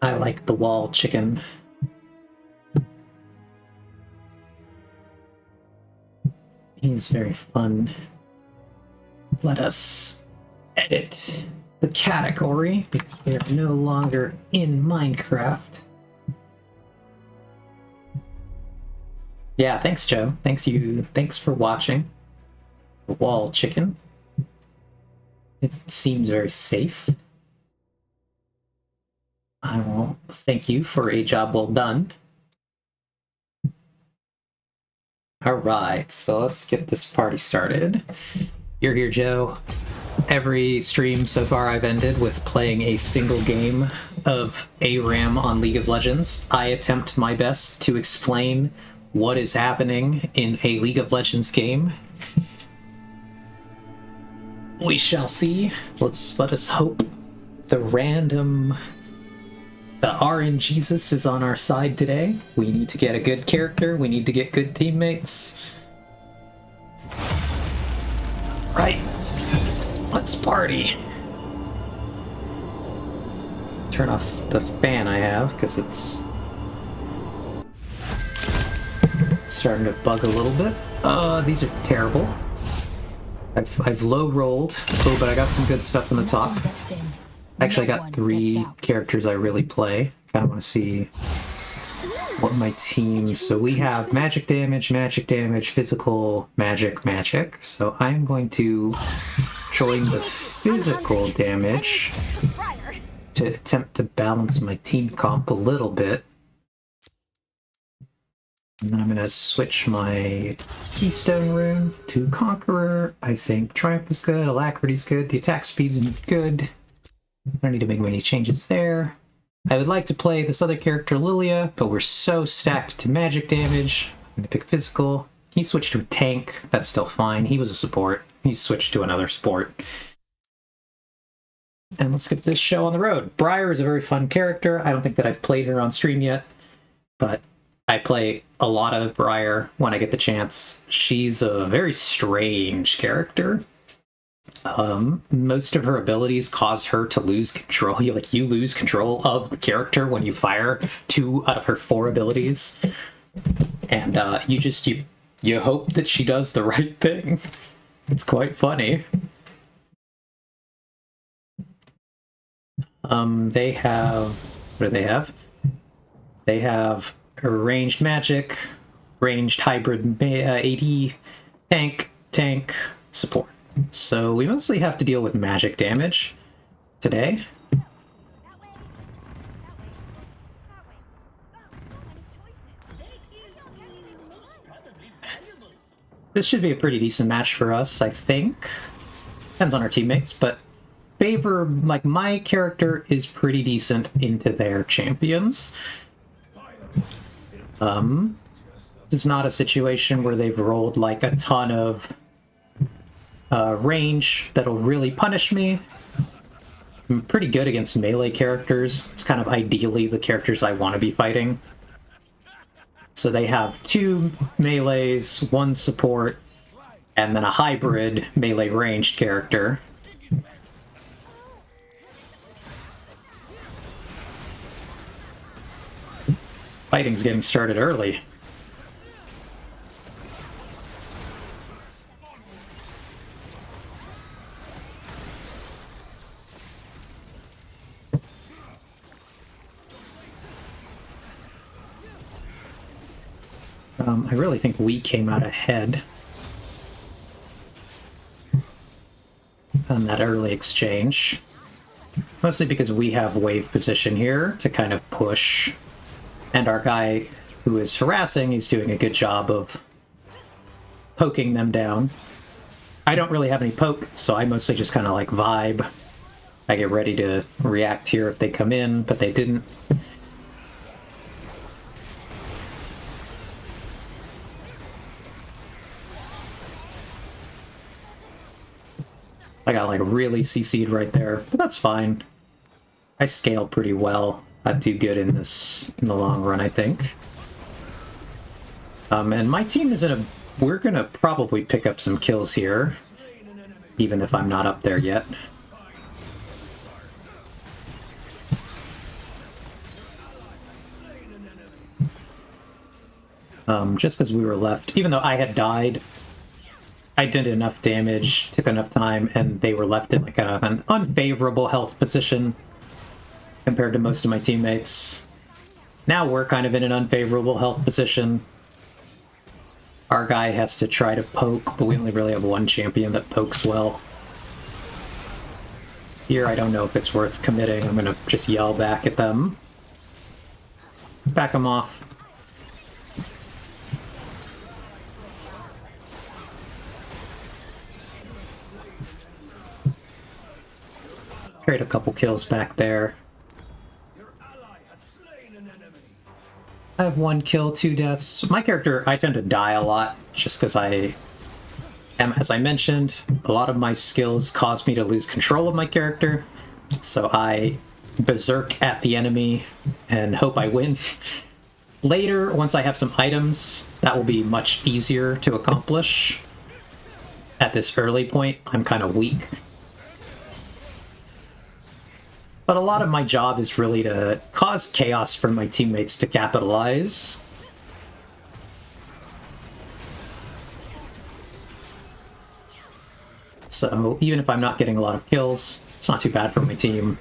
I like the wall chicken. He's very fun. Let us edit the category because we are no longer in Minecraft. Yeah, thanks, Joe. Thanks for watching. The wall chicken. It seems very safe. I will thank you for a job well done. Alright, so let's get this party started. You're here, Joe. Every stream so far I've ended with playing a single game of ARAM on League of Legends. I attempt my best to explain what is happening in a League of Legends game. We shall see. Let us hope the RNGesus is on our side today. We need to get a good character. We need to get good teammates. Right. Let's party. Turn off the fan I have because it's starting to bug a little bit. These are terrible. I've low rolled. Oh, but I got some good stuff in the top. Actually, I got 3 characters I really play. Kind of want to see what my team... So we have magic damage, physical, magic. So I'm going to join the physical damage to attempt to balance my team comp a little bit. And then I'm going to switch my Keystone Rune to Conqueror. I think Triumph is good, Alacrity's good, the attack speed's good. I don't need to make many changes there. I would like to play this other character, Lilia, but we're so stacked to magic damage. I'm going to pick physical. He switched to a tank. That's still fine. He was a support. He switched to another support. and let's get this show on the road. Briar is a very fun character. I don't think that I've played her on stream yet, but I play a lot of Briar when I get the chance. She's a very strange character. Most of her abilities cause her to lose control. You lose control of the character when you fire 2 out of her 4 abilities, and you hope that she does the right thing. It's quite funny. They have... What do they have? They have ranged magic, ranged hybrid AD, tank, support. So we mostly have to deal with magic damage today. This should be a pretty decent match for us, I think. Depends on our teammates, but my character is pretty decent into their champions. This is not a situation where they've rolled like a ton of range that'll really punish me. I'm pretty good against melee characters. It's kind of ideally the characters I want to be fighting. So they have 2 melees, 1 support, and then a hybrid melee ranged character. Fighting's getting started early. I really think we came out ahead on that early exchange. Mostly because we have wave position here to kind of push. And our guy who is harassing is doing a good job of poking them down. I don't really have any poke, so I mostly just kind of like vibe. I get ready to react here if they come in, but they didn't. I got like really CC'd right there, but that's fine. I scale pretty well. I do good in the long run, I think. And my team is we're gonna probably pick up some kills here, even if I'm not up there yet. Just because we were left, even though I had died, I did enough damage, took enough time, and they were left in like an unfavorable health position compared to most of my teammates. Now we're kind of in an unfavorable health position. Our guy has to try to poke, but we only really have 1 champion that pokes well. Here, I don't know if it's worth committing. I'm gonna just yell back at them. Back them off. Trade a couple kills back there. I have 1 kill, 2 deaths. My character, I tend to die a lot, just because I am, as I mentioned, a lot of my skills cause me to lose control of my character, so I berserk at the enemy and hope I win. Later, once I have some items, that will be much easier to accomplish. At this early point, I'm kind of weak. But a lot of my job is really to cause chaos for my teammates to capitalize. So even if I'm not getting a lot of kills, it's not too bad for my team.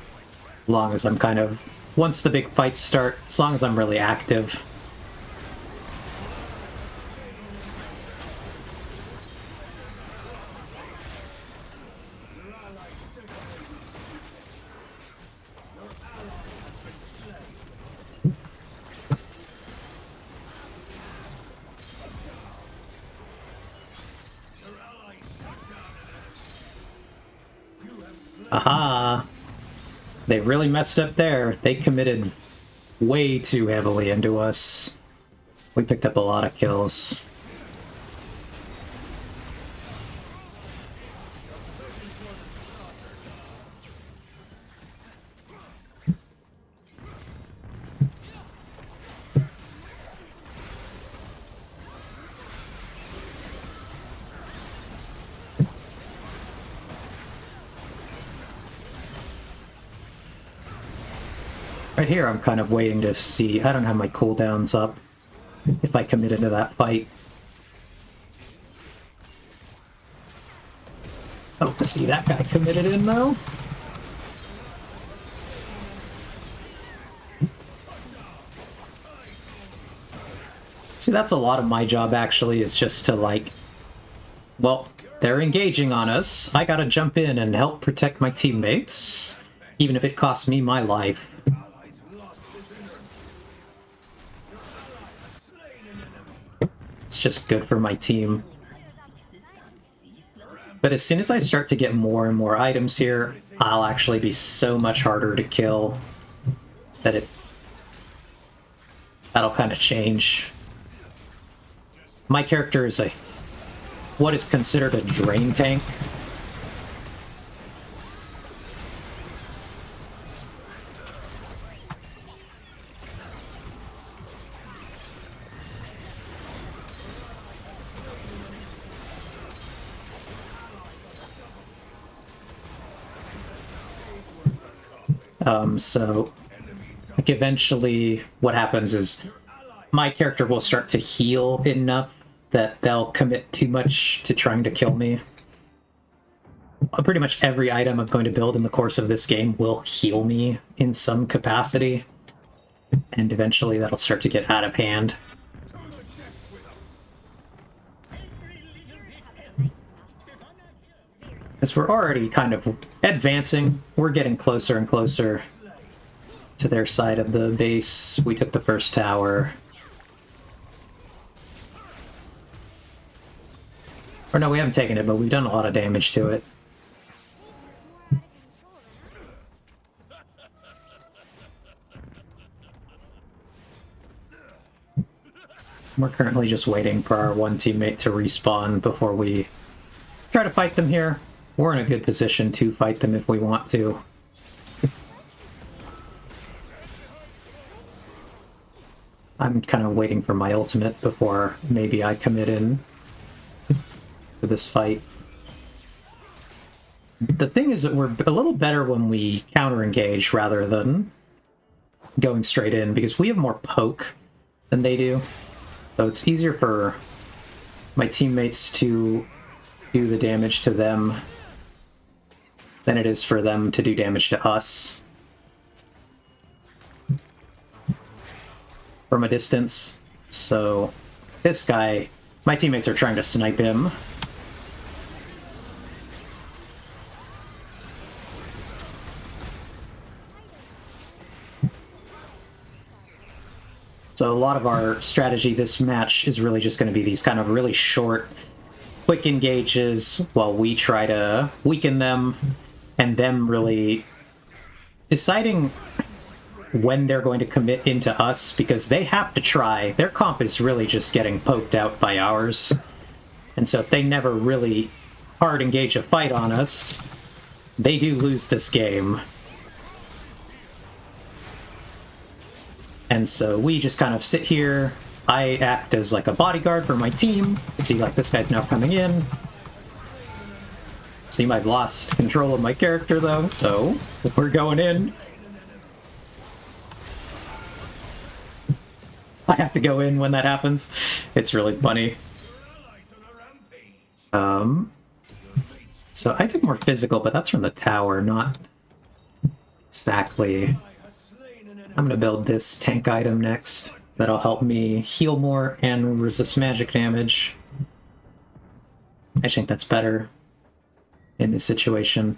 As long as I'm kind of, once the big fights start, as long as I'm really active. Aha! They really messed up there. They committed way too heavily into us. We picked up a lot of kills. Right here, I'm kind of waiting to see. I don't have my cooldowns up if I committed to that fight. Oh, see, that guy committed in, though. See, that's a lot of my job, actually, is just to, like... Well, they're engaging on us. I gotta jump in and help protect my teammates, even if it costs me my life. It's just good for my team. But as soon as I start to get more and more items here, I'll actually be so much harder to kill that that'll kind of change. My character is what is considered a drain tank. So like eventually what happens is my character will start to heal enough that they'll commit too much to trying to kill me. Pretty much every item I'm going to build in the course of this game will heal me in some capacity, and eventually that'll start to get out of hand. As we're already kind of advancing, we're getting closer and closer to their side of the base. We took the first tower. Or no, we haven't taken it, but we've done a lot of damage to it. We're currently just waiting for our one teammate to respawn before we try to fight them here. We're in a good position to fight them if we want to. I'm kind of waiting for my ultimate before maybe I commit in to this fight. The thing is that we're a little better when we counter-engage rather than going straight in, because we have more poke than they do. So it's easier for my teammates to do the damage to them than it is for them to do damage to us from a distance. So this guy, my teammates are trying to snipe him. So a lot of our strategy this match is really just going to be these kind of really short, quick engages while we try to weaken them, and them really deciding when they're going to commit into us, because they have to try. Their comp is really just getting poked out by ours. And so if they never really hard engage a fight on us, they do lose this game. And so we just kind of sit here. I act as like a bodyguard for my team. See, like, this guy's now coming in. See, I've lost control of my character, though, so we're going in. I have to go in when that happens. It's really funny. So I took more physical, but that's from the tower, not exactly. I'm gonna build this tank item next. That'll help me heal more and resist magic damage. I think that's better in this situation.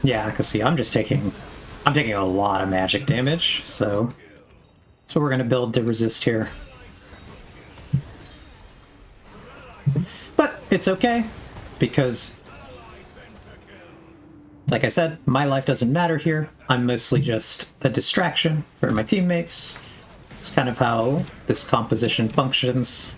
Yeah, because see, I'm taking a lot of magic damage, so that's what we're gonna build to resist here. But it's okay, because like I said, my life doesn't matter here. I'm mostly just a distraction for my teammates. It's kind of how this composition functions.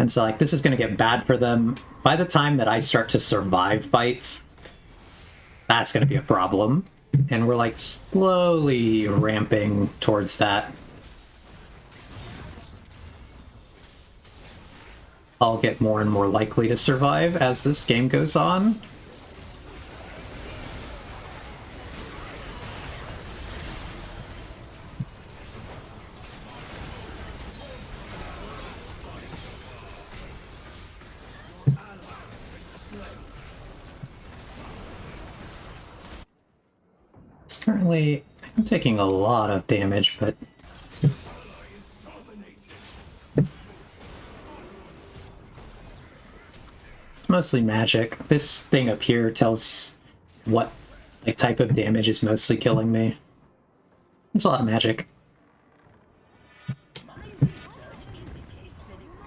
And so, like, this is going to get bad for them. By the time that I start to survive fights, that's going to be a problem. And we're, like, slowly ramping towards that. I'll get more and more likely to survive as this game goes on. Currently, I'm taking a lot of damage, but it's mostly magic. This thing up here tells what like type of damage is mostly killing me. It's a lot of magic.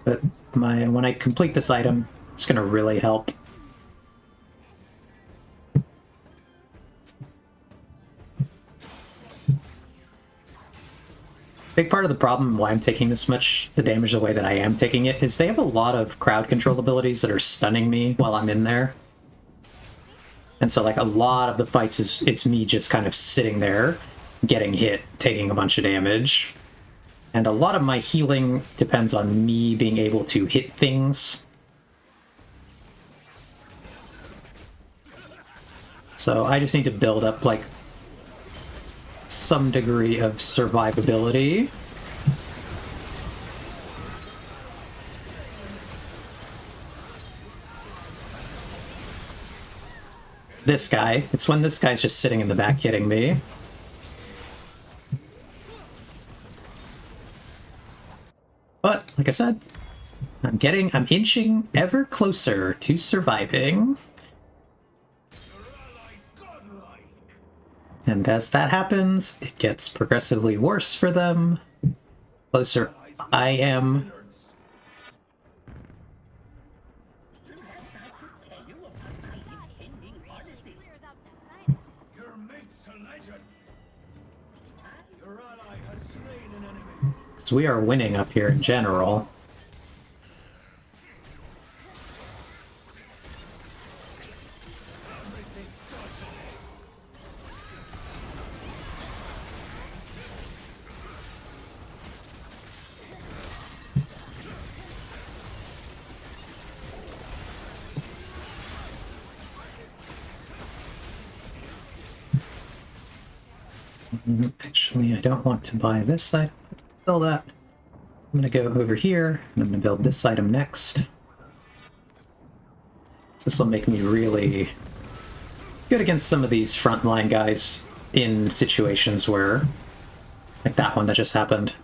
But when I complete this item, it's gonna really help. Big part of the problem why I'm taking this much the damage the way that I am taking it is they have a lot of crowd control abilities that are stunning me while I'm in there. And so like a lot of the fights it's me just kind of sitting there, getting hit, taking a bunch of damage. And a lot of my healing depends on me being able to hit things. So I just need to build up like some degree of survivability. It's this guy. It's when this guy's just sitting in the back hitting me. But, like I said, I'm inching ever closer to surviving. And as that happens, it gets progressively worse for them. Closer I am. Because we are winning up here in general. Actually, I don't want to buy this item. Sell that. I'm going to go over here, and I'm going to build this item next. This will make me really good against some of these frontline guys in situations where, like that one that just happened.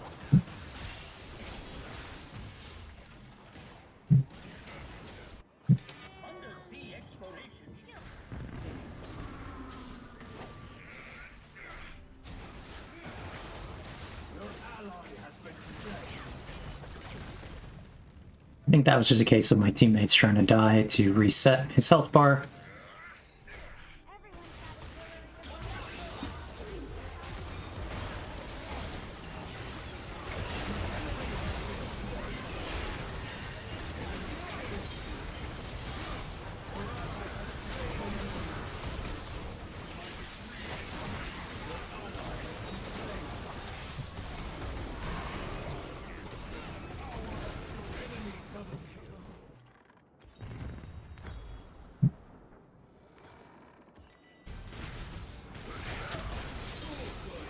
I think that was just a case of my teammates trying to die to reset his health bar.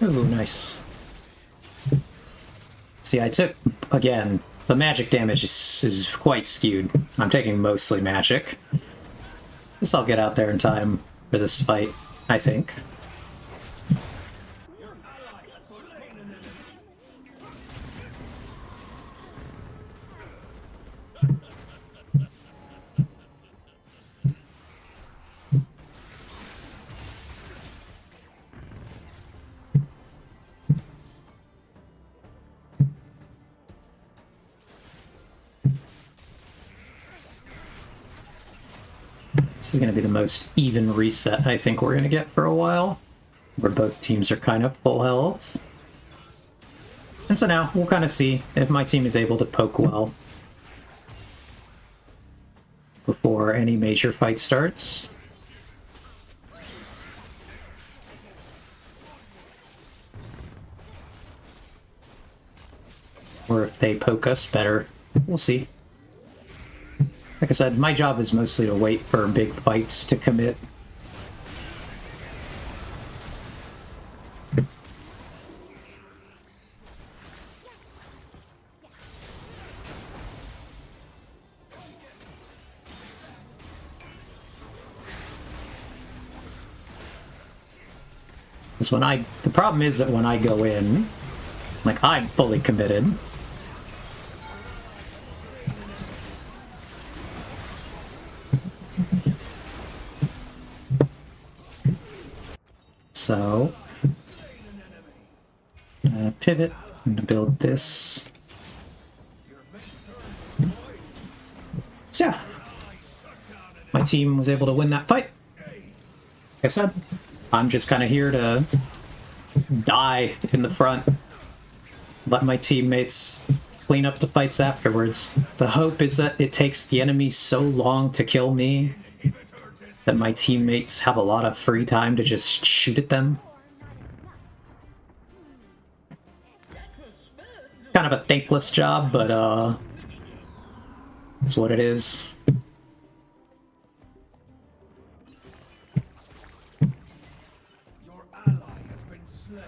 Ooh, nice. See, I took, again, the magic damage is quite skewed. I'm taking mostly magic. This I'll get out there in time for this fight, I think. This is going to be the most even reset I think we're going to get for a while, where both teams are kind of full health. And so now we'll kind of see if my team is able to poke well before any major fight starts. Or if they poke us better. We'll see. Like I said, my job is mostly to wait for big fights to commit. Because the problem is that when I go in, like, I'm fully committed. So, pivot, I'm gonna build this. So yeah, my team was able to win that fight. Like I said, I'm just kind of here to die in the front, let my teammates clean up the fights afterwards. The hope is that it takes the enemy so long to kill me that my teammates have a lot of free time to just shoot at them. Kind of a thankless job, but it's what it is. Your ally has been slain.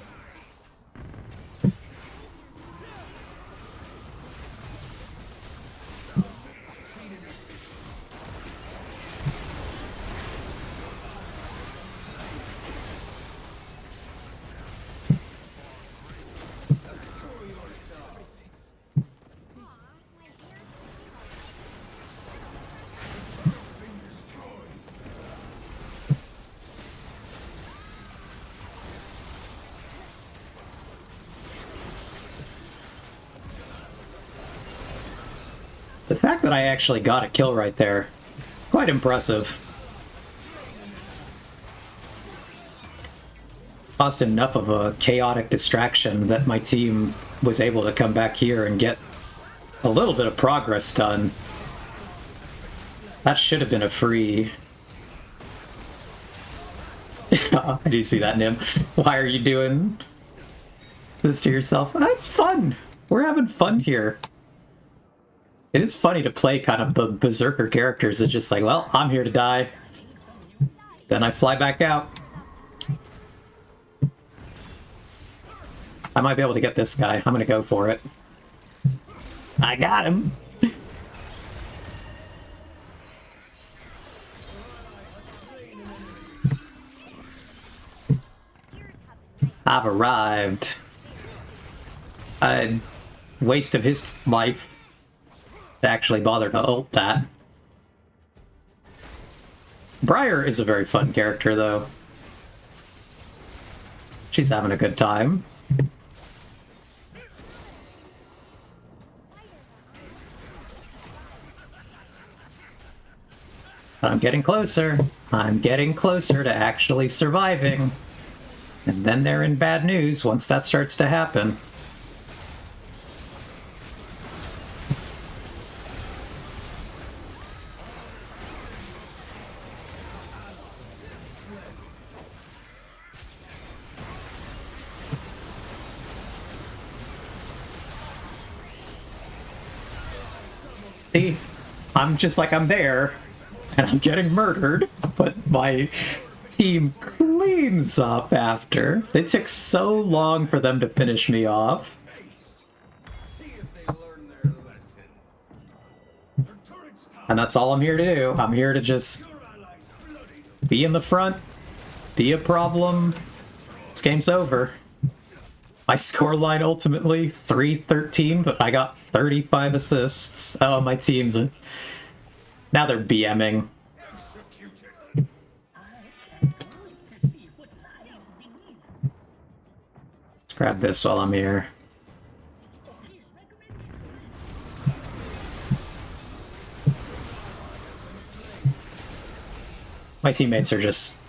The fact that I actually got a kill right there, quite impressive. Caused enough of a chaotic distraction that my team was able to come back here and get a little bit of progress done. That should have been a free. I do see that, Nim. Why are you doing this to yourself? That's fun. We're having fun here. It is funny to play kind of the berserker characters that just like, well, I'm here to die. Then I fly back out. I might be able to get this guy. I'm gonna go for it. I got him! I've arrived. A waste of his life to actually bother to ult that. Briar is a very fun character, though. She's having a good time. I'm getting closer. I'm getting closer to actually surviving. And then they're in bad news once that starts to happen. See, I'm just like, I'm there, and I'm getting murdered, but my team cleans up after. It took so long for them to finish me off. And that's all I'm here to do. I'm here to just be in the front, be a problem. This game's over. My scoreline ultimately 3-13, but I got 35 assists. Oh, my team's now they're BMing. Let's grab this while I'm here. My teammates are just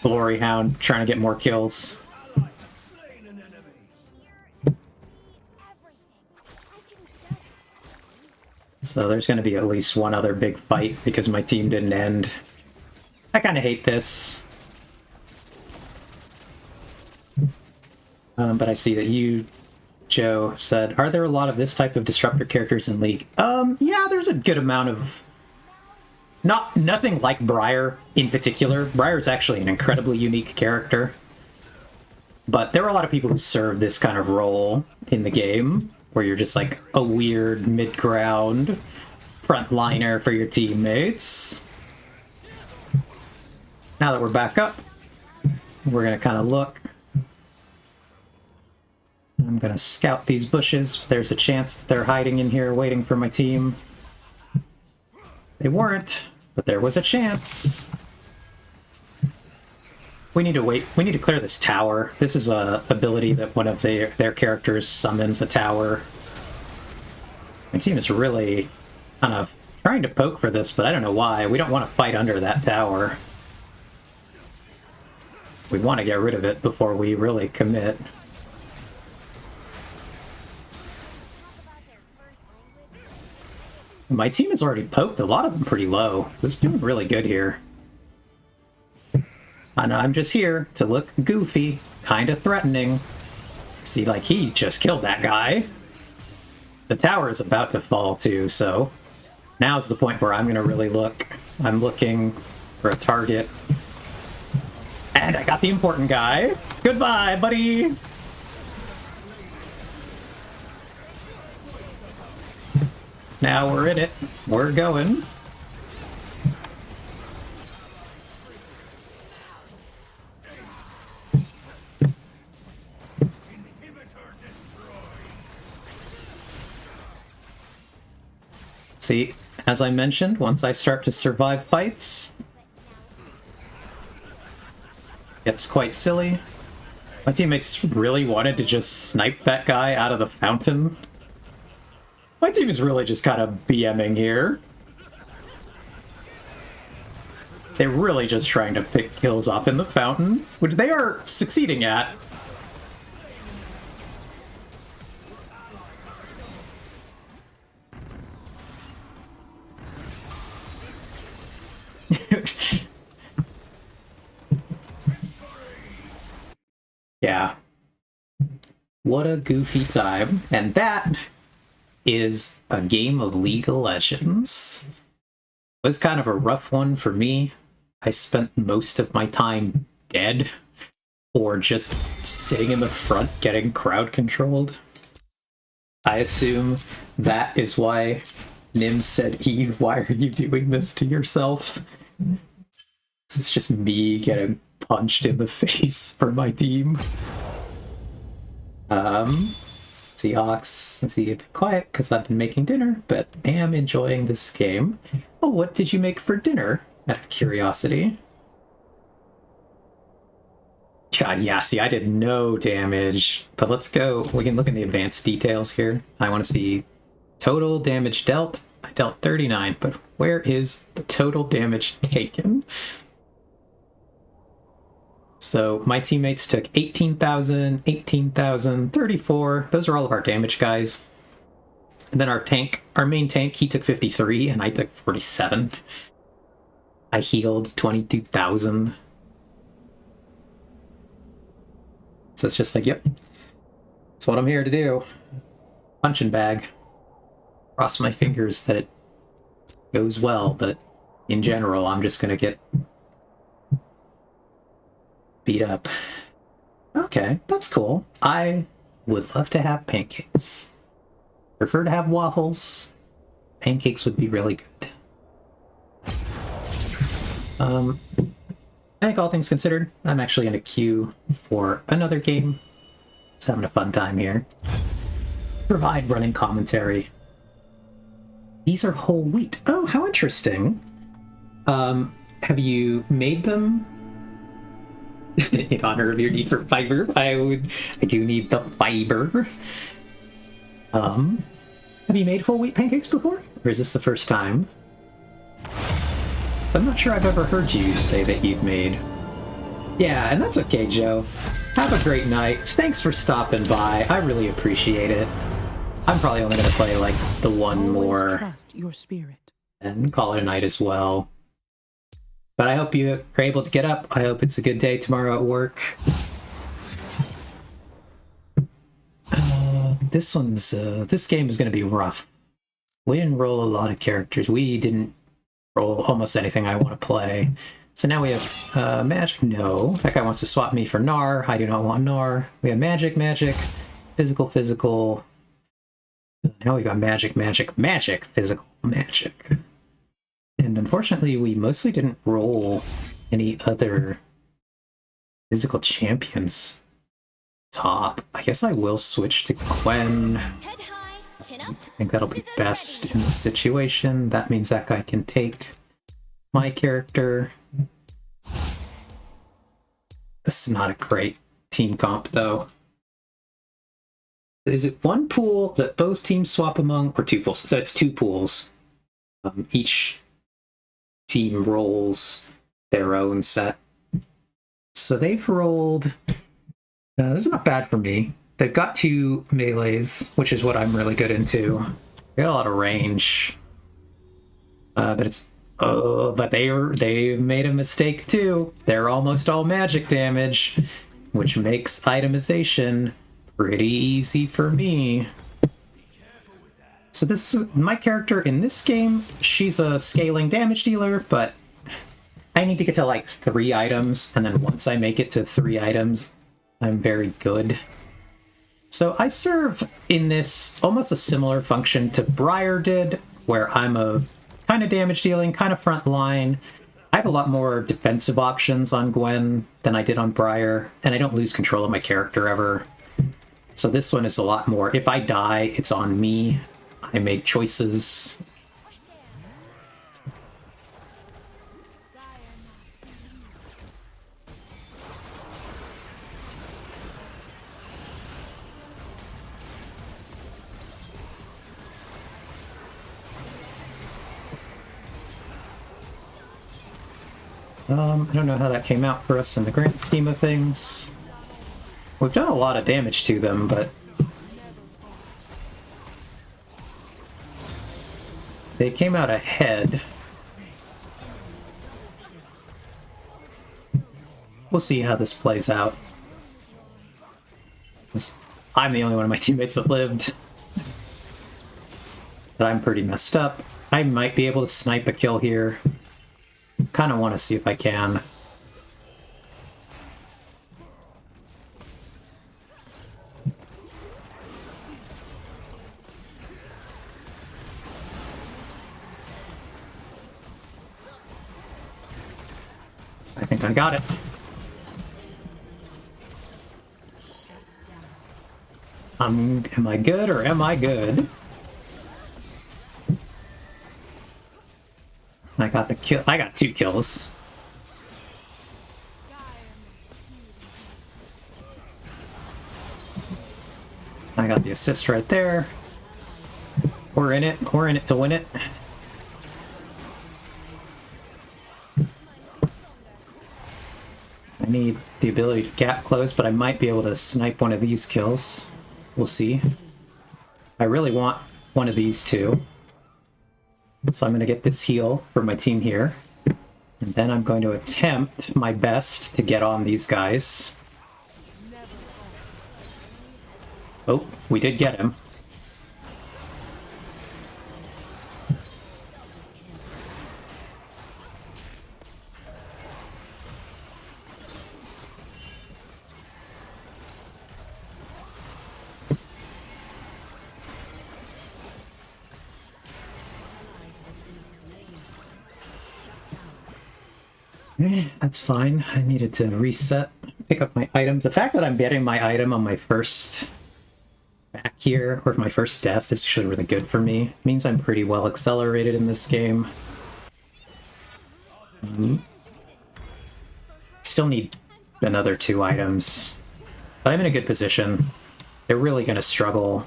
Glory Hound trying to get more kills. Slain an enemy. So there's going to be at least one other big fight because my team didn't end. I kind of hate this. But I see that you, Joe, said, are there a lot of this type of disruptor characters in League? Yeah, there's a good amount of... Nothing like Briar in particular. Briar is actually an incredibly unique character. But there are a lot of people who serve this kind of role in the game, where you're just like a weird mid-ground frontliner for your teammates. Now that we're back up, we're going to kind of look. I'm going to scout these bushes. There's a chance they're hiding in here waiting for my team. They weren't, but there was a chance. We need to wait. We need to clear this tower. This is a ability that one of their characters summons a tower. My team is really kind of trying to poke for this, but I don't know why. We don't want to fight under that tower. We want to get rid of it before we really commit. My team has already poked a lot of them pretty low. It's doing really good here. And I'm just here to look goofy, kind of threatening. See, like, he just killed that guy. The tower is about to fall too, so now's the point where I'm going to really look. I'm looking for a target. And I got the important guy. Goodbye, buddy! Now we're in it. We're going. See, as I mentioned, once I start to survive fights, it's quite silly. My teammates really wanted to just snipe that guy out of the fountain. My team is really just kind of BMing here. They're really just trying to pick kills up in the fountain, which they are succeeding at. Yeah. What a goofy time. And that is a game of League of Legends. It was kind of a rough one for me. I spent most of my time dead or just sitting in the front getting crowd controlled. I assume that is why Nim said, Eve, why are you doing this to yourself? This is just me getting punched in the face for my team. Seahawks, let's see, a bit quiet because I've been making dinner, but am enjoying this game. Oh, what did you make for dinner? Out of curiosity. God, yeah, see, I did no damage, but let's go. We can look in the advanced details here. I want to see total damage dealt. I dealt 39, but where is the total damage taken? So my teammates took 18,000, 18,000, 34. Those are all of our damage guys. And then our tank, our main tank, he took 53 and I took 47. I healed 22,000. So it's just like, yep, that's what I'm here to do. Punching bag. Cross my fingers that it goes well, but in general, I'm just gonna get beat up. Okay, that's cool. I would love to have pancakes. Prefer to have waffles. Pancakes would be really good. I think all things considered, I'm actually in a queue for another game. Just having a fun time here. Provide running commentary. These are whole wheat. Oh, how interesting. Have you made them? In honor of your need for fiber, I do need the fiber. Have you made whole wheat pancakes before? Or is this the first time? So I'm not sure I've ever heard you say that you've made. Yeah, and that's okay, Joe. Have a great night. Thanks for stopping by. I really appreciate it. I'm probably only going to play, like, the one Always more trust your spirit. and call it a night as well. But I hope you are able to get up. I hope it's a good day tomorrow at work. This game is going to be rough. We didn't roll a lot of characters. We didn't roll almost anything I want to play. So now we have magic. No, that guy wants to swap me for Gnar. I do not want Gnar. We have magic, physical, physical. Now we got magic, physical, magic. And unfortunately, we mostly didn't roll any other physical champions. Top. I guess I will switch to Gwen. Head high, chin up. I think that'll be best in the situation. That means that guy can take my character. This is not a great team comp, though. Is it one pool that both teams swap among, or two pools? So it's two pools. Each team rolls their own set. So they've rolled... this is not bad for me. They've got two melees, which is what I'm really good into. They got a lot of range. But it's... Oh, but they made a mistake too. They're almost all magic damage, which makes itemization pretty easy for me. So this is my character in this game. She's a scaling damage dealer, but I need to get to like 3 items, and then once I make it to 3 items, I'm very good. So I serve in this almost a similar function to Briar did, where I'm a kind of damage dealing, kind of front line. I have a lot more defensive options on Gwen than I did on Briar, and I don't lose control of my character ever. So this one is a lot more, if I die, it's on me. I make choices. I don't know how that came out for us in the grand scheme of things. We've done a lot of damage to them, but they came out ahead. We'll see how this plays out. 'Cause I'm the only one of my teammates that lived. But I'm pretty messed up. I might be able to snipe a kill here. Kind of want to see if I can. I think I got it. Am I good or am I good? I got the kill. I got 2 kills. I got the assist right there. We're in it. We're in it to win it. I need the ability to gap close, but I might be able to snipe one of these kills. We'll see. I really want one of these two. So I'm going to get this heal for my team here. And then I'm going to attempt my best to get on these guys. Oh, we did get him. That's fine. I needed to reset, pick up my items. The fact that I'm getting my item on my first back here, or my first death, is actually really good for me. It means I'm pretty well accelerated in this game. Still need another 2 items. But I'm in a good position. They're really going to struggle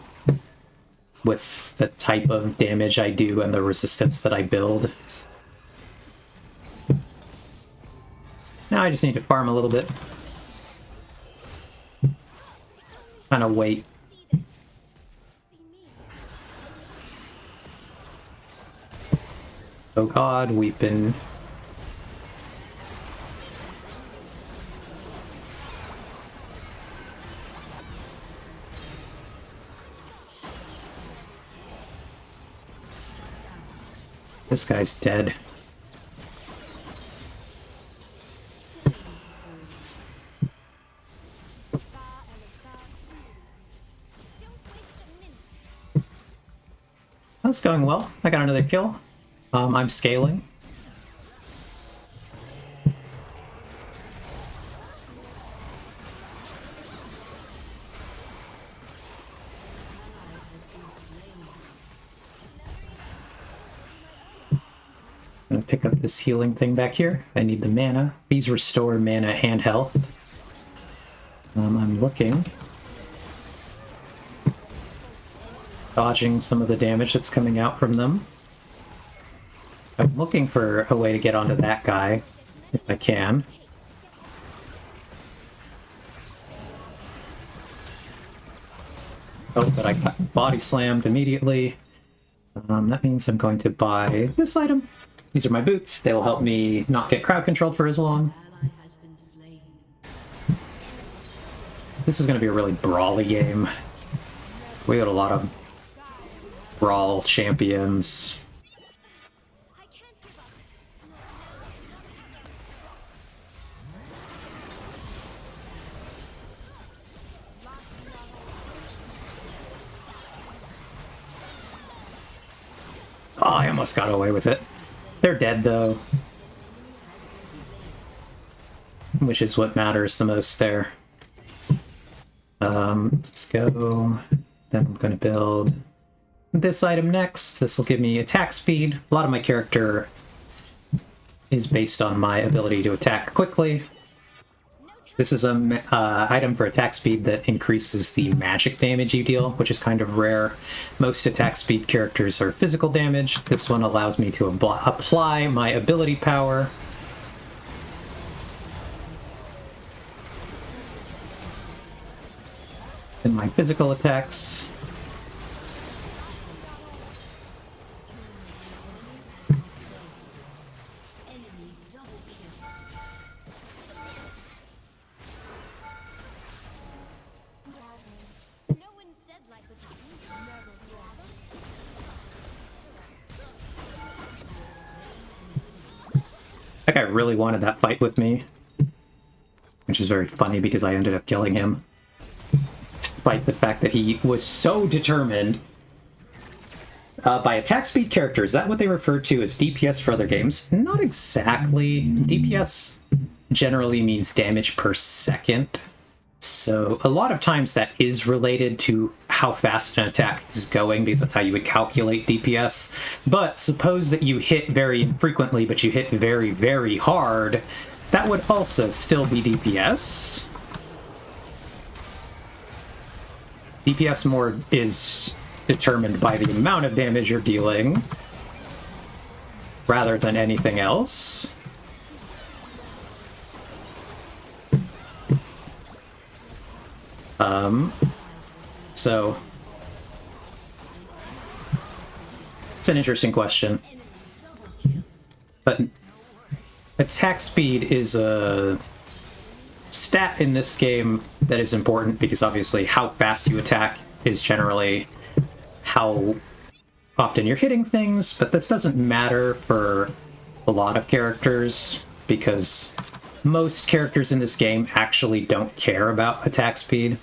with the type of damage I do and the resistance that I build. Now I just need to farm a little bit. Kind of wait. See this. See me. Oh god, we've been... This guy's dead. Don't waste a minute. That's going well. I got another kill. I'm scaling. I'm gonna pick up this healing thing back here. I need the mana. These restore mana and health. I'm looking. Dodging some of the damage that's coming out from them. I'm looking for a way to get onto that guy, if I can. Oh, but I got body slammed immediately. That means I'm going to buy this item. These are my boots. They will help me not get crowd controlled for as long. This is going to be a really brawly game. We got a lot of brawl champions. I can't give up. Oh, I almost got away with it. They're dead, though. Which is what matters the most there. Let's go. Then I'm going to build this item next. This will give me attack speed. A lot of my character is based on my ability to attack quickly. This is an item for attack speed that increases the magic damage you deal, which is kind of rare. Most attack speed characters are physical damage. This one allows me to apply my ability power. And my physical attacks. No one said like what you never That guy really wanted that fight with me. Which is very funny because I ended up killing him. Despite the fact that he was so determined. By attack speed characters, is that what they refer to as DPS for other games? Not exactly. DPS generally means damage per second. So a lot of times that is related to how fast an attack is going, because that's how you would calculate DPS. But suppose that you hit very infrequently, but you hit very, very hard, that would also still be DPS. DPS more is determined by the amount of damage you're dealing, rather than anything else. So it's an interesting question. But attack speed is a stat in this game that is important because obviously how fast you attack is generally how often you're hitting things, but this doesn't matter for a lot of characters because most characters in this game actually don't care about attack speed.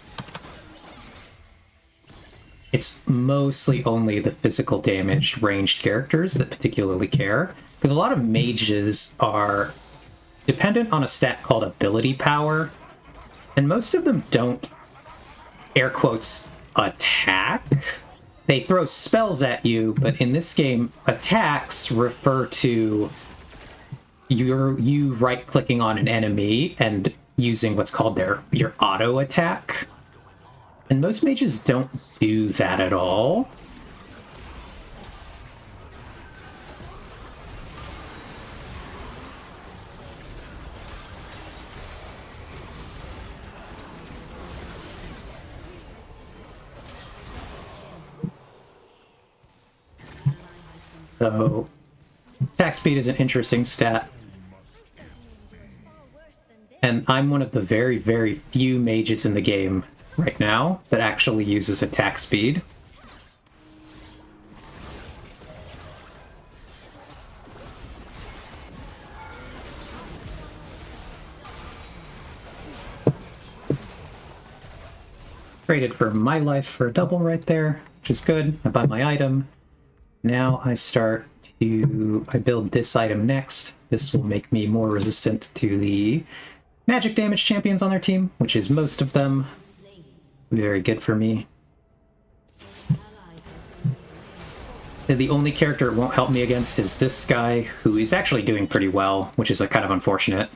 It's mostly only the physical damage ranged characters that particularly care, because a lot of mages are dependent on a stat called ability power, and most of them don't, air quotes, attack. They throw spells at you, but in this game, attacks refer to you right-clicking on an enemy and using what's called your auto attack. And most mages don't do that at all. So, attack speed is an interesting stat. I certainly endured far worse than this. And I'm one of the very, very few mages in the game right now that actually uses attack speed. Traded for my life for a double right there, which is good. I buy my item. Now I build this item next. This will make me more resistant to the magic damage champions on their team, which is most of them. Very good for me. The only character it won't help me against is this guy, who is actually doing pretty well, which is kind of unfortunate.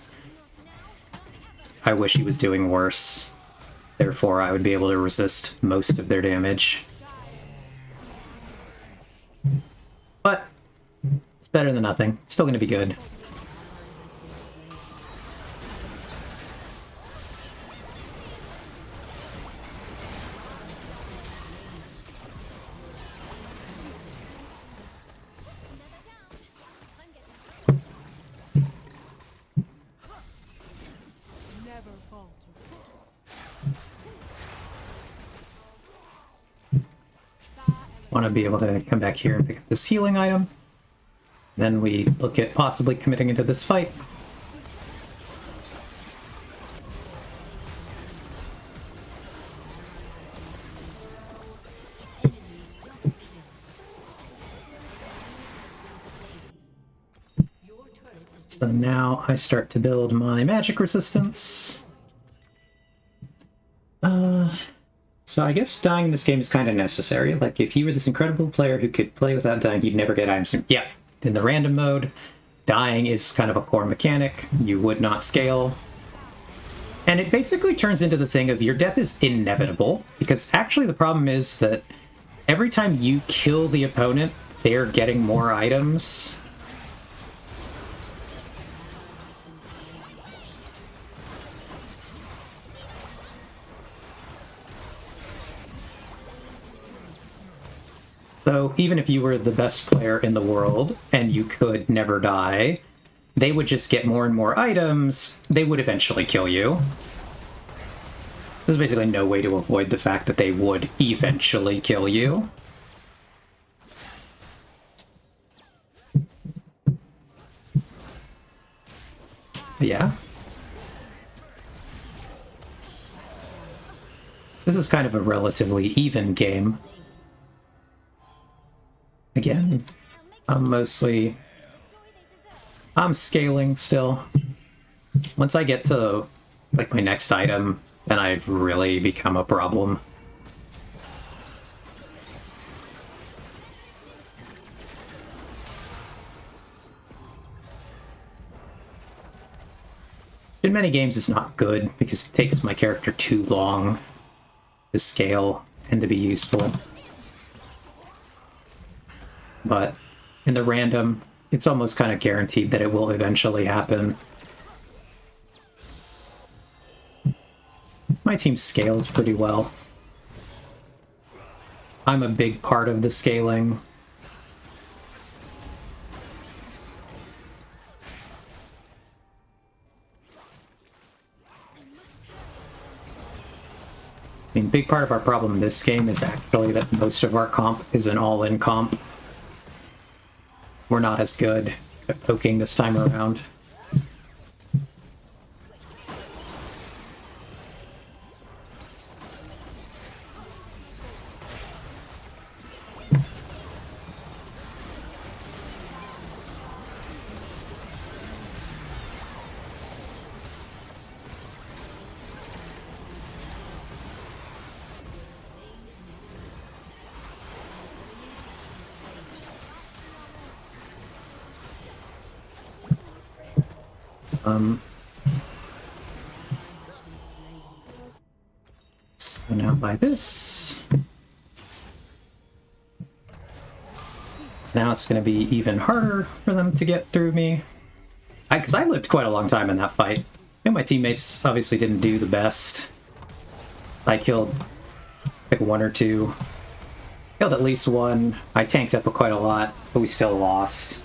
I wish he was doing worse. Therefore, I would be able to resist most of their damage. But it's better than nothing. Still going to be good. Never falter. Want to be able to come back here and pick up this healing item. Then we look at possibly committing into this fight. So now I start to build my magic resistance. So I guess dying in this game is kind of necessary. Like, if you were this incredible player who could play without dying, you'd never get items. Yeah, in the random mode, dying is kind of a core mechanic. You would not scale. And it basically turns into the thing of your death is inevitable, because actually the problem is that every time you kill the opponent, they're getting more items. So even if you were the best player in the world and you could never die, they would just get more and more items. They would eventually kill you. There's basically no way to avoid the fact that they would eventually kill you. Yeah. This is kind of a relatively even game. Again, I'm scaling still. Once I get to, like, my next item, then I really become a problem. In many games, it's not good, because it takes my character too long to scale and to be useful. But in the random, it's almost kind of guaranteed that it will eventually happen. My team scales pretty well. I'm a big part of the scaling. I mean, big part of our problem in this game is actually that most of our comp is an all-in comp. We're not as good at poking this time around. So now buy this. Now it's going to be even harder for them to get through me. Because I lived quite a long time in that fight. And my teammates obviously didn't do the best. I killed like one or two. Killed at least one. I tanked up quite a lot, but we still lost.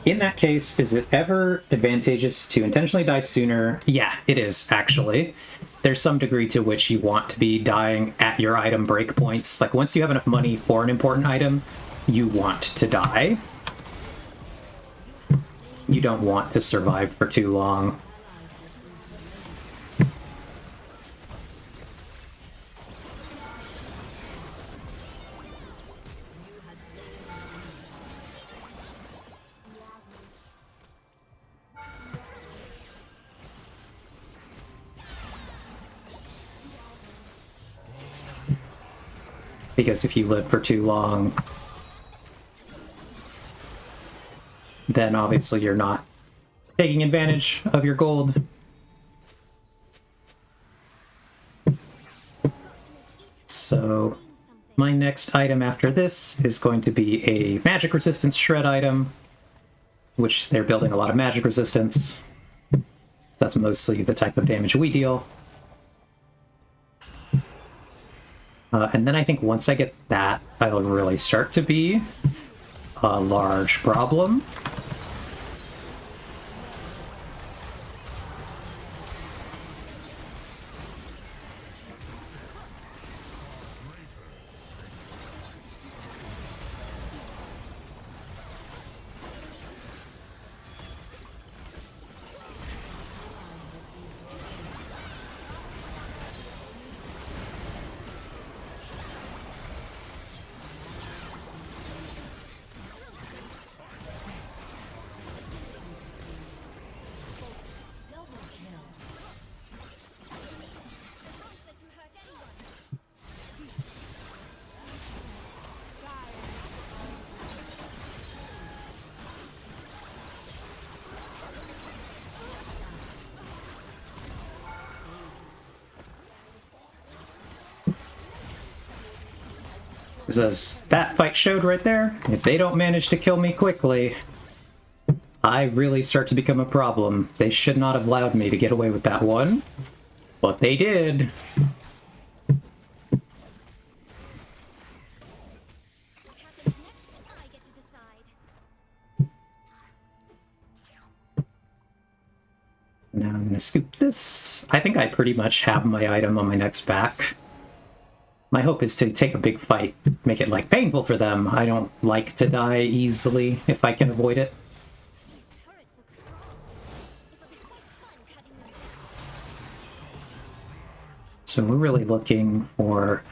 In that case, is it ever advantageous to intentionally die sooner? Yeah, it is, actually. There's some degree to which you want to be dying at your item breakpoints. Like, once you have enough money for an important item, you want to die. You don't want to survive for too long. Because if you live for too long, then obviously you're not taking advantage of your gold. So my next item after this is going to be a magic resistance shred item, which they're building a lot of magic resistance. So that's mostly the type of damage we deal. And then I think once I get that, I'll really start to be a large problem. As that fight showed right there, if they don't manage to kill me quickly, I really start to become a problem. They should not have allowed me to get away with that one, but they did. What happens next, I get to decide. Now I'm gonna scoop this. I think I pretty much have my item on my next back. My hope is to take a big fight, make it, like, painful for them. I don't like to die easily if I can avoid it. These turrets look strong. It'll be quite fun cutting them down. So we're really looking for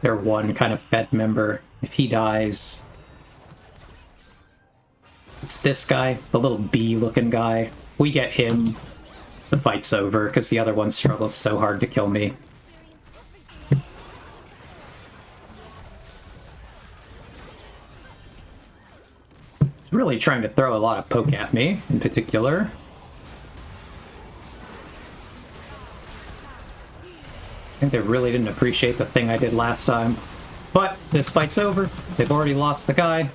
their one kind of Fed member. If he dies, it's this guy, the little bee-looking guy. We get him, the fight's over, because the other one struggles so hard to kill me. He's really trying to throw a lot of poke at me, in particular. I think they really didn't appreciate the thing I did last time. But this fight's over. They've already lost the guy.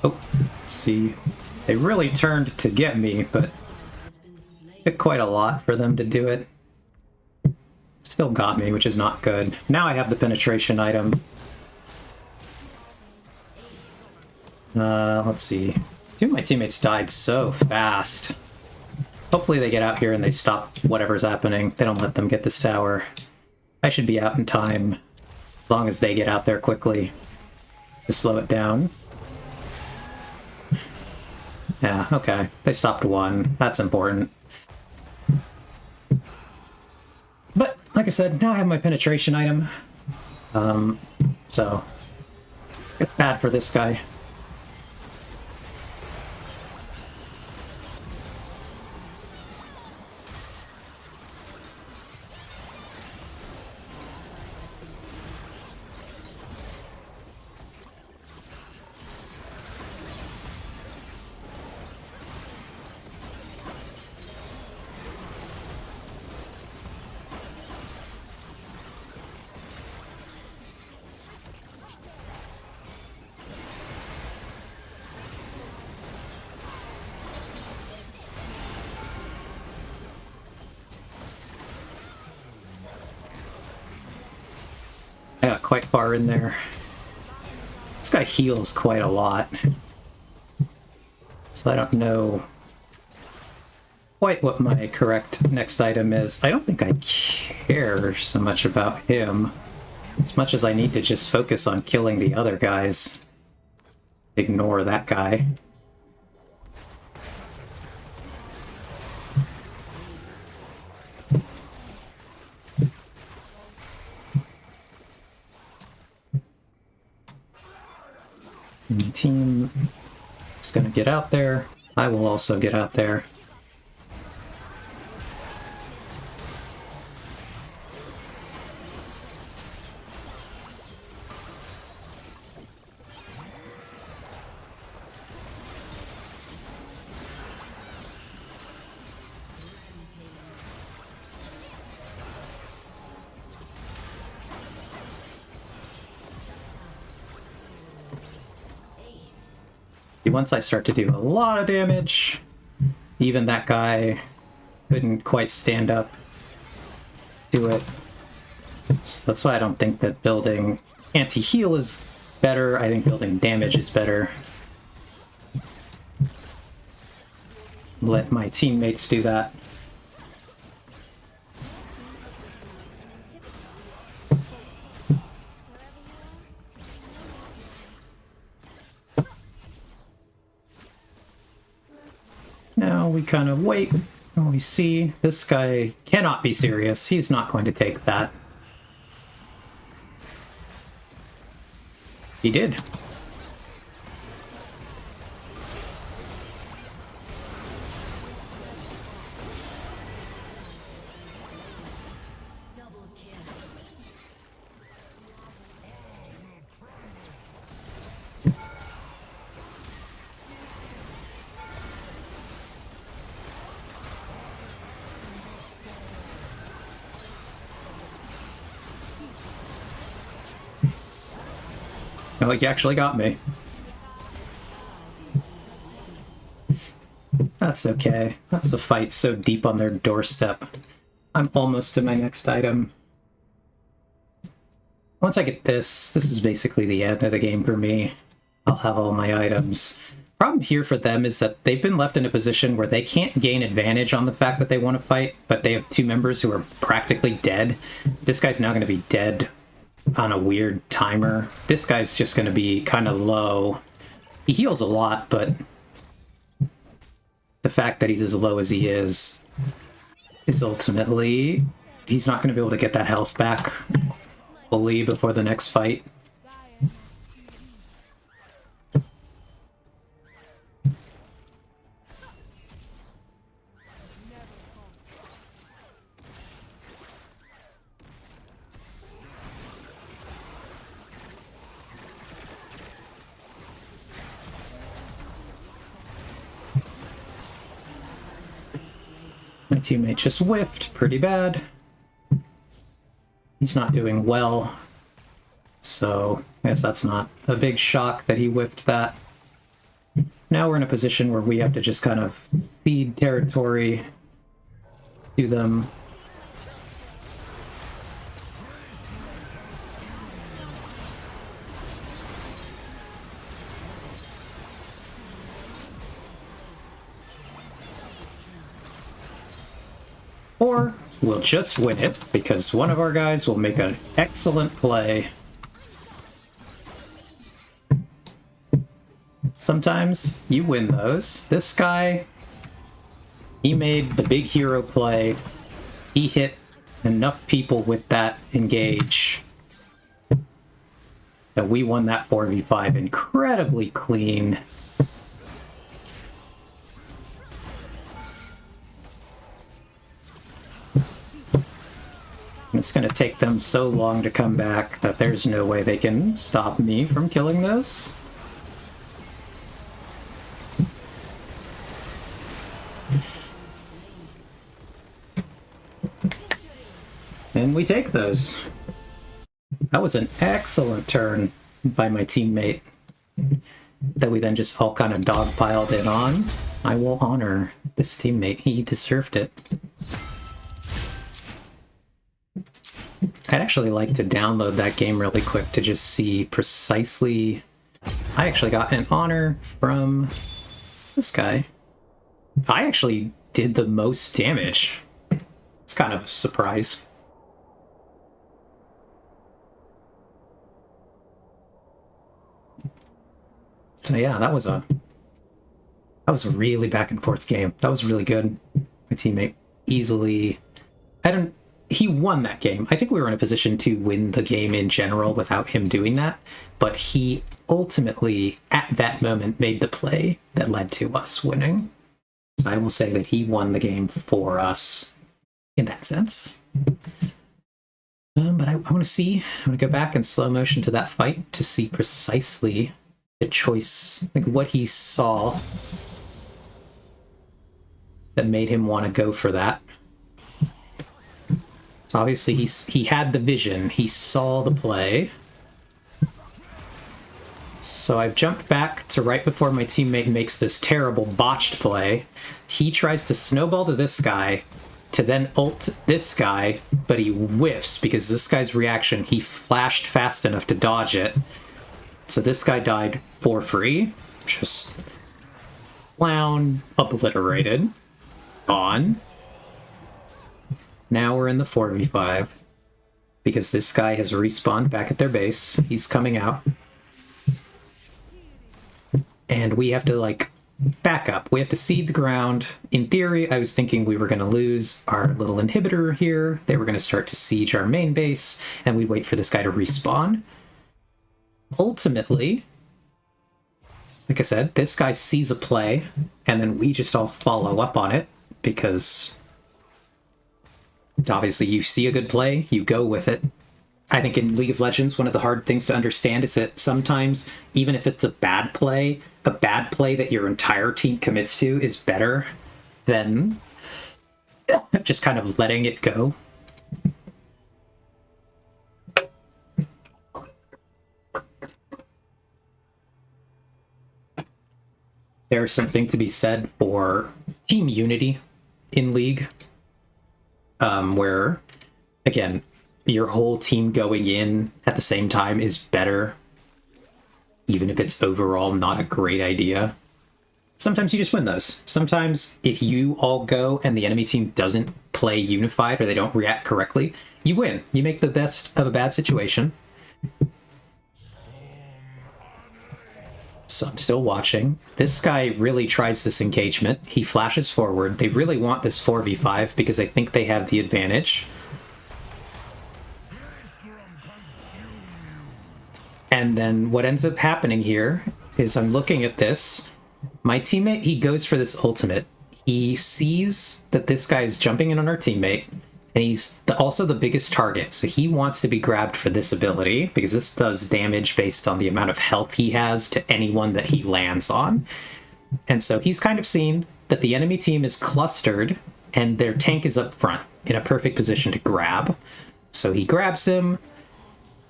Oh, let's see. They really turned to get me, but it took quite a lot for them to do it. Still got me, which is not good. Now I have the penetration item. Let's see. Two of my teammates died so fast. Hopefully they get out here and they stop whatever's happening. They don't let them get this tower. I should be out in time, as long as they get out there quickly to slow it down. Yeah, okay. They stopped one. That's important. But, like I said, now I have my penetration item. So, it's bad for this guy. I got quite far in there. This guy heals quite a lot. So I don't know quite what my correct next item is. I don't think I care so much about him as much as I need to just focus on killing the other guys. Ignore that guy. And the team is going to get out there. I will also get out there. Once I start to do a lot of damage, even that guy couldn't quite stand up to it. So that's why I don't think that building anti-heal is better. I think building damage is better. Let my teammates do that. Now we kind of wait and we see this guy cannot be serious. He's not going to take that. He did. Oh, he actually got me. That's okay. That was a fight so deep on their doorstep. I'm almost to my next item. Once I get this is basically the end of the game for me. I'll have all my items. Problem here for them is that they've been left in a position where they can't gain advantage on the fact that they want to fight, but they have two members who are practically dead. This guy's now going to be dead on a weird timer. This guy's just going to be kind of low. He heals a lot, but the fact that he's as low as he is ultimately, he's not going to be able to get that health back fully before the next fight. My teammate just whiffed pretty bad. He's not doing well. So I guess that's not a big shock that he whiffed that. Now we're in a position where we have to just kind of cede territory to them. Or we'll just win it, because one of our guys will make an excellent play. Sometimes you win those. This guy, he made the big hero play. He hit enough people with that engage that we won that 4v5 incredibly clean. It's going to take them so long to come back that there's no way they can stop me from killing this. And we take those. That was an excellent turn by my teammate that we then just all kind of dogpiled in on. I will honor this teammate. He deserved it. I'd actually like to download that game really quick to just see precisely... I actually got an honor from this guy. I actually did the most damage. It's kind of a surprise. So yeah, that was a really back and forth game. That was really good. My teammate easily... He won that game. I think we were in a position to win the game in general without him doing that, but he ultimately, at that moment, made the play that led to us winning. So I will say that he won the game for us in that sense. But I want to go back in slow motion to that fight to see precisely the choice, like what he saw that made him want to go for that. So obviously he had the vision, he saw the play. So I've jumped back to right before my teammate makes this terrible botched play. He tries to snowball to this guy, to then ult this guy, but he whiffs because this guy's reaction, he flashed fast enough to dodge it. So this guy died for free. Just clown obliterated. Gone. Now we're in the 4v5 because this guy has respawned back at their base. He's coming out. And we have to, like, back up. We have to seed the ground. In theory, I was thinking we were going to lose our little inhibitor here. They were going to start to siege our main base, and we'd wait for this guy to respawn. Ultimately, like I said, this guy sees a play, and then we just all follow up on it, because obviously you see a good play, you go with it. I think in League of Legends, one of the hard things to understand is that sometimes, even if it's a bad play that your entire team commits to is better than just kind of letting it go. There's something to be said for team unity in League, where, again, your whole team going in at the same time is better, even if it's overall not a great idea. Sometimes you just win those. Sometimes if you all go and the enemy team doesn't play unified or they don't react correctly, you win. You make the best of a bad situation. So I'm still watching. This guy really tries this engagement. He flashes forward. They really want this 4v5 because they think they have the advantage. And then what ends up happening here is I'm looking at this. My teammate, he goes for this ultimate. He sees that this guy is jumping in on our teammate, and he's also the biggest target. So he wants to be grabbed for this ability because this does damage based on the amount of health he has to anyone that he lands on. And so he's kind of seen that the enemy team is clustered and their tank is up front in a perfect position to grab. So he grabs him,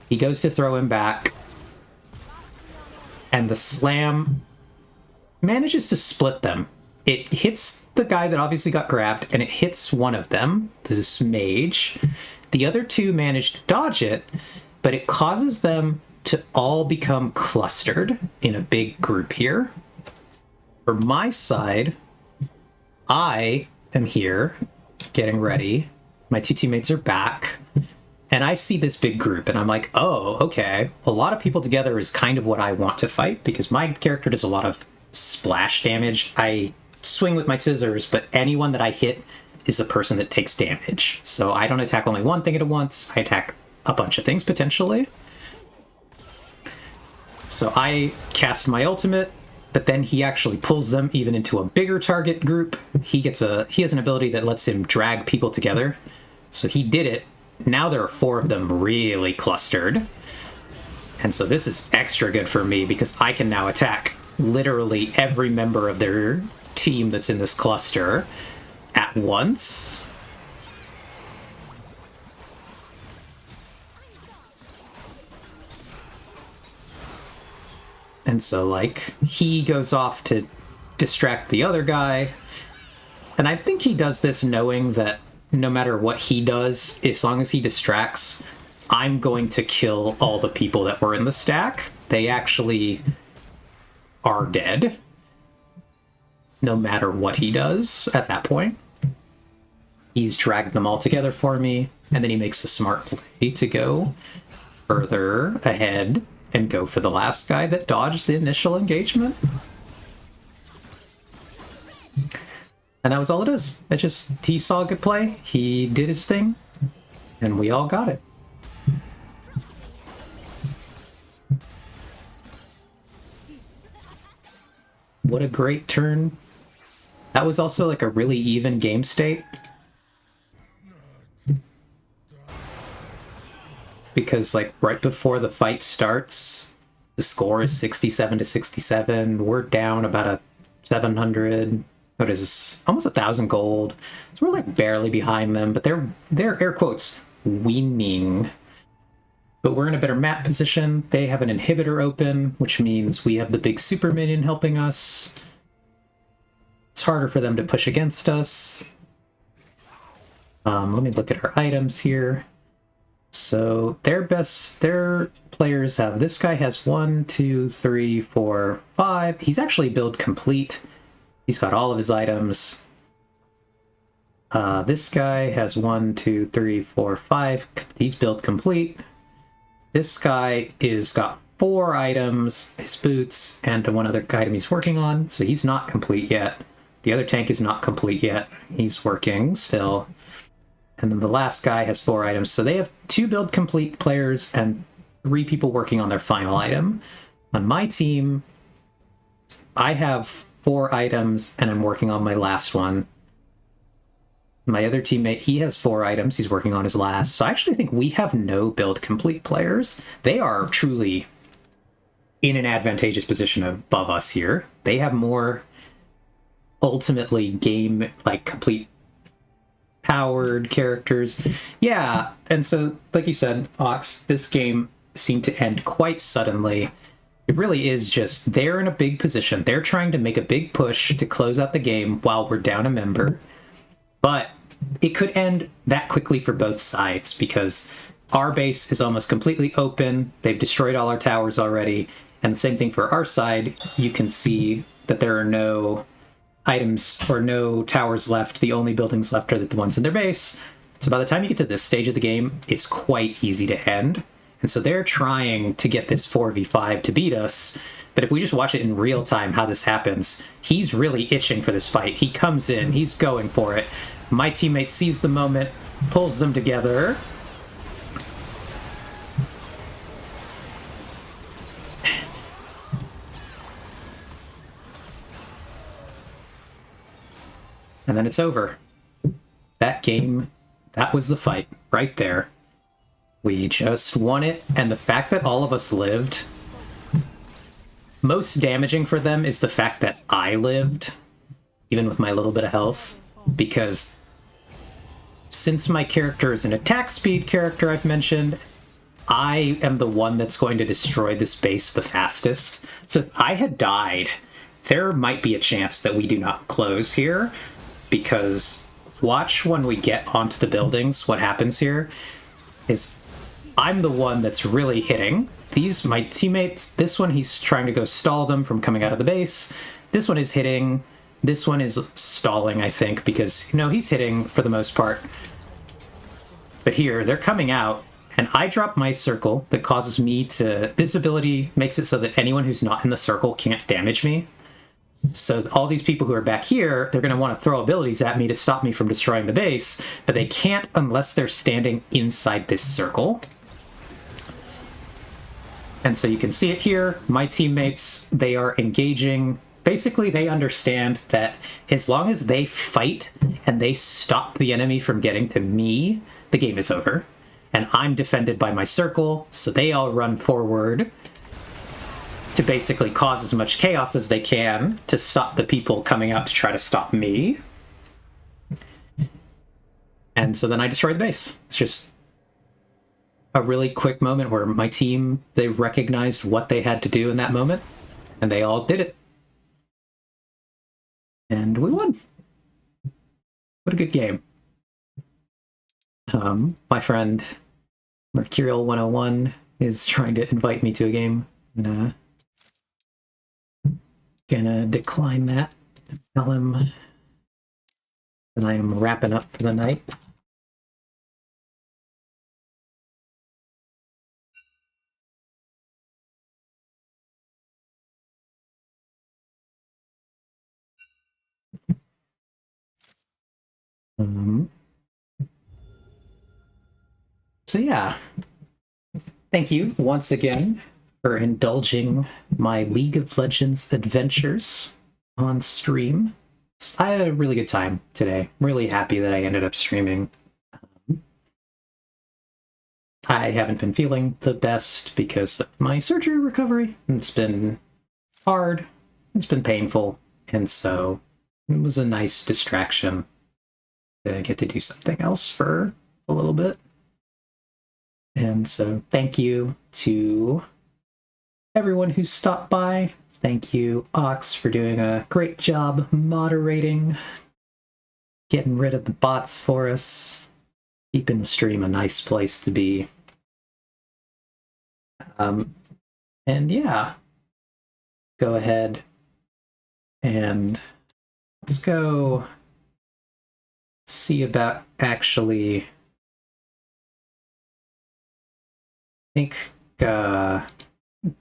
he goes to throw him back, and the slam manages to split them. It hits the guy that obviously got grabbed, and it hits one of them, this mage. The other two manage to dodge it, but it causes them to all become clustered in a big group here. For my side, I am here, getting ready. My two teammates are back. And I see this big group, and I'm like, oh, okay. A lot of people together is kind of what I want to fight, because my character does a lot of splash damage. I swing with my scissors, but anyone that I hit is the person that takes damage. So I don't attack only one thing at once, I attack a bunch of things, potentially. So I cast my ultimate, but then he actually pulls them even into a bigger target group. He has an ability that lets him drag people together. So he did it. Now there are 4 of them really clustered. And so this is extra good for me because I can now attack literally every member of their team that's in this cluster at once. And so, like, he goes off to distract the other guy. And I think he does this knowing that no matter what he does, as long as he distracts, I'm going to kill all the people that were in the stack. They actually are dead, no matter what he does at that point. He's dragged them all together for me, and then he makes a smart play to go further ahead and go for the last guy that dodged the initial engagement. And that was all it is. It just, he saw a good play, he did his thing, and we all got it. What a great turn. That was also like a really even game state. Because like right before the fight starts, the score is 67 to 67. We're down about a 700, what is this? Almost 1,000 gold. So we're like barely behind them, but they're air quotes winning. But we're in a better map position. They have an inhibitor open, which means we have the big super minion helping us. It's harder for them to push against us. Let me look at our items here. So their players have, this guy has 1, 2, 3, 4, 5. He's actually build complete. He's got all of his items. This guy has 1, 2, 3, 4, 5. He's build complete. This guy is got 4 items, his boots, and one other item he's working on, so he's not complete yet. The other tank is not complete yet. He's working still. And then the last guy has 4 items. So they have 2 build complete players and 3 people working on their final item. On my team, I have 4 items and I'm working on my last one. My other teammate, he has 4 items. He's working on his last. So I actually think we have no build complete players. They are truly in an advantageous position above us here. They have more ultimately game, like, complete powered characters. Yeah, and so, like you said, Ox, this game seemed to end quite suddenly. It really is just, they're in a big position. They're trying to make a big push to close out the game while we're down a member. But it could end that quickly for both sides, because our base is almost completely open. They've destroyed all our towers already. And the same thing for our side. You can see that there are no items or no towers left. The only buildings left are the ones in their base. So by the time you get to this stage of the game, it's quite easy to end. And so they're trying to get this 4v5 to beat us. But if we just watch it in real time, how this happens, he's really itching for this fight. He comes in, he's going for it. My teammate sees the moment, pulls them together. And then it's over. That game, that was the fight right there. We just won it, and the fact that all of us lived, most damaging for them is the fact that I lived, even with my little bit of health, because since my character is an attack speed character I've mentioned, I am the one that's going to destroy this base the fastest. So if I had died, there might be a chance that we do not close here, because watch when we get onto the buildings, what happens here is I'm the one that's really hitting. These, my teammates, this one he's trying to go stall them from coming out of the base. This one is hitting. This one is stalling, I think, because, you know, he's hitting for the most part. But here, they're coming out, and I drop my circle that causes me to... This ability makes it so that anyone who's not in the circle can't damage me. So all these people who are back here, they're going to want to throw abilities at me to stop me from destroying the base, but they can't unless they're standing inside this circle. And so you can see it here. My teammates, they are engaging. Basically, they understand that as long as they fight and they stop the enemy from getting to me, the game is over. And I'm defended by my circle, so they all run forward to basically cause as much chaos as they can to stop the people coming out to try to stop me. And so then I destroy the base. It's just a really quick moment where my team, they recognized what they had to do in that moment, and they all did it. And we won. What a good game. My friend Mercurial 101 is trying to invite me to a game, and gonna decline that. Tell him that I am wrapping up for the night. So yeah, thank you once again for indulging my League of Legends adventures on stream. I had a really good time today. Really happy that I ended up streaming. I haven't been feeling the best because of my surgery recovery. It's been hard, it's been painful, and so it was a nice distraction to get to do something else for a little bit. And so thank you to everyone who stopped by. Thank you, Ox, for doing a great job moderating, getting rid of the bots for us, keeping the stream a nice place to be. And yeah, go ahead and let's go see about actually. I think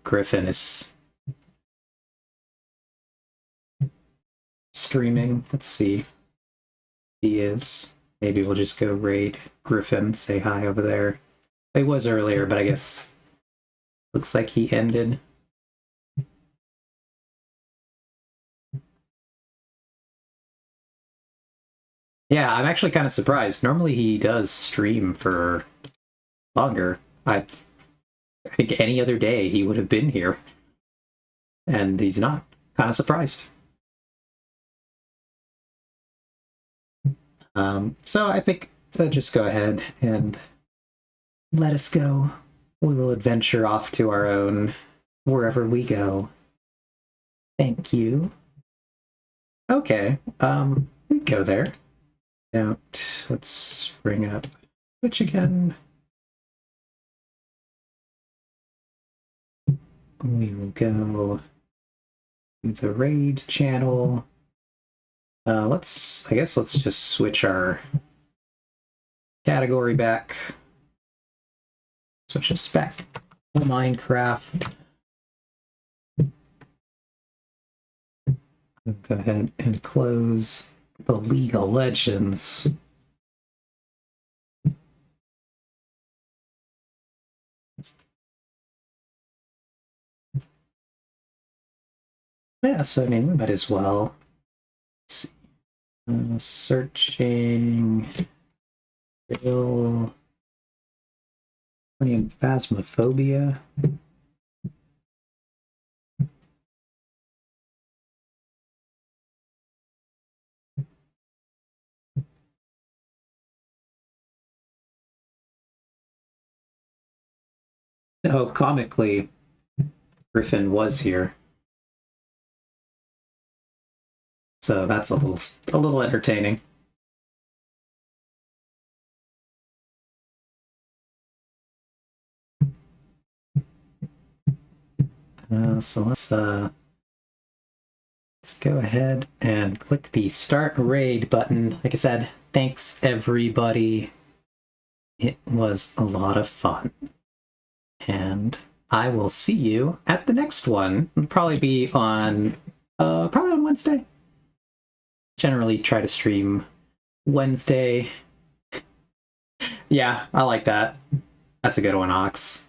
Griffin is streaming. Let's see. He is. Maybe we'll just go raid Griffin, say hi over there. It was earlier, but I guess looks like he ended. Yeah, I'm actually kind of surprised. Normally he does stream for longer. I think any other day he would have been here. And he's not. Kind of surprised. So I think to just go ahead and let us go. We will adventure off to our own wherever we go. Thank you. Okay, we go there. Let's bring up Twitch again. We will go to the raid channel. I guess let's just switch our category back. Switch us back to Minecraft. I'll go ahead and close the League of Legends. Yeah, so I mean, we might as well. Let's see. Searching. Still. Phasmophobia. Oh, comically, Griffin was here. So that's a little entertaining. So let's go ahead and click the Start Raid button. Like I said, thanks everybody. It was a lot of fun. And I will see you at the next one. It'll probably be on Wednesday. Generally try to stream Wednesday. Yeah, I like that. That's a good one, Ox.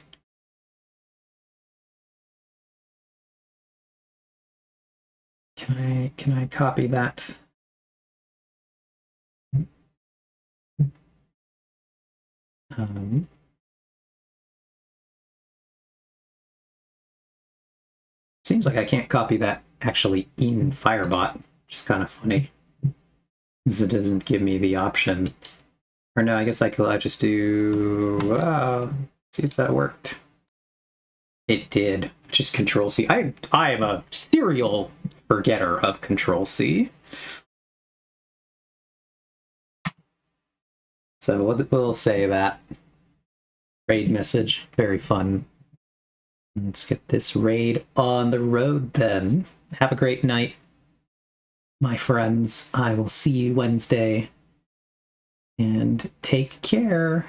Can I copy that? Seems like I can't copy that actually in Firebot, which is kind of funny. Because it doesn't give me the option. Or no, I guess I just do... see if that worked. It did. Just Control-C. I am a serial forgetter of Control-C. So we'll say that. Raid message, very fun. Let's get this raid on the road then. Have a great night, my friends. I will see you Wednesday. And take care.